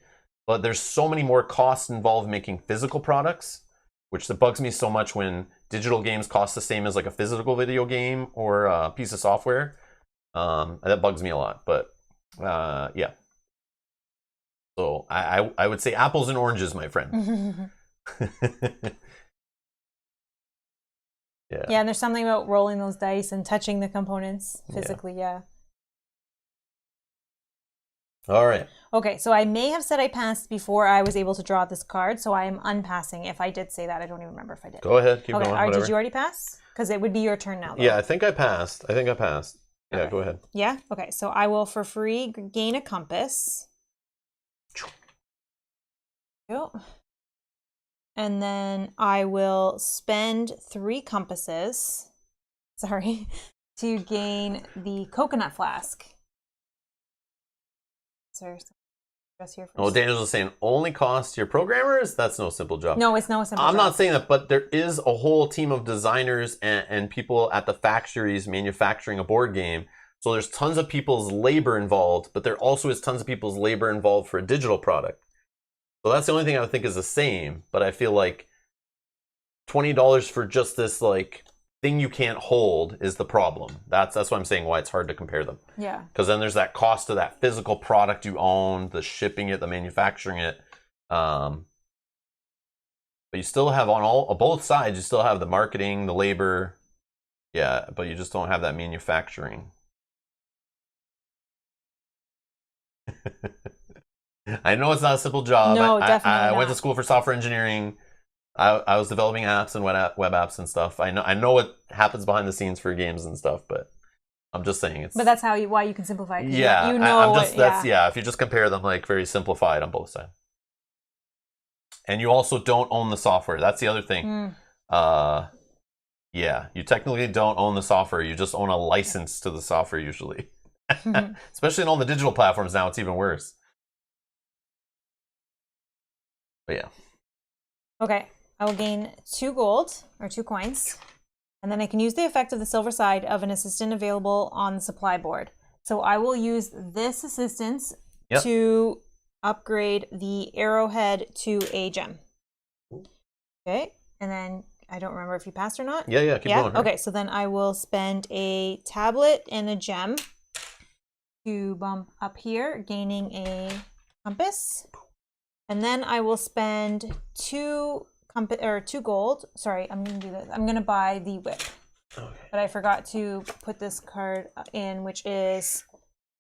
But there's so many more costs involved making physical products, which that bugs me so much when digital games cost the same as like a physical video game or a piece of software. That bugs me a lot, but yeah. So I would say apples and oranges, my friend. Yeah, and there's something about rolling those dice and touching the components physically, yeah. All right. Okay, so I may have said I passed before I was able to draw this card, so I am unpassing. If I did say that, I don't even remember if I did. Go ahead, keep okay, going. All right, did you already pass? Because it would be your turn now, though. Yeah, I think I passed. Yeah, Okay. Go ahead. Yeah? Okay, so I will, for free, gain a compass. Yep. And then I will spend 3 compasses, to gain the coconut flask. Sorry, here Oh, Daniel's just saying only cost your programmers? That's no simple job. No, it's no simple job. I'm not saying that, but there is a whole team of designers and people at the factories manufacturing a board game. So there's tons of people's labor involved, but there also is tons of people's labor involved for a digital product. So that's the only thing I would think is the same, but I feel like $20 for just this like thing you can't hold is the problem. That's what I'm saying why it's hard to compare them. Yeah. Because then there's that cost of that physical product you own, the shipping it, the manufacturing it. But you still have on both sides, you still have the marketing, the labor. Yeah, but you just don't have that manufacturing. I know it's not a simple job. No, definitely I not. went to school for software engineering. I was developing apps and web apps and stuff. I know what happens behind the scenes for games and stuff, but I'm just saying it's. But that's why you can simplify it. Yeah, you know. If you just compare them like very simplified on both sides, and you also don't own the software. That's the other thing. Yeah, you technically don't own the software. You just own a license to the software usually. Especially in all the digital platforms now, it's even worse. But yeah. Okay, I will gain 2 gold, or 2 coins, and then I can use the effect of the silver side of an assistant available on the supply board. So I will use this assistance to upgrade the arrowhead to a gem. Okay, and then I don't remember if you passed or not. Yeah, keep going. Okay, so then I will spend a tablet and a gem to bump up here, gaining a compass. And then I will spend 2 gold. Sorry, I'm gonna do this. I'm gonna buy the whip. Okay. But I forgot to put this card in, which is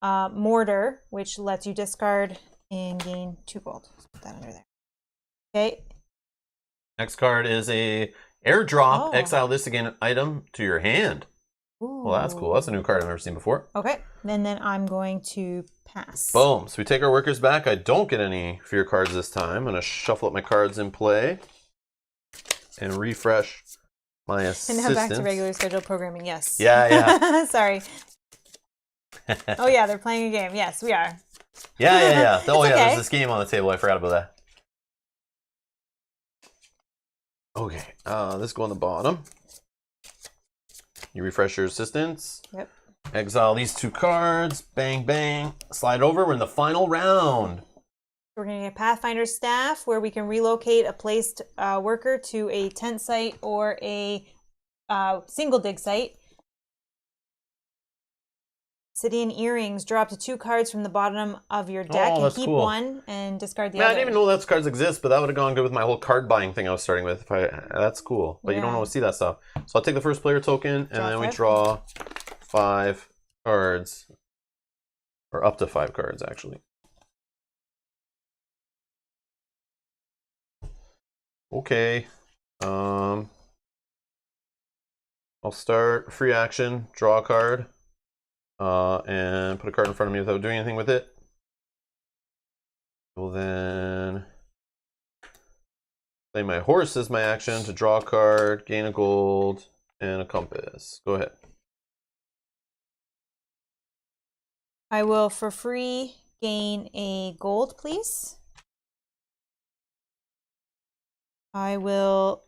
mortar, which lets you discard and gain 2 gold. Let's put that under there. Okay. Next card is a airdrop. Exile this again item to your hand. Ooh. Well, that's cool. That's a new card I've never seen before. Okay. And then I'm going to pass. Boom. So we take our workers back. I don't get any fear cards this time. I'm going to shuffle up my cards in play and refresh my assistants. And now back to regular scheduled programming. Yes. Yeah. Sorry. Oh, yeah. They're playing a game. Yes, we are. Yeah. Oh, yeah. Okay. There's this game on the table. I forgot about that. Okay. This go on the bottom. You refresh your assistants. Yep. Exile these 2 cards. Bang, bang. Slide over. We're in the final round. We're going to get Pathfinder staff, where we can relocate a placed worker to a tent site or a single dig site. obsidian earrings. Draw up to 2 cards from the bottom of your deck and that's keep cool. one and discard the Man, I other. didn't even know those cards exist, but that would have gone good with my whole card buying thing I was starting with. That's cool, but you don't Yeah. want to see that stuff. So I'll take the first player token, and then we 5. draw 5 cards, or up to 5 cards, actually. Okay. I'll start free action, draw a card, and put a card in front of me without doing anything with it. We'll then play my horse as my action to draw a card, gain a gold, and a compass. Go ahead. I will, for free, gain a gold, please. I will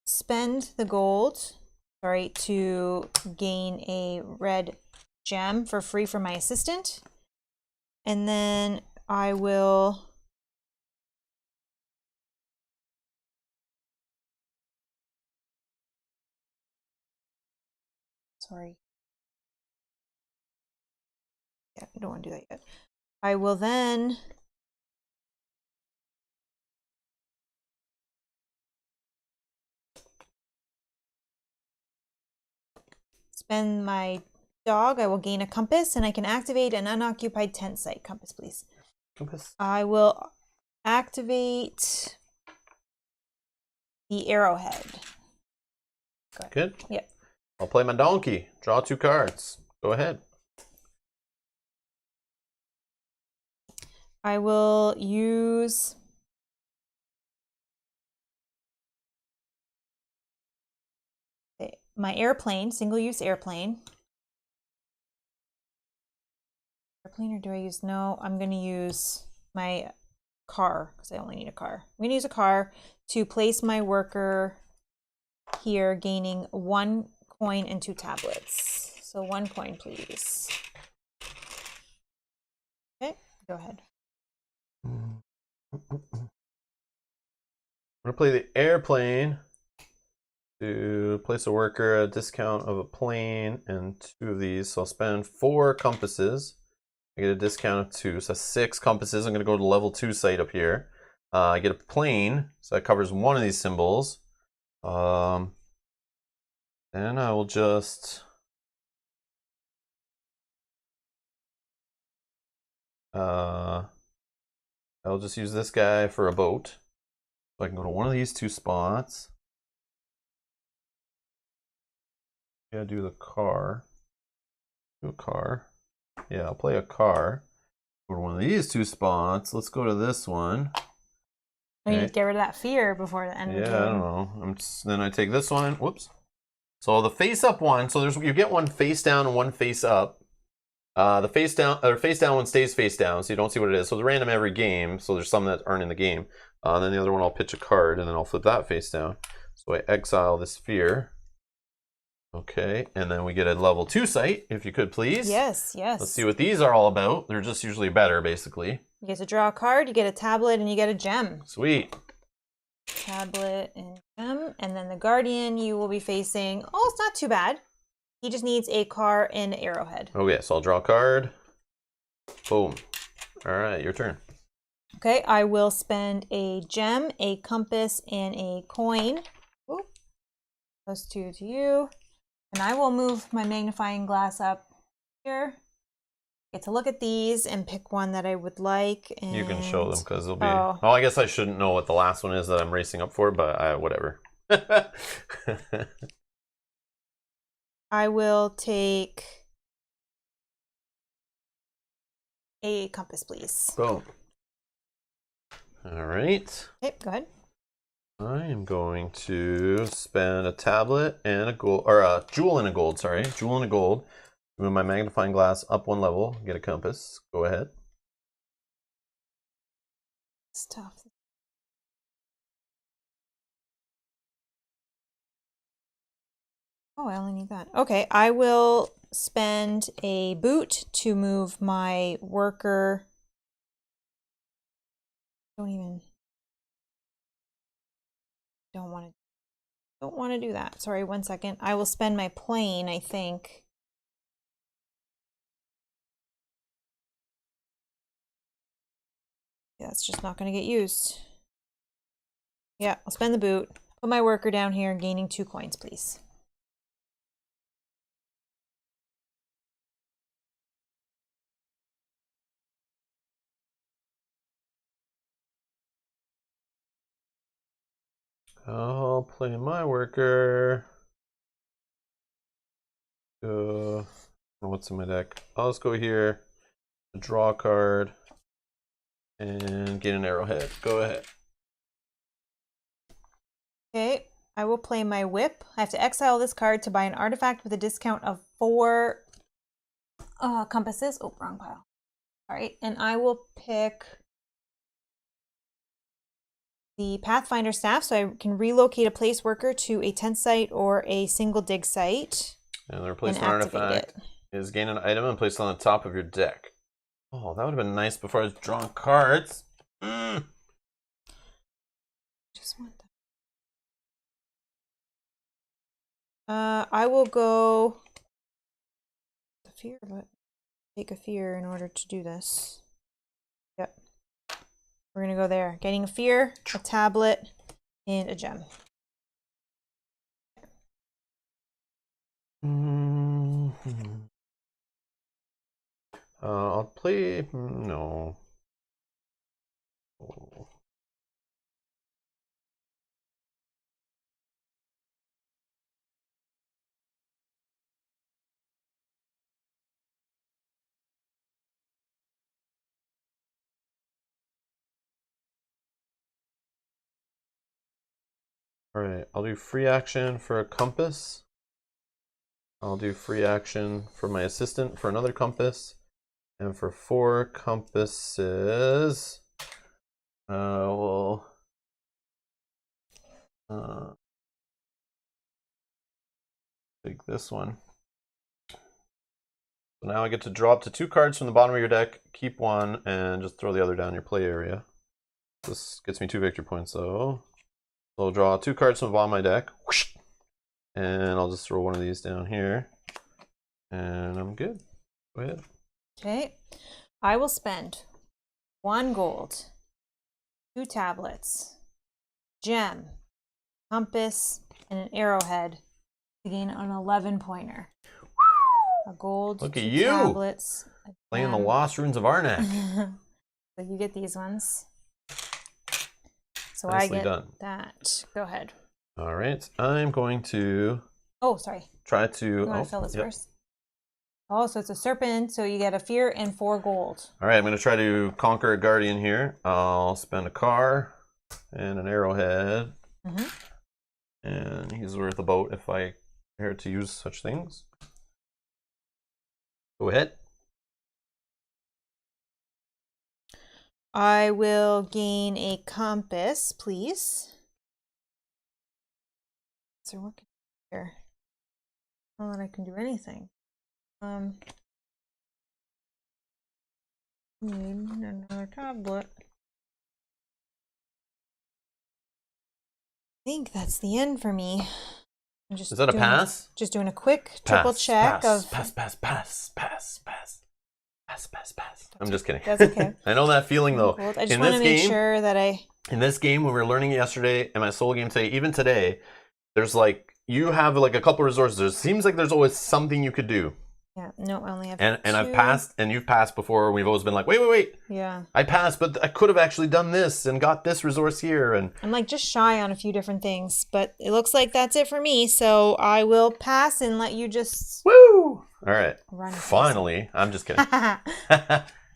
spend the gold, to gain a red gem for free for my assistant. And then I will yeah, I don't want to do that yet. I will then spend my dog. I will gain a compass, and I can activate an unoccupied tent site. Compass, please. Compass. I will activate the arrowhead. Go ahead. Good. Yep. I'll play my donkey. Draw 2 cards. Go ahead. I will use my airplane, single-use airplane. Airplane, or do I use, no, I'm going to use my car, because I only need a car. I'm going to use a car to place my worker here, gaining 1 coin and 2 tablets. So 1 coin, please. Okay, go ahead. I'm going to play the airplane to place a worker at a discount of a plane and 2 of these. So I'll spend 4 compasses. I get a discount of 2. So that's 6 compasses. I'm going to go to level 2 site up here. I get a plane, so that covers 1 of these symbols. Then I will just I'll just use this guy for a boat. So I can go to one of these 2 spots. Yeah, do the car. Do a car. Yeah, I'll play a car. Go to one of these 2 spots. Let's go to this one. I need to get rid of that fear before the end of the game. Yeah, I don't know. Then I take this one. Whoops. So the face up one. So you get one face down and one face up. The face down one stays face down, so you don't see what it is. So it's random every game. So there's some that aren't in the game. Then the other one I'll pitch a card, and then I'll flip that face down. So I exile this fear. Okay, and then we get a level 2 site, if you could please. Yes. Let's see what these are all about. They're just usually better, basically. You get to draw a card, you get a tablet, and you get a gem. Sweet. Tablet and gem. And then the guardian you will be facing, oh, it's not too bad. He just needs a car and arrowhead. Okay, so I'll draw a card. Boom. All right, your turn. Okay, I will spend a gem, a compass, and a coin. Ooh. Those 2 to you. And I will move my magnifying glass up here. Get to look at these and pick one that I would like. And... You can show them because they'll be... Oh, I guess I shouldn't know what the last one is that I'm racing up for, but whatever. I will take a compass, please. Boom. All right. Okay, go ahead. I am going to spend a tablet and a gold, or a jewel and a gold, sorry. Jewel and a gold. Move my magnifying glass up 1 level, get a compass. Go ahead. It's tough. Oh, I only need that. Okay, I will spend a boot to move my worker. Don't want to. Don't want to do that. Sorry, 1 second. I will spend my plane, I think. Yeah, it's just not going to get used. Yeah, I'll spend the boot. Put my worker down here, gaining 2 coins, please. I'll play my worker. What's in my deck? I'll just go here, draw a card, and get an arrowhead. Go ahead. Okay, I will play my whip. I have to exile this card to buy an artifact with a discount of 4 compasses. Oh, wrong pile. All right, and I will pick the Pathfinder staff, so I can relocate a place worker to a tent site or a single dig site. And the replacement artifact is gain an item and place it on the top of your deck. Oh, that would have been nice before I was drawing cards. Just want that. I will go the fear, but take a fear in order to do this. Yep. We're gonna go there. Getting a fear, a tablet, and a gem. I'll play. No. Oh. All right, I'll do free action for a compass. I'll do free action for my assistant for another compass. And for 4 compasses, we'll take this one. So now I get to draw up to 2 cards from the bottom of your deck, keep 1, and just throw the other down your play area. This gets me 2 victory points, though. So I'll draw 2 cards from the bottom of my deck, and I'll just throw one of these down here, and I'm good. Go ahead. Okay, I will spend 1 gold, 2 tablets, gem, compass, and an arrowhead to gain an 11-pointer. A gold, Look at 2 you tablets, playing the Lost Ruins of Arnak. So you get these ones. So Nicely I get done. that. Go ahead. All right, I'm going to. Oh, sorry. Try to. You want to fill this first? Oh, so it's a serpent, so you get a fear and 4 gold. All right, I'm going to try to conquer a guardian here. I'll spend a car and an arrowhead. And he's worth a boat if I care to use such things. Go ahead. I will gain a compass, please. So what can I do here? Not that I can do anything. Need another tablet. I think that's the end for me. I'm just Is that a pass? Just doing a quick triple check of pass. I'm just kidding. That's okay. I know that feeling though. I just want to make sure that in this game, when we were learning yesterday, and my solo game today, even today, there's like you have like a couple resources. It seems like there's always something you could do. Yeah, no, I only have and 2. I've passed, and you've passed before. We've always been like, wait. Yeah. I passed, but I could have actually done this and got this resource here. And I'm like just shy on a few different things, but it looks like that's it for me. So I will pass and let you just. Woo! All right. Run Finally, I'm just kidding.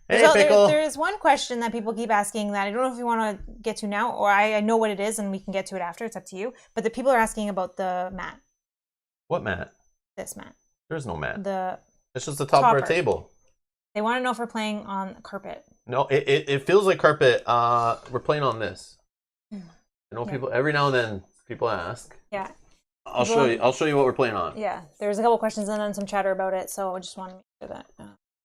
Hey, so Pickle. there is one question that people keep asking that I don't know if you want to get to now, or I know what it is and we can get to it after. It's up to you. But the people are asking about the mat. What mat? This mat. There's no mat. It's just the top of our table. They want to know if we're playing on carpet. No, it feels like carpet. We're playing on this. I know people every now and then people ask. Yeah. I'll show you. I'll show you what we're playing on. Yeah, there's a couple questions and then some chatter about it, so I just want to make sure that.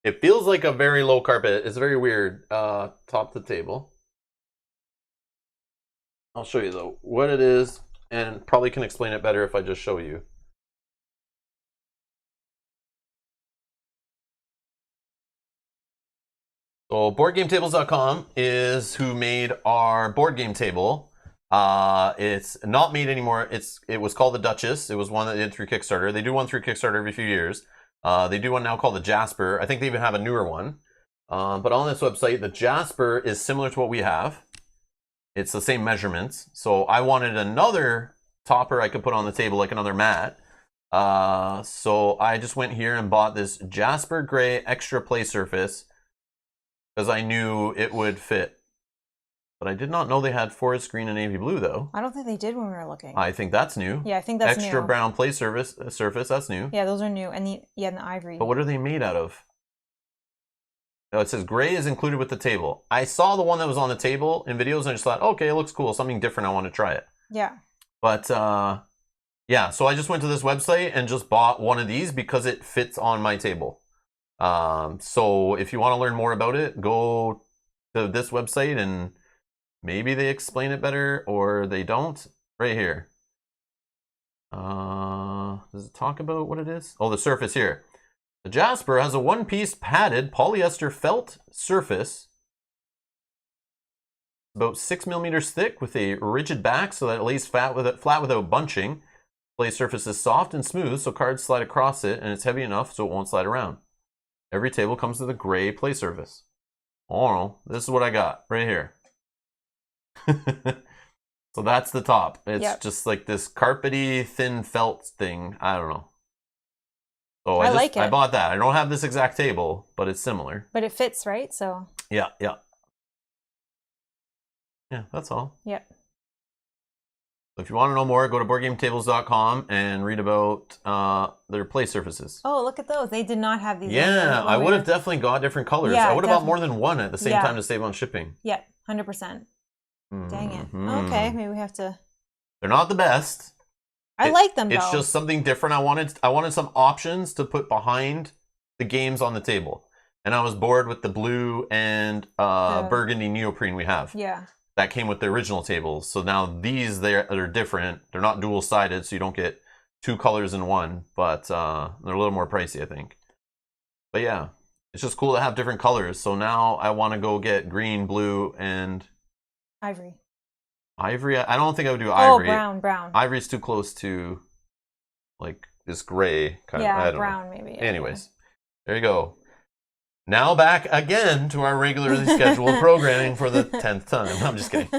It feels like a very low carpet. It's very weird. Top of the table. I'll show you though what it is. and probably can explain it better if I just show you. So BoardGameTables.com is who made our board game table. It's not made anymore. It was called the Duchess. It was one that they did through Kickstarter. They do one through Kickstarter every few years. They do one now called the Jasper. I think they even have a newer one. But on this website, the Jasper is similar to what we have. It's the same measurements. So I wanted another topper I could put on the table, like another mat. So I just went here and bought this Jasper Gray extra play surface because I knew it would fit. But I did not know they had forest green and navy blue, though. I don't think they did when we were looking. I think that's new. Yeah, I think that's extra new. brown play surface, that's new. Yeah, those are new. And the ivory. But what are they made out of? No, it says gray is included with the table. I saw the one that was on the table in videos and I just thought, okay, it looks cool. Something different. I want to try it. Yeah. But yeah, so I just went to this website and just bought one of these because it fits on my table. So if you want to learn more about it, go to this website and maybe they explain it better or they don't. Right here. Does it talk about what it is? Oh, the surface here. The Jasper has a one-piece padded polyester felt surface about 6 millimeters thick with a rigid back so that it lays flat without bunching. Play surface is soft and smooth so cards slide across it, and it's heavy enough so it won't slide around. Every table comes with a gray play surface. Oh, this is what I got right here. So that's the top. It's just like this carpety thin felt thing. I don't know. So I like it. I bought that. I don't have this exact table, but it's similar. But it fits, right? So yeah. Yeah, that's all. Yeah. So if you want to know more, go to BoardGameTables.com and read about their play surfaces. Oh, look at those. They did not have these. Yeah, I would have definitely got different colors. Yeah, I would have bought more than one at the same time to save on shipping. Yeah, 100%. Dang it. Okay, maybe we have to... They're not the best. I like them, though. It's just something different. I wanted some options to put behind the games on the table. And I was bored with the blue and burgundy neoprene we have. Yeah. That came with the original tables. So now these, they're different. They're not dual-sided, so you don't get two colors in one. But they're a little more pricey, I think. But yeah, it's just cool to have different colors. So now I want to go get green, blue, and... Ivory. Ivory? I don't think I would do ivory. Oh, brown. Ivory's too close to, like, this gray kind of. I don't brown know. maybe. Anyways, there you go. Now back again to our regularly scheduled programming for the 10th time. I'm just kidding.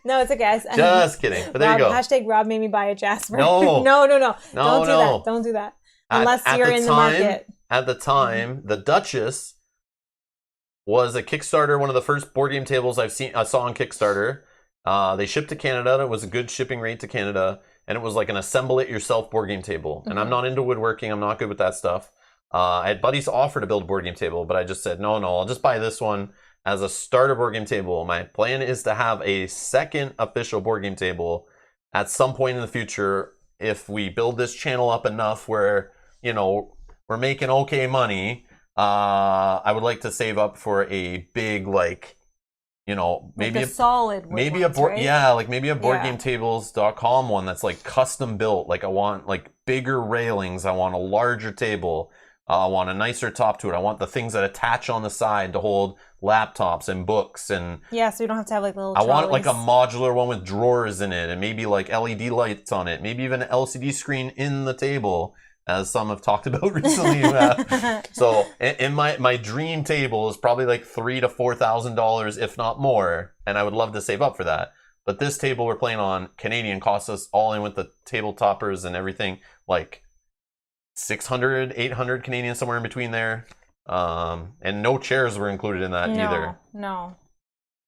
No, it's okay. Just kidding. But there you go. Hashtag Rob made me buy a Jasper. No. No. Don't do that. Don't do that. Unless you're in the market. At the time, the Duchess was a Kickstarter, one of the first board game tables I saw on Kickstarter. They shipped to Canada. It was a good shipping rate to Canada. And it was like an assemble-it-yourself board game table. And I'm not into woodworking. I'm not good with that stuff. I had buddies offer to build a board game table, but I just said, no, I'll just buy this one as a starter board game table. My plan is to have a second official board game table at some point in the future if we build this channel up enough where, you know, we're making okay money. I would like to save up for a big, like, you know, maybe like a solid maybe ones, a board, right? yeah, like maybe a BoardGameTables.com one that's like custom built. Like I want like bigger railings. I want a larger table. I want a nicer top to it. I want the things that attach on the side to hold laptops and books and yeah, so you don't have to have like little. I want like a modular one with drawers in it and maybe like LED lights on it. Maybe even an LCD screen in the table, as some have talked about recently. So in my dream table is probably like $3,000 to $4,000, if not more, and I would love to save up for that. But this table we're playing on, Canadian, costs us all in with the table toppers and everything like 600, 800 Canadian, somewhere in between there. And no chairs were included in that either. No.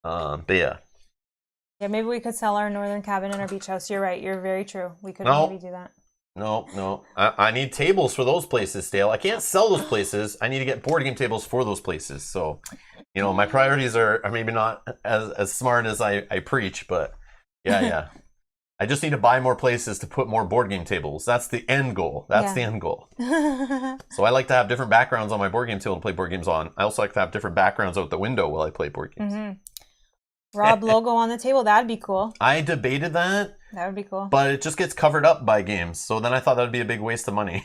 But yeah. Yeah, maybe we could sell our northern cabin and our beach house. You're right. You're very true. We could maybe do that. No. I need tables for those places, Dale. I can't sell those places. I need to get board game tables for those places. So, you know, my priorities are maybe not as smart as I preach, but yeah. I just need to buy more places to put more board game tables. That's the end goal. The end goal. So I like to have different backgrounds on my board game table to play board games on. I also like to have different backgrounds out the window while I play board games. Rob logo on the table. That'd be cool. I debated that. That would be cool. But it just gets covered up by games. So then I thought that would be a big waste of money.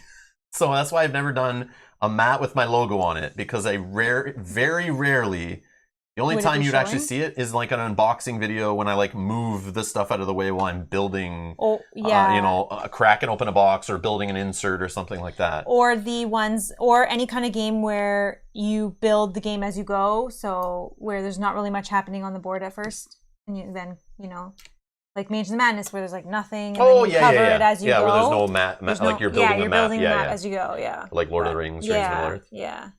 So that's why I've never done a mat with my logo on it, because very rarely, the only Would it time be you'd actually showing? see it is like an unboxing video when I like move the stuff out of the way while I'm building, Oh, yeah. you know, cracking open a box or building an insert or something like that. Or the ones, or any kind of game where you build the game as you go, so where there's not really much happening on the board at first, and then, you know, like Mage of the Madness, where there's like nothing, and then you cover it as you go. Yeah, where there's no map, like you're building a map. Building the map as you go, yeah. Like Lord of the Rings, Strange Middle Earth. Yeah.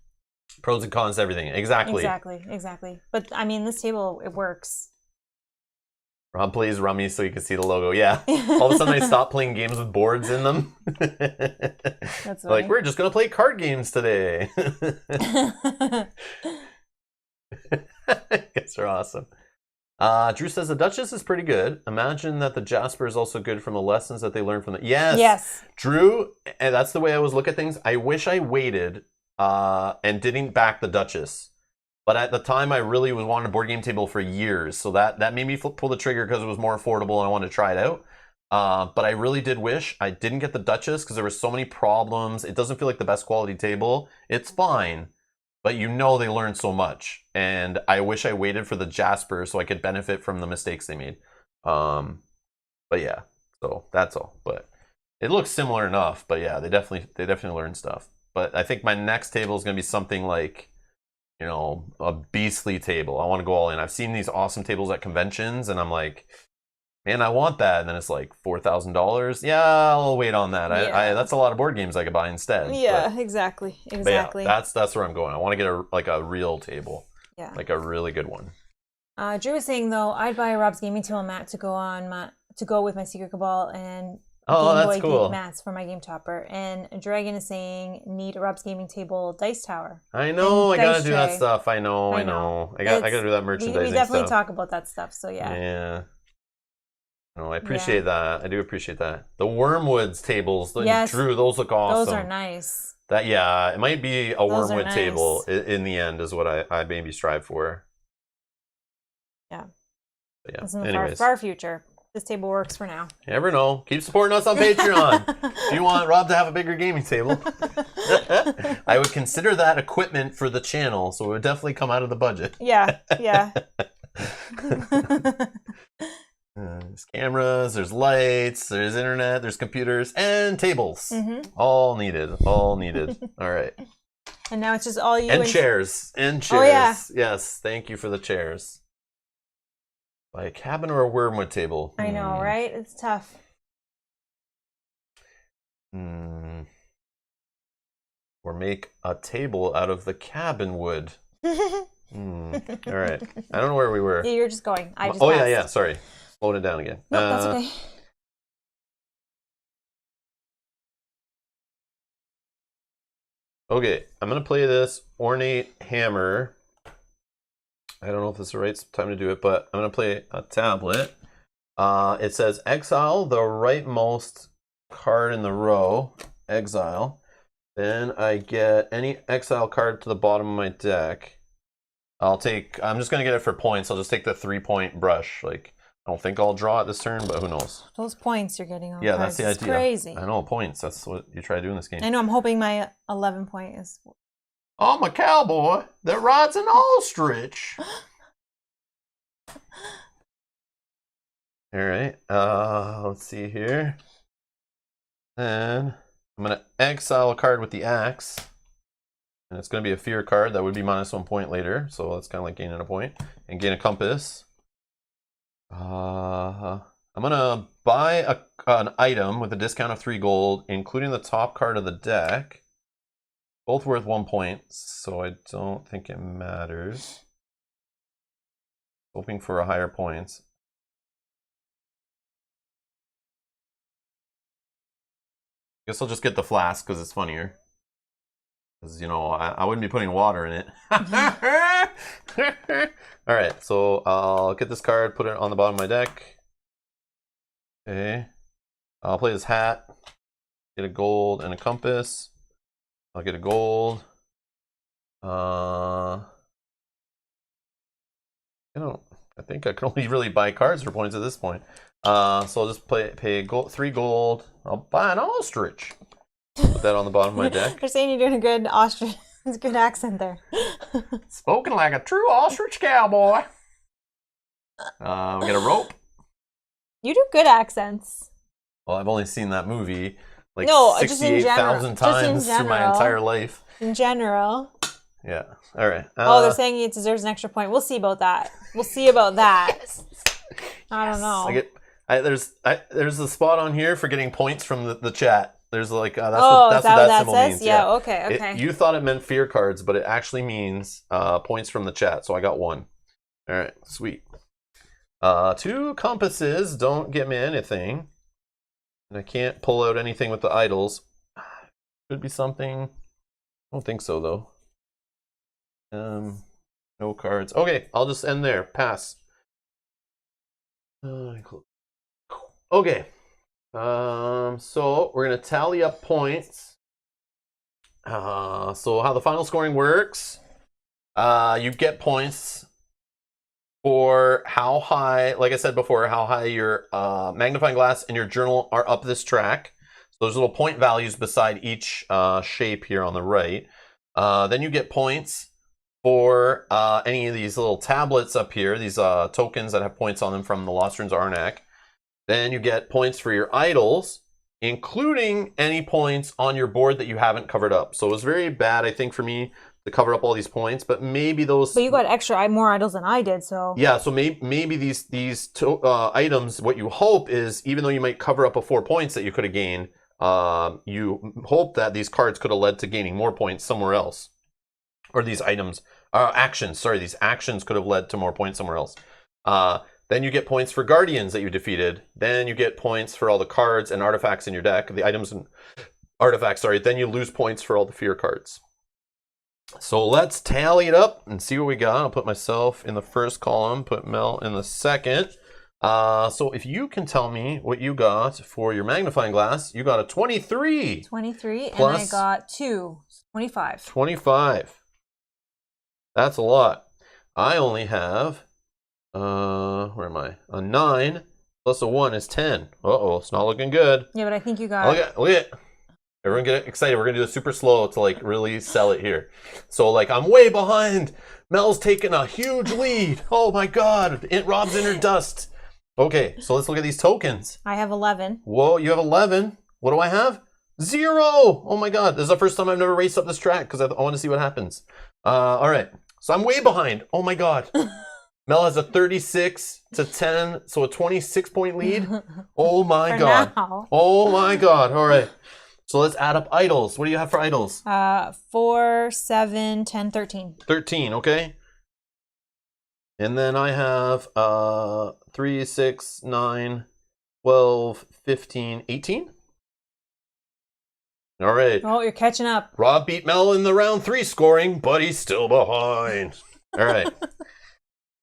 Pros and cons to everything. Exactly. Exactly. But I mean, this table, it works. Rob plays Rummy so you can see the logo. Yeah. All of a sudden I stopped playing games with boards in them. That's funny. Like, we're just going to play card games today. Guys are awesome. Drew says the Duchess is pretty good. Imagine that the Jasper is also good from the lessons that they learned from the... Yes. Drew, and that's the way I always look at things. I wish I waited and didn't back the Duchess. But at the time, I really was wanting a board game table for years. So that made me pull the trigger because it was more affordable and I wanted to try it out. But I really did wish I didn't get the Duchess because there were so many problems. It doesn't feel like the best quality table. It's fine. But you know they learned so much. And I wish I waited for the Jasper so I could benefit from the mistakes they made. But yeah, so that's all. But it looks similar enough. But yeah, they definitely learned stuff. But I think my next table is going to be something like, you know, a beastly table. I want to go all in. I've seen these awesome tables at conventions, and I'm like, man, I want that. And then it's like $4,000. Yeah, I'll wait on that. Yeah. That's a lot of board games I could buy instead. Yeah, but, exactly. But yeah, that's where I'm going. I want to get a real table. Yeah. Like a really good one. Drew was saying though, I'd buy a Rob's Gaming Table mat to go with my Secret Cabal and Game Boy cool. mats for my Game Topper. And Dragon is saying, need a Rob's Gaming Table dice tower. I know, I gotta do that tray. stuff. I know. I gotta do that merchandising We definitely stuff. talk about that stuff, so yeah. Yeah. No, I appreciate that. I do appreciate that. The Wormwoods tables, yes, Drew, those look awesome. Those are nice. It might be a Wormwood table in the end is what I maybe strive for. Yeah. But yeah. It's in the Anyways. far future. This table works for now. You never know. Keep supporting us on Patreon. If you want Rob to have a bigger gaming table, I would consider that equipment for the channel, so it would definitely come out of the budget. Yeah. There's cameras, there's lights, there's internet, there's computers, and tables. Mm-hmm. All needed. All right. And now it's just all you. And chairs. Oh, yeah. Yes, thank you for the chairs. Buy a cabin or a Wormwood table? I know, right? It's tough. Or make a table out of the cabin wood. All right. I don't know where we were. Yeah, you're just going. I just yeah. Sorry. Slowing it down again. No, that's okay. Okay, I'm going to play this ornate hammer. I don't know if this is the right time to do it, but I'm going to play a tablet. It says exile the rightmost card in the row. Exile. Then I get any exile card to the bottom of my deck. I'm just going to get it for points. I'll just take the 3-point brush. Like, I don't think I'll draw it this turn, but who knows? Those points you're getting on Yeah, cards. that's the idea. Crazy. I know, points. That's what you try to do in this game. I know, I'm hoping my 11 point is... I'm a cowboy that rides an ostrich. All right. Let's see here. And I'm going to exile a card with the axe. And it's going to be a fear card. That would be -1 point later. So that's kind of like gaining a point. And gain a compass. I'm going to buy an item with a discount of 3 gold, including the top card of the deck. Both worth 1 point, so I don't think it matters. Hoping for a higher points. Guess I'll just get the flask because it's funnier. Because, you know, I wouldn't be putting water in it. Alright, so I'll get this card, put it on the bottom of my deck. Okay. I'll play this hat. Get a gold and a compass. I'll get a gold. I don't I think I can only really buy cards for points at this point. So I'll just pay gold, 3 gold. I'll buy an ostrich. Put that on the bottom of my deck. They're saying you're doing a good ostrich. It's a good accent there. Spoken like a true ostrich cowboy. We get a rope. You do good accents. Well, I've only seen that movie like No, just in 68,000 times through my entire life. In general. Yeah. All right. Oh, they're saying it deserves an extra point. We'll see about that. We'll see about that. I don't know. There's a spot on here for getting points from the chat. There's like that's what that symbol says? means. Yeah. Okay. You thought it meant fear cards, but it actually means points from the chat. So I got 1. All right. Sweet. 2 compasses don't get me anything. And I can't pull out anything with the idols. Could be something. I don't think so, though. No cards. Okay, I'll just end there. Pass. Okay. So we're going to tally up points. So how the final scoring works. You get points for how high, like I said before, how high your magnifying glass and your journal are up this track. So there's little point values beside each shape here on the right. Then you get points for any of these little tablets up here, these tokens that have points on them from the Lost Ruins of Arnak. Then you get points for your idols, including any points on your board that you haven't covered up. So it was very bad, I think, for me to cover up all these points, but maybe those. But you got more idols than I did, so. Yeah, so maybe these items, what you hope is, even though you might cover up a 4 points that you could have gained, you hope that these cards could have led to gaining more points somewhere else, or these items, actions. Sorry, these actions could have led to more points somewhere else. Then you get points for guardians that you defeated. Then you get points for all the cards and artifacts in your deck, the items and artifacts. Sorry. Then you lose points for all the fear cards. So let's tally it up and see what we got. I'll put myself in the first column, put Mel in the second. So if you can tell me what you got for your magnifying glass, you got a 23. 23, plus and I got 2. 25. 25. That's a lot. I only have, where am I? A 9 plus a 1 is 10. Uh-oh, it's not looking good. Yeah, but I think you got... Look at it. Everyone get excited. We're going to do it super slow to like really sell it here. So like I'm way behind. Mel's taking a huge lead. Oh my God. Rob's in her dust. Okay, so let's look at these tokens. I have 11. Whoa, you have 11. What do I have? 0. Oh my God. This is the first time I've never raced up this track because I want to see what happens. All right. So I'm way behind. Oh my God. Mel has a 36 to 10, so a 26-point lead. Oh my God. Now. Oh my God. All right. So let's add up idols. What do you have for idols? 4, 7, 10, 13. 13, okay. And then I have 3, 6, 9, 12, 15, 18. All right. Oh, you're catching up. Rob beat Mel in the round 3 scoring, but he's still behind. All right.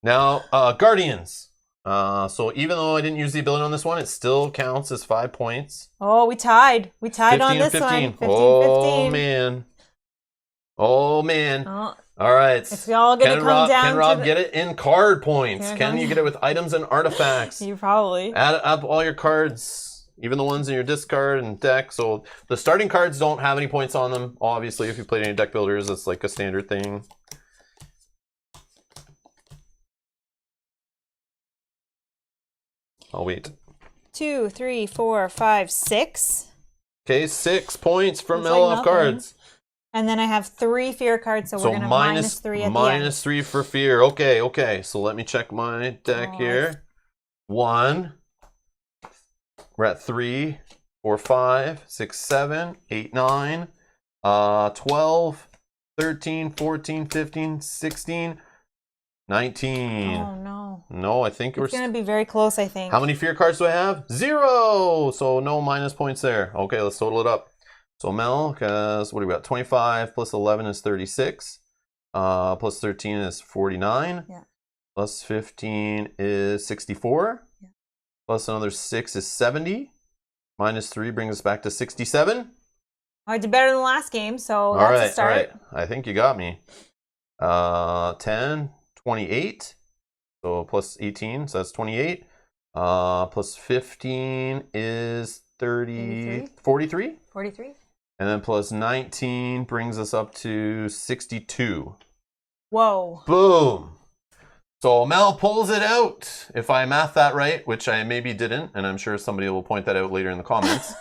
Now, Guardians. So even though I didn't use the ability on this one, it still counts as 5 points. Oh, we tied. We tied on this 15. one. 15, oh, 15. Man. Oh, man. Oh, all right. it's all going to come down Can Rob get it in card points? Can you get it with items and artifacts? You probably. Add up all your cards, even the ones in your discard and deck. So the starting cards don't have any points on them. Obviously, if you played any deck builders, it's like a standard thing. I'll wait. 2, 3, 4, 5, 6. Okay, 6 points for It's Mel like off nothing. cards. And then I have 3 fear cards, so we're going to minus 3 at the end. Minus 3 for fear. Okay. So let me check my deck here. 1. We're at 3, 4, 5, 6, 7, 8, 9, 12, 13, 14, 15, 16, 19. Oh, no. No, I think It's going to be very close, I think. How many fear cards do I have? 0. So no minus points there. Okay, let's total it up. So Mel, because what do we got? 25 plus 11 is 36. Plus 13 is 49. Yeah. Plus 15 is 64. Yeah. Plus another 6 is 70. Minus 3 brings us back to 67. I did better than the last game, so that's a start. All right. I think you got me. 10, 28. So plus 18, so that's 28. Plus 15 is 43. 43. And then plus 19 brings us up to 62. Whoa. Boom. So Mel pulls it out. If I math that right, which I maybe didn't, and I'm sure somebody will point that out later in the comments,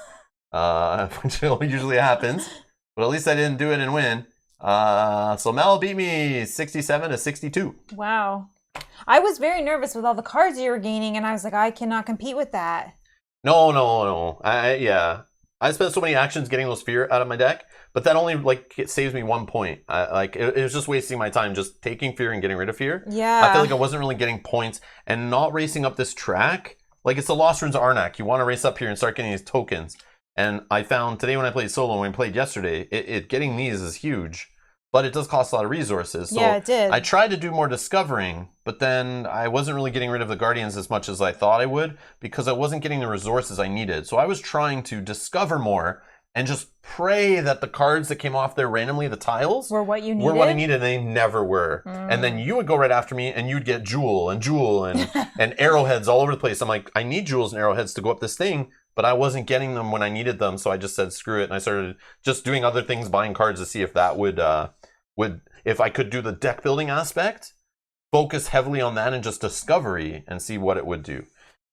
which usually happens. But at least I didn't do it and win. So Mel beat me 67 to 62. Wow. I was very nervous with all the cards you were gaining, and I was like, I cannot compete with that. No. I spent so many actions getting those fear out of my deck, but that only it saves me 1 point. It was just wasting my time just taking fear and getting rid of fear. Yeah. I feel like I wasn't really getting points and not racing up this track. Like it's the Lost Ruins of Arnak. You want to race up here and start getting these tokens. And I found today when I played solo and when I played yesterday, getting these is huge. But it does cost a lot of resources. So yeah, it did. I tried to do more discovering, but then I wasn't really getting rid of the Guardians as much as I thought I would because I wasn't getting the resources I needed. So I was trying to discover more and just pray that the cards that came off there randomly, the tiles, were what you needed. Were what I needed, and they never were. And then you would go right after me and you'd get jewel and and arrowheads all over the place. I'm like, I need jewels and arrowheads to go up this thing, but I wasn't getting them when I needed them. So I just said, screw it. And I started just doing other things, buying cards to see if that would if I could do the deck building aspect, focus heavily on that and just discovery and see what it would do.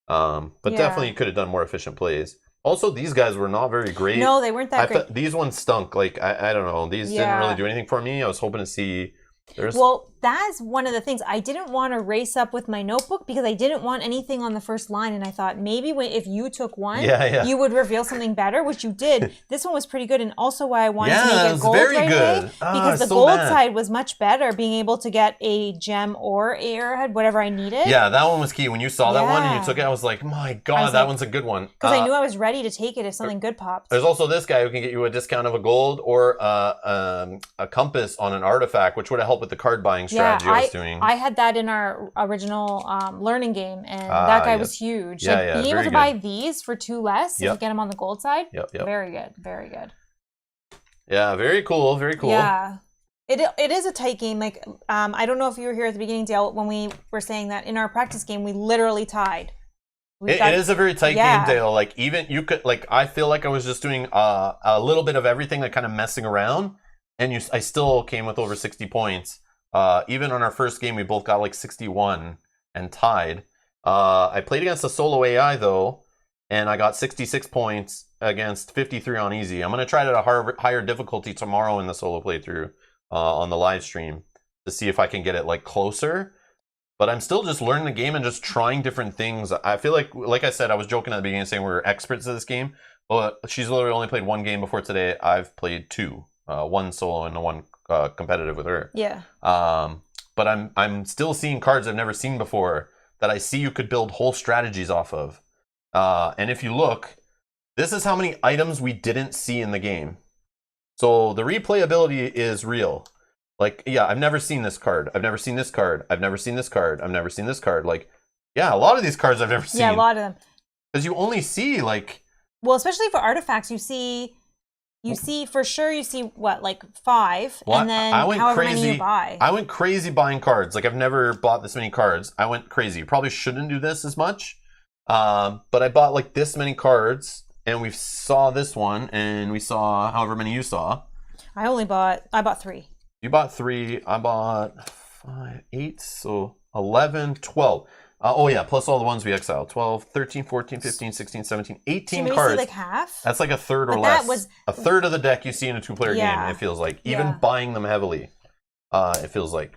But definitely you could have done more efficient plays. Also, these guys were not very great. No, they weren't that great. These ones stunk. Like, I don't know. These didn't really do anything for me. I was hoping to see... Well, that's one of the things. I didn't want to race up with my notebook because I didn't want anything on the first line. And I thought maybe if you took one, you would reveal something better, which you did. This one was pretty good. And also why I wanted to make it gold right away. Because the gold side was much better, being able to get a gem or a arrowhead, whatever I needed. Yeah, that one was key. When you saw that one and you took it, I was like, my God, that one's a good one. Because I knew I was ready to take it if something good popped. There's also this guy who can get you a discount of a gold or a compass on an artifact, which would have helped with the card buying strategy I was doing. I had that in our original learning game, and that guy was huge. Being able to buy these for 2 less, if you get them on the gold side, very good, very good. Yeah, very cool, very cool. Yeah, it is a tight game. Like, I don't know if you were here at the beginning, Dale, when we were saying that in our practice game, we literally tied. It is a very tight game, Dale. Like, even you could, I feel like I was just doing a little bit of everything, kind of messing around, and I still came with over 60 points. Even on our first game, we both got 61 and tied. I played against a solo AI though, and I got 66 points against 53 on easy. I'm going to try it at a higher difficulty tomorrow in the solo playthrough on the live stream to see if I can get it closer. But I'm still just learning the game and just trying different things. I feel like I said, I was joking at the beginning saying we were experts at this game, but she's literally only played 1 game before today. I've played 2, 1 solo and 1 competitive with her. Yeah. But I'm still seeing cards I've never seen before that I see you could build whole strategies off of. And if you look, this is how many items we didn't see in the game. So the replayability is real. I've never seen this card. I've never seen this card. I've never seen this card. I've never seen this card. A lot of these cards I've never seen. Yeah, a lot of them. Because you only see Well, especially for artifacts, you see for sure, you see what, 5, and then however many you buy. I went crazy buying cards. I've never bought this many cards. I went crazy. Probably shouldn't do this as much. But I bought this many cards, and we saw this one, and we saw however many you saw. I bought 3. You bought 3. I bought 5, 8, so 11, 12. Plus all the ones we exiled. 12, 13, 14, 15, 16, 17, 18 so cards. See, half? That's a third or less. That was a third of the deck you see in a 2-player game, it feels like. Even buying them heavily, it feels like.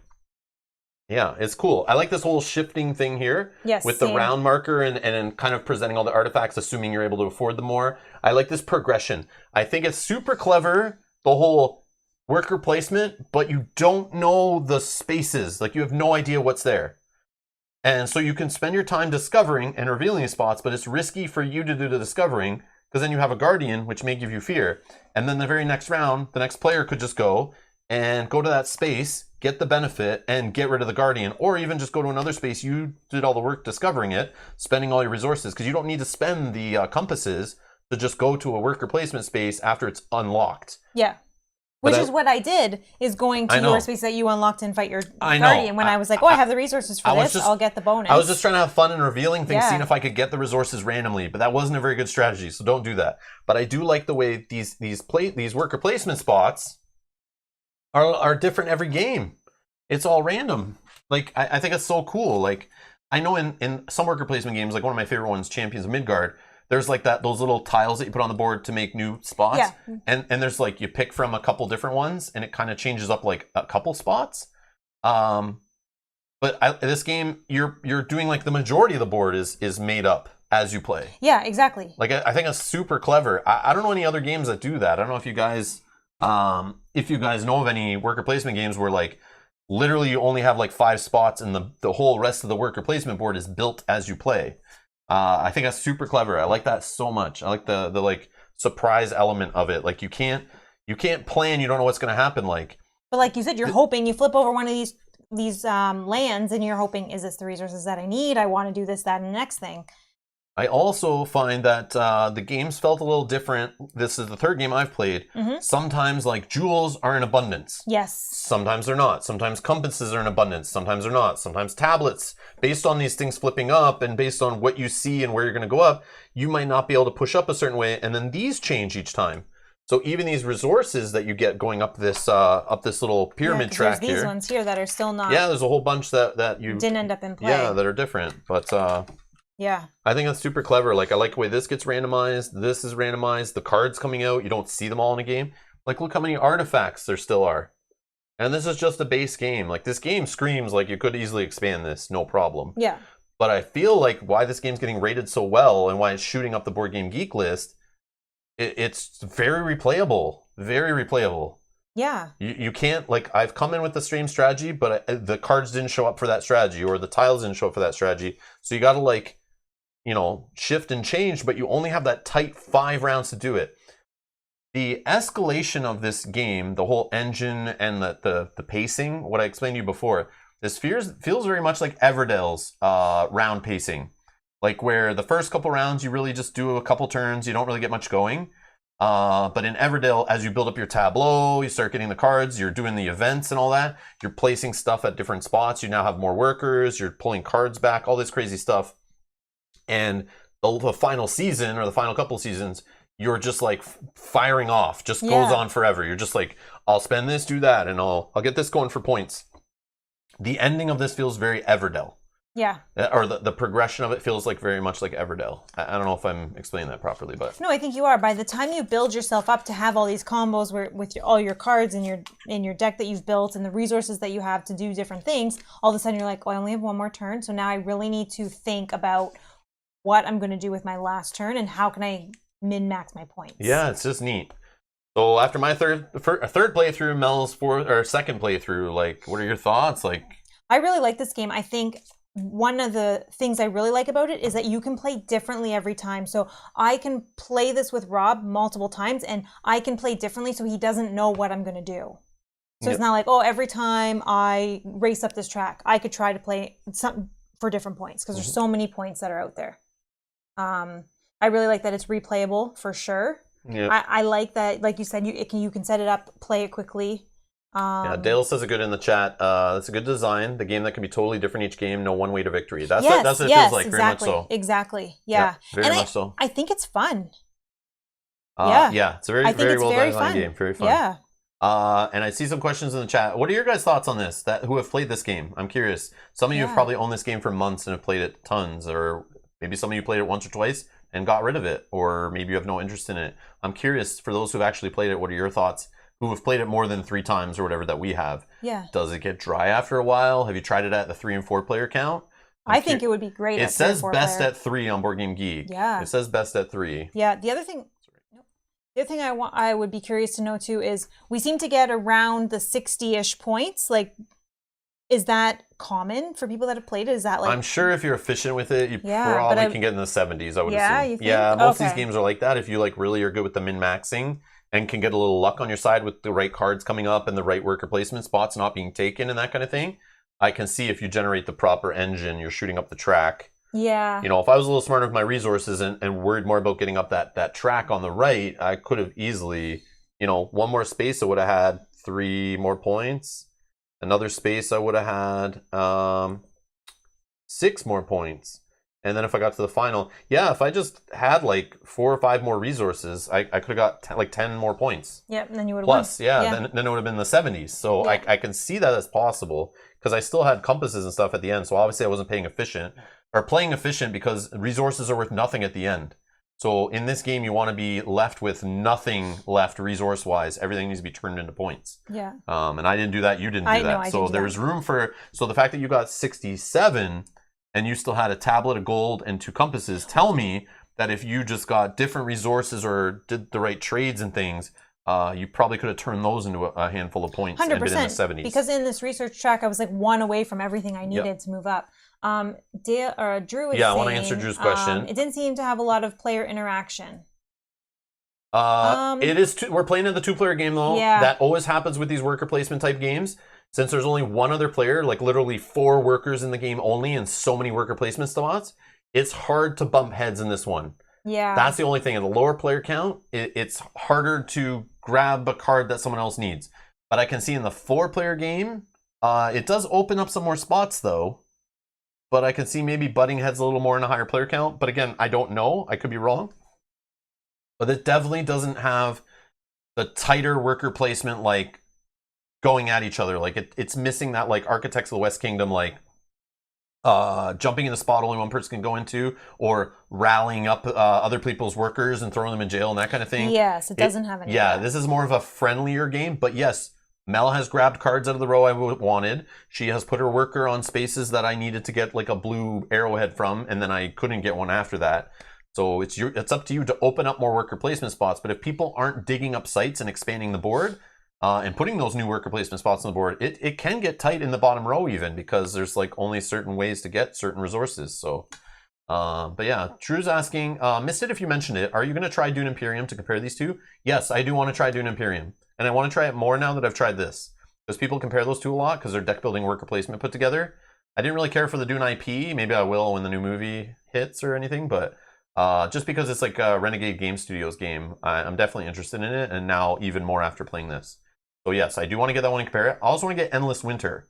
Yeah, it's cool. I like this whole shifting thing here. Yes, with the round marker and kind of presenting all the artifacts, assuming you're able to afford them more. I like this progression. I think it's super clever, the whole worker placement, but you don't know the spaces. You have no idea what's there. And so you can spend your time discovering and revealing these spots, but it's risky for you to do the discovering because then you have a guardian, which may give you fear. And then the very next round, the next player could just go to that space, get the benefit, and get rid of the guardian. Or even just go to another space. You did all the work discovering it, spending all your resources, because you don't need to spend the compasses to just go to a worker placement space after it's unlocked. Yeah. Which is what I did, is going to your space that you unlocked and fight your guardian. When I was like, I have the resources for this, I'll get the bonus. I was just trying to have fun and revealing things, seeing if I could get the resources randomly, but that wasn't a very good strategy, so don't do that. But I do like the way these worker placement spots are different every game. It's all random. Like, I think it's so cool. Like, I know in some worker placement games, like one of my favorite ones, Champions of Midgard, there's like those little tiles that you put on the board to make new spots. Yeah. And there's like, you pick from a couple different ones and it kind of changes up like a couple spots. But this game, you're doing like the majority of the board is made up as you play. Yeah, exactly. Like, I think it's super clever. I don't know any other games that do that. I don't know if you guys know of any worker placement games where like literally you only have like 5 spots and the whole rest of the worker placement board is built as you play. I think that's super clever. I like that so much. I like the like surprise element of it. Like you can't plan. You don't know what's going to happen. Like, but like you said, you're hoping you flip over one of these lands, and you're hoping, is this the resources that I need? I want to do this, that, and the next thing. I also find that the games felt a little different. This is the 3rd game I've played. Sometimes like jewels are in abundance. Yes. Sometimes they're not. Sometimes compasses are in abundance. Sometimes they're not. Sometimes tablets. Based on these things flipping up and based on what you see and where you're going to go up, you might not be able to push up a certain way. And then these change each time. So even these resources that you get going up this little pyramid track there's these ones here that are still not. Yeah, there's a whole bunch that you didn't end up in play. Yeah, that are different. But yeah, I think that's super clever. Like, I like the way this gets randomized. This is randomized. The cards coming out, you don't see them all in a game. Like, look how many artifacts there still are. And this is just a base game. Like, this game screams like you could easily expand this, no problem. Yeah. But I feel like why this game's getting rated so well and why it's shooting up the Board Game Geek list, it's very replayable. Very replayable. Yeah. You can't, like, I've come in with the stream strategy, but the cards didn't show up for that strategy, or the tiles didn't show up for that strategy. So you got to, like, you know, shift and change, but you only have that tight 5 rounds to do it. The escalation of this game, the whole engine and the pacing, what I explained to you before, this feels very much like Everdell's round pacing. Like, where the first couple rounds, you really just do a couple turns, you don't really get much going. But in Everdell, as you build up your tableau, you start getting the cards, you're doing the events and all that, you're placing stuff at different spots, you now have more workers, you're pulling cards back, all this crazy stuff. And the final season, or the final couple seasons, you're just like firing off, just goes on forever. You're just like, I'll spend this, do that, and I'll get this going for points. The ending of this feels very Everdell. Yeah. Or the progression of it feels like very much like Everdell. I don't know if I'm explaining that properly, but no, I think you are. By the time you build yourself up to have all these combos with all your cards in your deck that you've built and the resources that you have to do different things, all of a sudden you're like, oh, I only have one more turn, so now I really need to think about what I'm going to do with my last turn and how can I min-max my points. Yeah, it's just neat. So after my third playthrough, Mel's second playthrough, like, what are your thoughts? Like, I really like this game. I think one of the things I really like about it is that you can play differently every time. So I can play this with Rob multiple times and I can play differently so he doesn't know what I'm going to do. So it's not like, oh, every time I race up this track, I could try to play something for different points because there's so many points that are out there. I really like that it's replayable for sure. Yeah. I like that, like you said, you can set it up, play it quickly. Yeah, Dale says it good in the chat. It's a good design. The game that can be totally different each game. No one way to victory. That's what it feels like. Exactly, very much so. Exactly. Yeah. Very much so. I think it's fun. Yeah, it's a very well designed game. Very fun. Yeah. And I see some questions in the chat. What are your guys' thoughts on this? Who have played this game? I'm curious. Some of you have probably owned this game for months and have played it tons, or maybe some of you played it once or twice and got rid of it, or maybe you have no interest in it. I'm curious, for those who've actually played it, what are your thoughts? Who have played it more than 3 times or whatever that we have? Yeah. Does it get dry after a while? Have you tried it at the 3 and 4 player count? I think it would be great. It says best at 3 on Board Game Geek. Yeah. It says best at 3. Yeah. The other thing I would be curious to know too is we seem to get around the 60-ish points. Like, is that common for people that have played it? Is that like... I'm sure if you're efficient with it, you probably can get in the 70s, I would assume. You think? Yeah, most of these games are like that. If you like really are good with the min-maxing and can get a little luck on your side with the right cards coming up and the right worker placement spots not being taken and that kind of thing, I can see if you generate the proper engine, you're shooting up the track. Yeah. You know, if I was a little smarter with my resources and worried more about getting up that track on the right, I could have easily, one more space, I would have had 3 more points. Another space, I would have had 6 more points. And then if I got to the final, if I just had like 4 or 5 more resources, I could have got 10 more points. Yep, and then you would have Plus, won. then it would have been the 70s. So I can see that as possible because I still had compasses and stuff at the end. So obviously I wasn't playing efficient because resources are worth nothing at the end. So in this game, you want to be left with nothing left resource-wise. Everything needs to be turned into points. Yeah. And I didn't do that. You didn't do that. So there's room for... So the fact that you got 67 and you still had a tablet of gold and 2 compasses tell me that if you just got different resources or did the right trades and things, you probably could have turned those into a handful of points 100%, and been in the 70s. Because in this research track, I was like 1 away from everything I needed to move up. Drew is saying, I want to answer Drew's question. It didn't seem to have a lot of player interaction. It is. We're playing in the 2-player game though. Yeah. That always happens with these worker placement type games. Since there's only 1 other player, like literally 4 workers in the game only, and so many worker placement spots, it's hard to bump heads in this one. Yeah. That's the only thing. At a lower player count, it's harder to grab a card that someone else needs. But I can see in the 4-player game, it does open up some more spots though. But I can see maybe butting heads a little more in a higher player count. But again, I don't know. I could be wrong. But it definitely doesn't have the tighter worker placement, like going at each other. Like it's missing that like Architects of the West Kingdom, like jumping in a spot only one person can go into, or rallying up other people's workers and throwing them in jail and that kind of thing. Yes, it doesn't have any. Yeah, this is more of a friendlier game. But yes, Mel has grabbed cards out of the row I wanted. She has put her worker on spaces that I needed to get like a blue arrowhead from, and then I couldn't get one after that. So it's up to you to open up more worker placement spots. But if people aren't digging up sites and expanding the board and putting those new worker placement spots on the board, it can get tight in the bottom row even, because there's like only certain ways to get certain resources. So, but yeah, Drew's asking, missed it if you mentioned it. Are you going to try Dune Imperium to compare these two? Yes, I do want to try Dune Imperium. And I want to try it more now that I've tried this. Because people compare those two a lot because they're deck building worker placement put together. I didn't really care for the Dune IP. Maybe I will when the new movie hits or anything. But just because it's like a Renegade Game Studios game, I'm definitely interested in it. And now even more after playing this. So yes, I do want to get that one and compare it. I also want to get Endless Winter,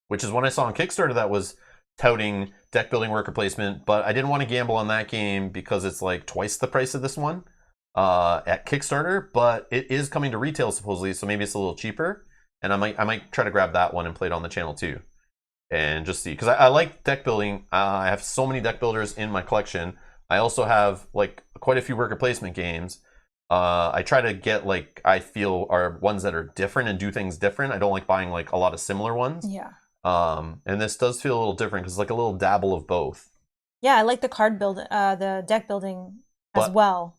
which is one I saw on Kickstarter that was touting deck building worker placement. But I didn't want to gamble on that game because it's like twice the price of this one at Kickstarter. But it is coming to retail supposedly, so maybe it's a little cheaper. And I might try to grab that one and play it on the channel too. And just see, because I like deck building. I have so many deck builders in my collection. I also have like quite a few worker placement games. I try to get like I feel are ones that are different and do things different. I don't like buying like a lot of similar ones. Yeah. And this does feel a little different because it's like a little dabble of both. Yeah, I like the the deck building as well.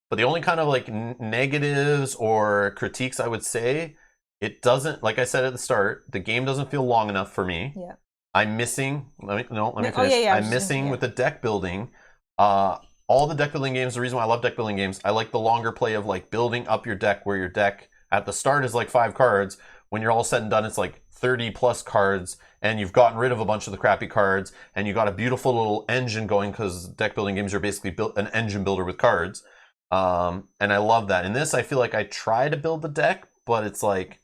But the only kind of like negatives or critiques I would say, it doesn't, like I said at the start, the game doesn't feel long enough for me. Yeah. I'm missing. Let me finish. Oh, yeah, I'm missing with the deck building. All the deck building games, the reason why I love deck building games, I like the longer play of like building up your deck, where your deck at the start is like 5 cards. When you're all said and done, it's like 30 plus cards, and you've gotten rid of a bunch of the crappy cards, and you got a beautiful little engine going, because deck building games are basically an engine builder with cards. And I love that. In this, I feel like I try to build the deck, but it's like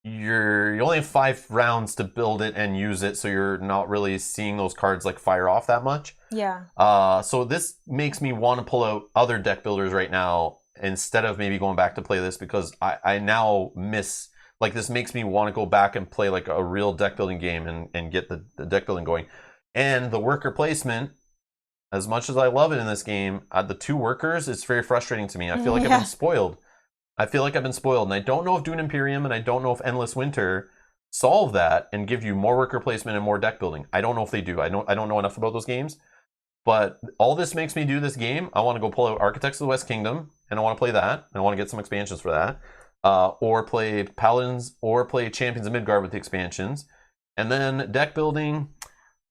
you only have 5 rounds to build it and use it, so you're not really seeing those cards like fire off that much. Yeah. So this makes me want to pull out other deck builders right now instead of maybe going back to play this, because I now miss, like, this makes me want to go back and play like a real deck building game and get the deck building going. And the worker placement, as much as I love it in this game, the 2 workers, it's very frustrating to me. I feel like I've been spoiled. I feel like I've been spoiled, and I don't know if Dune Imperium and I don't know if Endless Winter solve that and give you more worker placement and more deck building. I don't know if they do. I don't know enough about those games. But all this makes me do this game, I want to go pull out Architects of the West Kingdom, and I want to play that, and I want to get some expansions for that. Or play Paladins, or play Champions of Midgard with the expansions. And then deck building,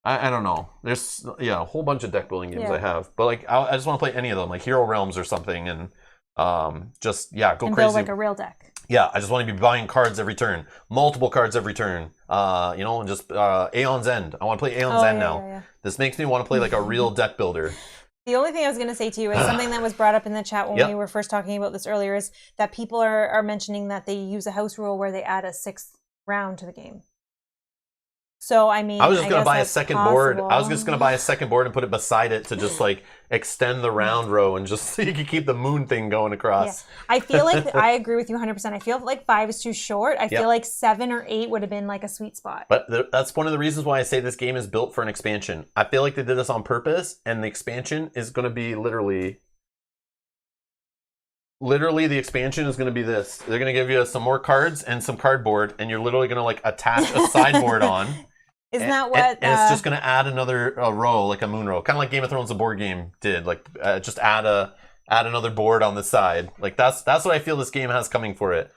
I don't know. There's a whole bunch of deck building games I have. But like I just want to play any of them, like Hero Realms or something, and go and crazy. Build like a real deck. Yeah, I just want to be buying cards every turn, multiple cards every turn. And just Aeon's End. I want to play Aeon's End now. Yeah. This makes me want to play like a real deck builder. The only thing I was going to say to you is something that was brought up in the chat when we were first talking about this earlier is that people are mentioning that they use a house rule where they add a sixth round to the game. So, I mean, I was just going to buy a second board. I was just going to buy a second board and put it beside it to just like extend the round row and just so you can keep the moon thing going across. Yeah. I feel like I agree with you 100%. I feel like 5 is too short. I feel like 7 or 8 would have been like a sweet spot. But that's one of the reasons why I say this game is built for an expansion. I feel like they did this on purpose, and the expansion is going to be literally the expansion is going to be this. They're going to give you some more cards and some cardboard, and you're literally going to like attach a sideboard on. Isn't that what? And it's just going to add another row, like a moon row, kind of like Game of Thrones, the board game did. Like just add another board on the side. Like that's what I feel this game has coming for it.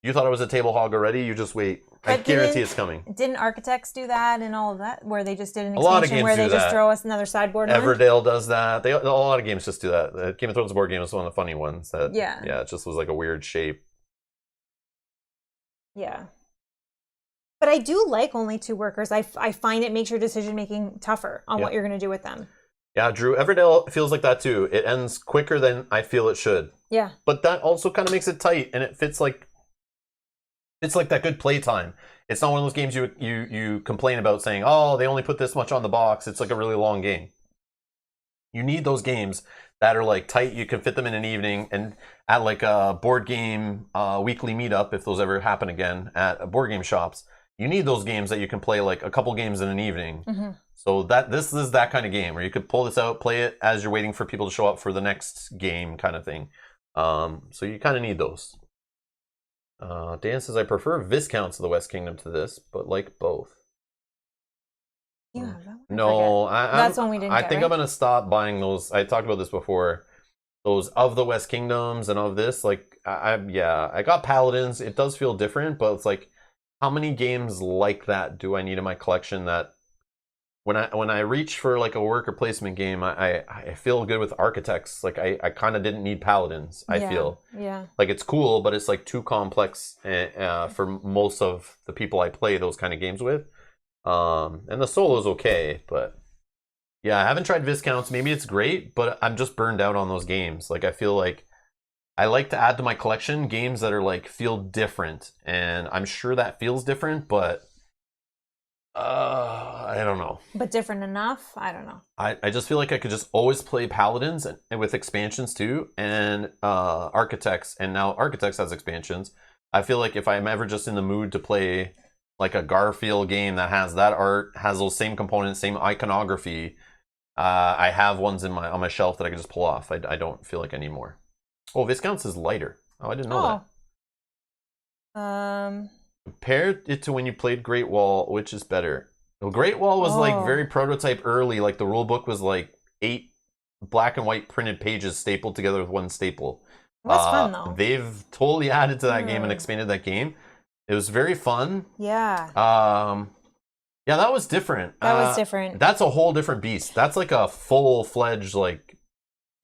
You thought it was a table hog already? You just wait. I guarantee it's coming. Didn't Architects do that and all of that, where they just did an expansion a lot of games where they do just that. throw us another sideboard? Everdale does that. A lot of games just do that. Game of Thrones, the board game, is one of the funny ones. That it just was like a weird shape. Yeah. But I do like only 2 workers. I find it makes your decision making tougher on what you're going to do with them. Yeah, Drew, Everdale feels like that too. It ends quicker than I feel it should. Yeah. But that also kind of makes it tight, and it fits like it's like that good playtime. It's not one of those games you complain about saying, oh, they only put this much on the box. It's like a really long game. You need those games that are like tight. You can fit them in an evening, and at like a board game weekly meetup, if those ever happen again at board game shops. You need those games that you can play like a couple games in an evening. Mm-hmm. So this is that kind of game where you could pull this out, play it as you're waiting for people to show up for the next game kind of thing. So you kind of need those. Dan says, I prefer Viscounts of the West Kingdom to this, but like both. Yeah, no, that's one we didn't I think I'm going to stop buying those. I talked about this before. Those of the West Kingdoms and of this. Like, I got Paladins. It does feel different, but it's like, how many games like that do I need in my collection that when I reach for like a worker placement game, I feel good with Architects. Like I kind of didn't need Paladins, I feel. Yeah. Like it's cool, but it's like too complex for most of the people I play those kind of games with. And the solo's okay, but yeah, I haven't tried Viscounts. Maybe it's great, but I'm just burned out on those games. Like I feel like I like to add to my collection games that are like feel different, and I'm sure that feels different, but I don't know. But different enough? I don't know. I just feel like I could just always play Paladins and with expansions too, and Architects, and now Architects has expansions. I feel like if I'm ever just in the mood to play like a Garfield game that has that art, has those same components, same iconography, I have ones on my shelf that I can just pull off. I don't feel like I need more. Oh, Viscounts is lighter. Oh, I didn't know that. Compare it to when you played Great Wall, which is better? Well, Great Wall was like very prototype early. Like the rule book was like 8 black and white printed pages stapled together with one staple. That's fun though. They've totally added to that game and expanded that game. It was very fun. Yeah. Yeah, that was different. That was different. That's a whole different beast. That's like a full-fledged like.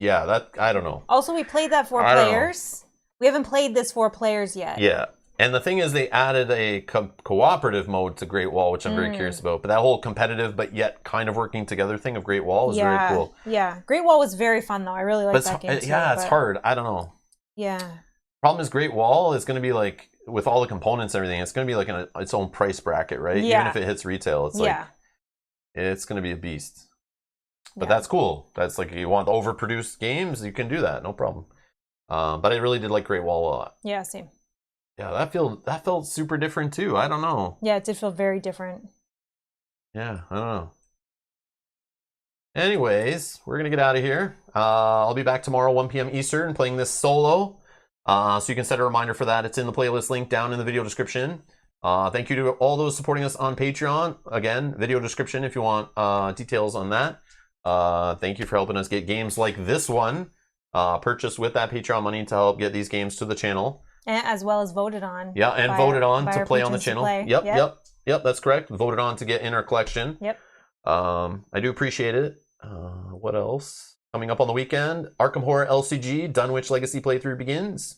Yeah, that I don't know. Also, we played that 4 players. We haven't played this 4 players yet. Yeah. And the thing is, they added a cooperative mode to Great Wall, which I'm very curious about. But that whole competitive, but yet kind of working together thing of Great Wall is very cool. Yeah. Great Wall was very fun, though. I really liked that game, too. Yeah, it's hard. I don't know. Yeah. Problem is, Great Wall is going to be like, with all the components and everything, it's going to be like in its own price bracket, right? Yeah. Even if it hits retail, it's like, it's going to be a beast. But that's cool. That's like, you want overproduced games, you can do that, no problem. But I really did like Great Wall a lot. Yeah, same. Yeah, that felt super different too. I don't know. Yeah, it did feel very different. Yeah, I don't know. Anyways, we're gonna get out of here. I'll be back tomorrow, 1 p.m. Eastern, playing this solo. So you can set a reminder for that. It's in the playlist link down in the video description. Thank you to all those supporting us on Patreon. Again, video description if you want details on that. Thank you for helping us get games like this one purchased with that Patreon money to help get these games to the channel. And as well as voted on. Yeah, and voted on to play on the channel. Yep, that's correct. Voted on to get in our collection. Yep. I do appreciate it. What else? Coming up on the weekend, Arkham Horror LCG, Dunwich Legacy playthrough begins.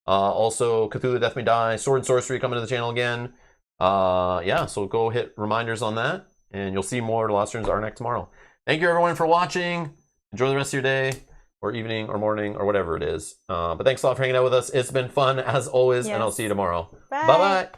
Also, Cthulhu Death May Die, Sword and Sorcery coming to the channel again. Yeah, so go hit reminders on that, and you'll see more Lost Ruins of Arnak tomorrow. Thank you everyone for watching. enjoy the rest of your day or evening or morning or whatever it is. But thanks a lot for hanging out with us. It's been fun as always, and I'll see you tomorrow. Bye. Bye-bye.